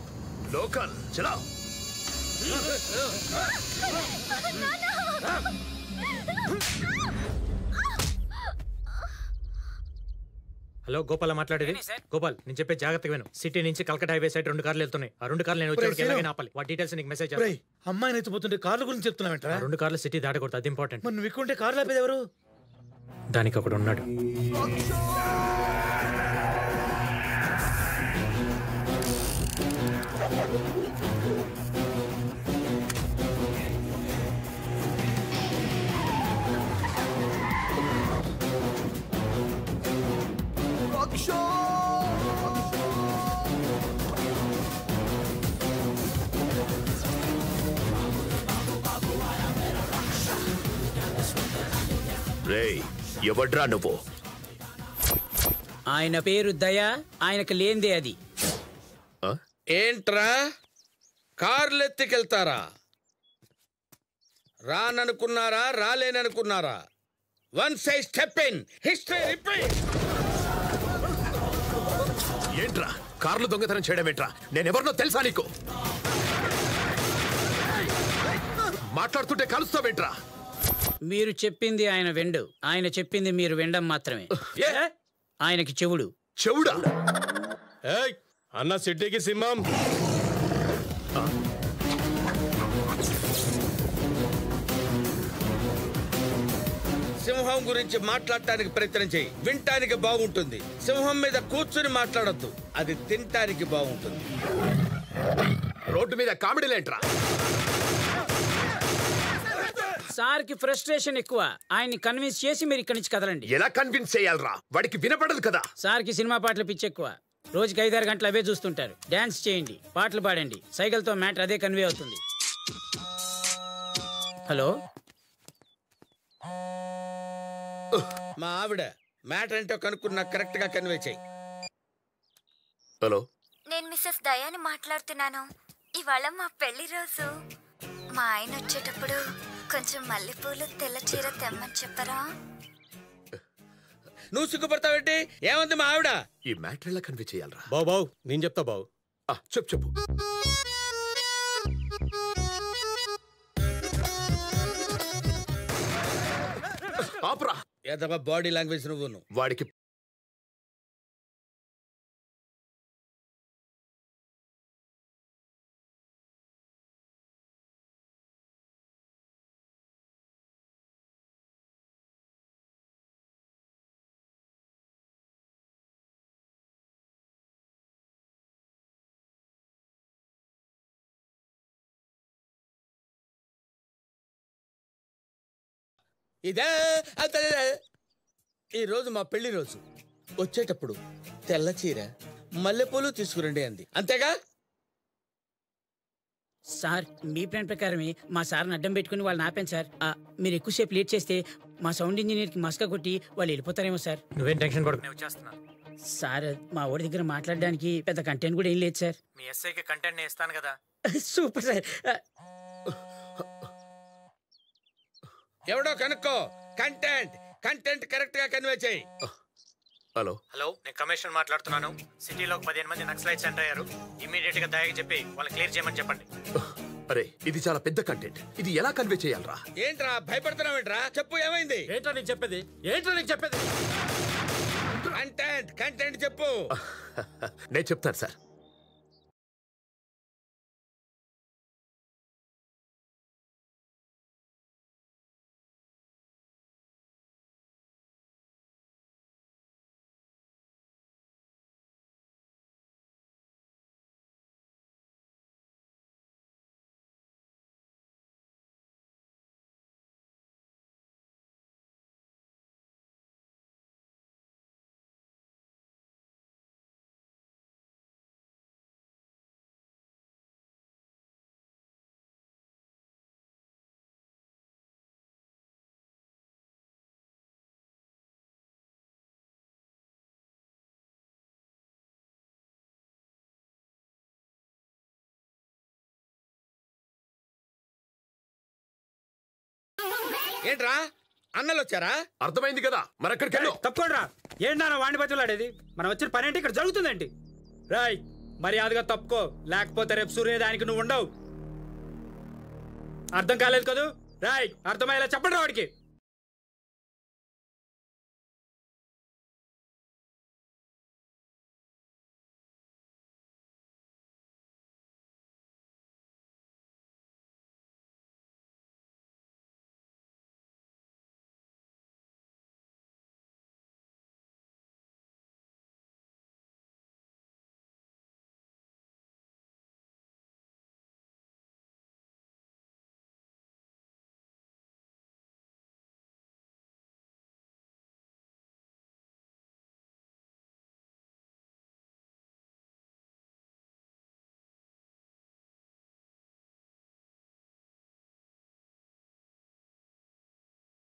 [SPEAKER 21] లోకల్ చలో.
[SPEAKER 9] హలో, గోపాల్ మాట్లాడేది. గోపాల్, నేను చెప్పే జాగ్రత్తగా విను. సిటీ నుంచి కల్కటా హైవే సైడ్ 2 కార్లు వెళ్తున్నాయి. ఆ 2 కార్లు నేను వచ్చేవాడికి ఎలాగైనా ఆపాలి. వాటి డీటెయిల్స్ నీకు మెసేజ్ చేస్తాను.
[SPEAKER 11] అమ్మాయిని ఎత్తిపోతుంటే కార్ల గురించి చెప్తున్నావేంట్రా?
[SPEAKER 9] 2 కార్లు సిటీ దాటకూడదు, అది ఇంపార్టెంట్.
[SPEAKER 11] మరి నువ్వు ఎక్కుంటే కార్లు ఆపేది ఎవరు?
[SPEAKER 9] దానికి ఒకడు ఉన్నాడు.
[SPEAKER 21] రేయ్, ఎవడ్రా నువ్వు?
[SPEAKER 16] ఆయన పేరు దయా, ఆయనకు లేందే అది.
[SPEAKER 17] ఏంట్రా కార్లు ఎత్తికెళ్తారా? రాననుకున్నారా, రాలేననుకున్నారా? One side step in, history repeat.
[SPEAKER 21] ఏంట్రా కార్లు దొంగతనం చేయడం ఏంట్రా? నేనెవరినో తెలుసా నీకు? మాట్లాడుతుంటే కలుస్తావేంట్రా?
[SPEAKER 16] మీరు చెప్పింది ఆయన వెండు, ఆయన చెప్పింది మీరు వినడం మాత్రమే. ఆయనకి చెవుడు.
[SPEAKER 21] చెవుడా?
[SPEAKER 6] అన్న సిటీకి సింహం.
[SPEAKER 17] సింహం గురించి మాట్లాడటానికి ప్రయత్నం చేయి, వినటానికి బాగుంటుంది. సింహం మీద కూర్చుని మాట్లాడొద్దు, అది తినటానికి బాగుంటుంది.
[SPEAKER 21] రోడ్డు మీద కామెడీలేంట్రా?
[SPEAKER 16] సార్కి ఫ్రస్ట్రేషన్ ఎక్కువ. ఆయన్ని కన్విన్స్ చేసి మీరు ఇక్కడి నుంచి కదలండి.
[SPEAKER 21] ఎలా కన్విన్స్ చేయాలరా? వాడికి వినపడదు కదా.
[SPEAKER 16] సార్కి సినిమా పాటలు పిచ్చి ఎక్కువ. రోజుకి 5-6 గంటలు అవే చూస్తుంటారు. డాన్స్ చేయండి, పాటలు పాడండి, సైకిల్తో మ్యాటర్ అదే కన్వే అవుతుంది. హలో,
[SPEAKER 17] మా ఆవిడ మ్యాటర్ ఏంటో కనుక్కున్నా కరెక్ట్ గా కన్వే చేయి.
[SPEAKER 21] హలో,
[SPEAKER 20] నేను మిస్సెస్ దయాని మాట్లాడుతున్నాను. ఇవాళ మా పెళ్లి రోజు. మా ఆయన వచ్చేటప్పుడు కొంచెం మల్లెపూలు, తెల్ల చీర తెమ్మని చెప్పరా?
[SPEAKER 17] నువ్వు సిగ్గుపడతావేంటి? ఏమంది మా ఆవిడ?
[SPEAKER 21] ఈ మ్యాటర్ ఎలా కన్వే చేయాలరా?
[SPEAKER 6] బావు నేను చెప్తా బావు.
[SPEAKER 21] చెప్పు. ఆపరా.
[SPEAKER 17] ఏదబ్బా బాడీ లాంగ్వేజ్ నువ్వు.
[SPEAKER 21] వాడికి
[SPEAKER 17] ఇదే ఈ రోజు మా పెళ్లి రోజు. వచ్చేటప్పుడు తెల్ల చీర, మల్లెపూలు తీసుకురండి అంది, అంతేగా?
[SPEAKER 16] సార్ మీ ప్లాన్ ప్రకారమే మా సార్ని అడ్డం పెట్టుకుని వాళ్ళని ఆపాను సార్. మీరు ఎక్కువసేపు లేట్ చేస్తే మా సౌండ్ ఇంజనీర్కి మస్క కొట్టి వాళ్ళు వెళ్ళిపోతారేమో సార్.
[SPEAKER 9] నువ్వేం టెన్షన్ పడకు, నేను వచ్చేస్తున్నాను.
[SPEAKER 16] సార్ మా ఊరి దగ్గర మాట్లాడడానికి పెద్ద కంటెంట్ కూడా ఏం లేదు సార్.
[SPEAKER 9] మీ ఎస్ఐకి కంటెంట్ నేను ఇస్తాను కదా.
[SPEAKER 16] Super sir.
[SPEAKER 17] ఎవడో కనుక్కో. కంటెంట్ కంటెంట్ కరెక్ట్ గా కన్వే చేయి.
[SPEAKER 21] హలో,
[SPEAKER 9] నేను కమిషనర్ మాట్లాడుతున్నాను. సిటీలో 15 మంది నక్సలైట్స్ ఎంటర్ అయ్యారు. ఇమీడియట్ గా దయకి చెప్పి వాళ్ళని క్లియర్ చేయమని చెప్పండి.
[SPEAKER 21] అరే, ఇది చాలా పెద్ద కంటెంట్. ఇది ఎలా కన్వే చేయాలరా?
[SPEAKER 17] ఏంట్రా భయపడుతున్నావేంట్రా? చెప్పు, ఏమైంది?
[SPEAKER 2] ఏంట్రా నీకు చెప్పేది?
[SPEAKER 17] కంటెంట్ కంటెంట్ చెప్పు.
[SPEAKER 21] నేను చెప్తాను సార్.
[SPEAKER 17] ఏంట్రా అన్నలు వచ్చారా?
[SPEAKER 21] అర్థమైంది కదా, మరి అక్కడికి వెళ్ళు.
[SPEAKER 9] తప్పకుండా ఏంటన్నా వాణి బతులాడేది? మనం వచ్చిన పని ఏంటి ఇక్కడ జరుగుతుందేంటి? రాయ్ మర్యాదగా తప్పుకో, లేకపోతే రేపు సూర్యదానికి నువ్వు ఉండవు. అర్థం కాలేదు కదూ? రాయ్ అర్థమయ్యేలా చెప్పండి వాడికి.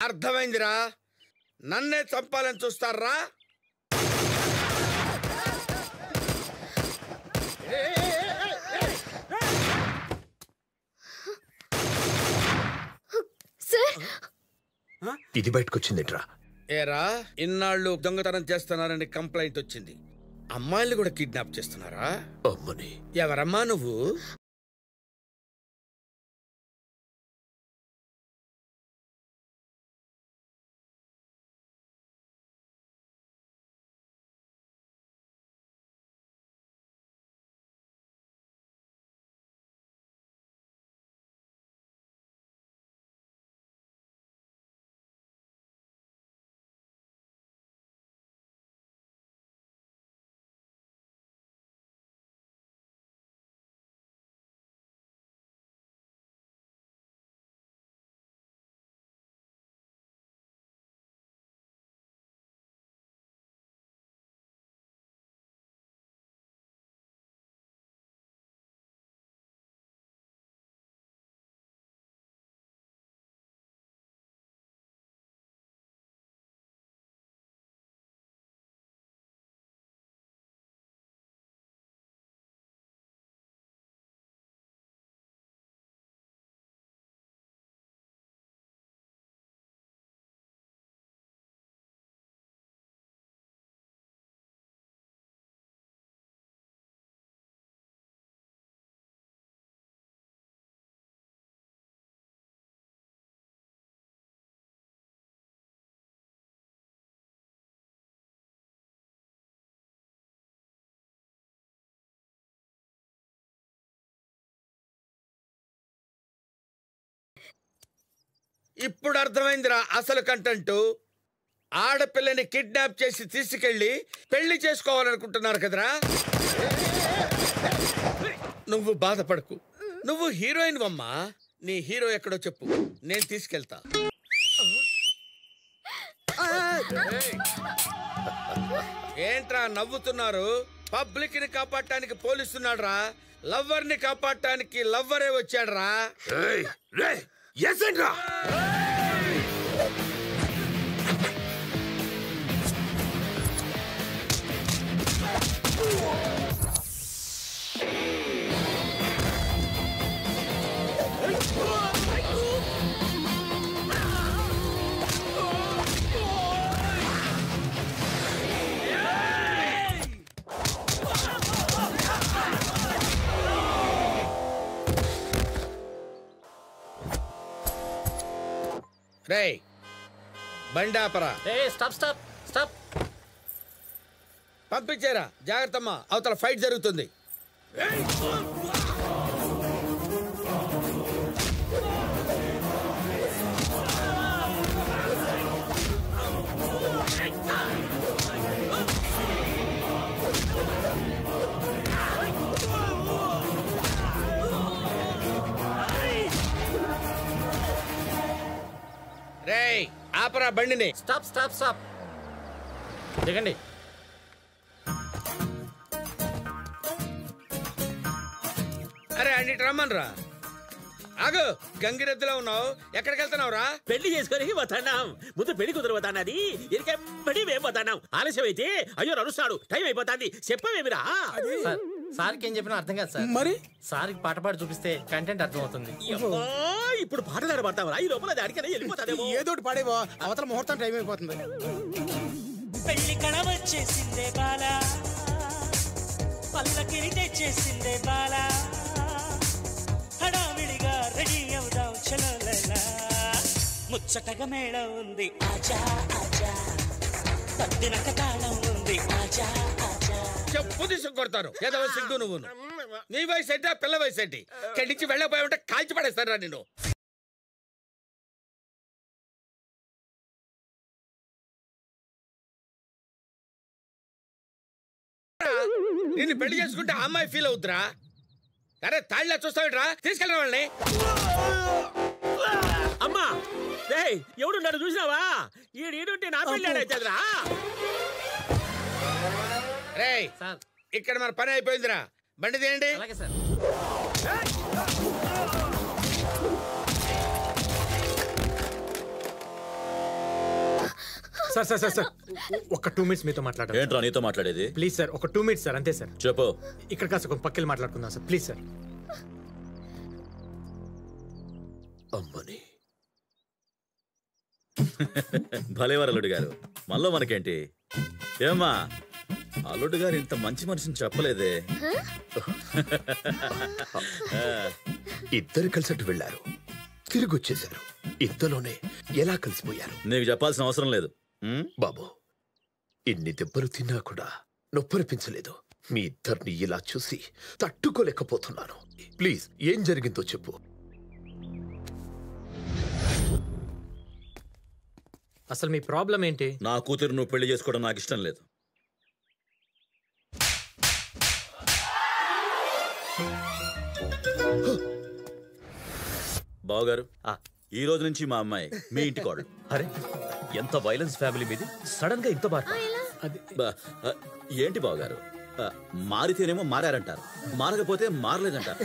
[SPEAKER 17] అర్థమైందిరా, నన్నే చంపాలని చూస్తారా?
[SPEAKER 21] ఇది బయటకొచ్చిందిట్రా.
[SPEAKER 17] ఏరా ఇన్నాళ్ళు దొంగతనం చేస్తున్నారని కంప్లైంట్ వచ్చింది. అమ్మాయిలు కూడా కిడ్నాప్ చేస్తున్నారా?
[SPEAKER 21] అమ్మని
[SPEAKER 17] ఎవరమ్మా నువ్వు? ఇప్పుడు అర్థమైందిరా అసలు కంటెంట్. ఆడపిల్లని కిడ్నాప్ చేసి తీసుకెళ్లి పెళ్లి చేసుకోవాలనుకుంటున్నారు కదరా. నువ్వు బాధపడకు, నువ్వు హీరోయిన్ అమ్మా. నీ హీరో ఎక్కడో చెప్పు, నేను తీసుకెళ్తా. ఏంట్రా నవ్వుతున్నారు? పబ్లిక్ ని కాపాడటానికి పోలీసున్నాడు రా, లవ్వర్ ని కాపాడటానికి లవ్వరే వచ్చాడు రా. రేయ్ బండాపరా.
[SPEAKER 2] Stop stop stop.
[SPEAKER 17] పంపించారా? జాగ్రత్తమ్మా, అవతల ఫైట్ జరుగుతుంది. రేయ్ ఆపరా బండిని.
[SPEAKER 2] Stop stop stop. దిగండి.
[SPEAKER 17] అరే అన్నిటి రమ్మనరా. ఆగు, గంగిరెద్దులో ఉన్నావు, ఎక్కడికి వెళ్తున్నావు రా?
[SPEAKER 2] పెళ్లి చేసుకొని పోతాన్నాం. ముందు పెళ్లి కుదరబోతానది, ఇరికెంబడి మేము పోతాన్నాం. ఆలస్యం అయితే అయ్యో నడుస్తాడు, టైం అయిపోతాంది. చెప్పవేమిరా?
[SPEAKER 3] సార్కి ఏం చెప్పినా అర్థం కాదు సార్.
[SPEAKER 2] మరి
[SPEAKER 3] సార్కి పాట పాడి చూపిస్తే కంటెంట్ అర్థం అవుతుంది.
[SPEAKER 2] ఈ ఇప్పుడు పాటలు పడతావరా ఈ లోపల దాడికనే వెళ్ళిపోతాదేమో.
[SPEAKER 11] ఏదోటి పాడేవో, అవతల ముహూర్తం టైం అయిపోతుంది.
[SPEAKER 3] పెళ్లి కళ వచ్చేసిందే బాలా, పల్లకిని తెచ్చేసిందే బాలా, హడావిడిగా రెడీ అవుదాం చలోలలా, ముచ్చటగా మేళం ఉంది ఆజా ఆజా, పద్దినక తాళం ఉంది ఆజా ఆజా.
[SPEAKER 17] చెప్పు తీసుకొడతాను ఏదో సిగ్గు నువ్వు. నీ వయసు ఏంటి, ఆ పిల్ల వయసు ఏంటి? ఇక్కడి నుంచి వెళ్ళకపోయి ఉంటే కాల్చి పడేస్తారా నిన్ను. నిన్ను పెళ్లి చేసుకుంటే ఆ అమ్మాయి ఫీల్ అవుతురా? అరే తాళ్ళ చూస్తావిట్రా, తీసుకెళ్ళిన వాళ్ళని.
[SPEAKER 2] అమ్మా ఎవడున్నాడు చూసినావా? ఈడుంటే నా పెళ్ళి ఆడైతుందిరా.
[SPEAKER 17] రేయ్ ఇక్కడ మన పని అయిపోయిందిరా, బండి తీయండి.
[SPEAKER 9] సార్ సార్ సార్ సార్ ఒక 2 minutes మీతో మాట్లాడాలి.
[SPEAKER 8] ఏంట్రా నీతో మాట్లాడేది?
[SPEAKER 9] ప్లీజ్ సార్ ఒక 2 minutes సార్, అంతే సార్.
[SPEAKER 8] చెప్పు.
[SPEAKER 9] ఇక్కడ కాస్త ఒక పక్కకి మాట్లాడుకుందాం సార్, ప్లీజ్ సార్.
[SPEAKER 8] అమ్మని భలేవారు అల్లుడు గారు, మళ్ళీ మనకేంటి? ఏమ్మా అల్లుడు గారు ఇంత మంచి మనిషిని చెప్పలేదే.
[SPEAKER 21] ఇద్దరు కలిసట్టు వెళ్ళారు, తిరిగి వచ్చేశారు. ఇంతలోనే ఎలా కలిసిపోయారు?
[SPEAKER 8] నీకు చెప్పాల్సిన అవసరం లేదు
[SPEAKER 21] బాబు. ఇన్ని దెబ్బలు తిన్నా కూడా నొప్పనిపించలేదు. మీ ఇద్దరిని ఇలా చూసి తట్టుకోలేకపోతున్నాను. ప్లీజ్ ఏం జరిగిందో చెప్పు.
[SPEAKER 9] అసలు మీ ప్రాబ్లం ఏంటి?
[SPEAKER 8] నా కూతురు నువ్వు పెళ్లి చేసుకోవడం నాకు ఇష్టం లేదు. బావగారు, ఈ రోజు నుంచి మా అమ్మాయి మీ ఇంటి కోడలు.
[SPEAKER 12] అరే ఎంత వైలెన్స్ ఫ్యామిలీ మీది, సడన్ గా ఇంత బాగా.
[SPEAKER 8] ఏంటి బావగారు, మారితేనేమో మారారంటారు, మారకపోతే మారలేదంటారు.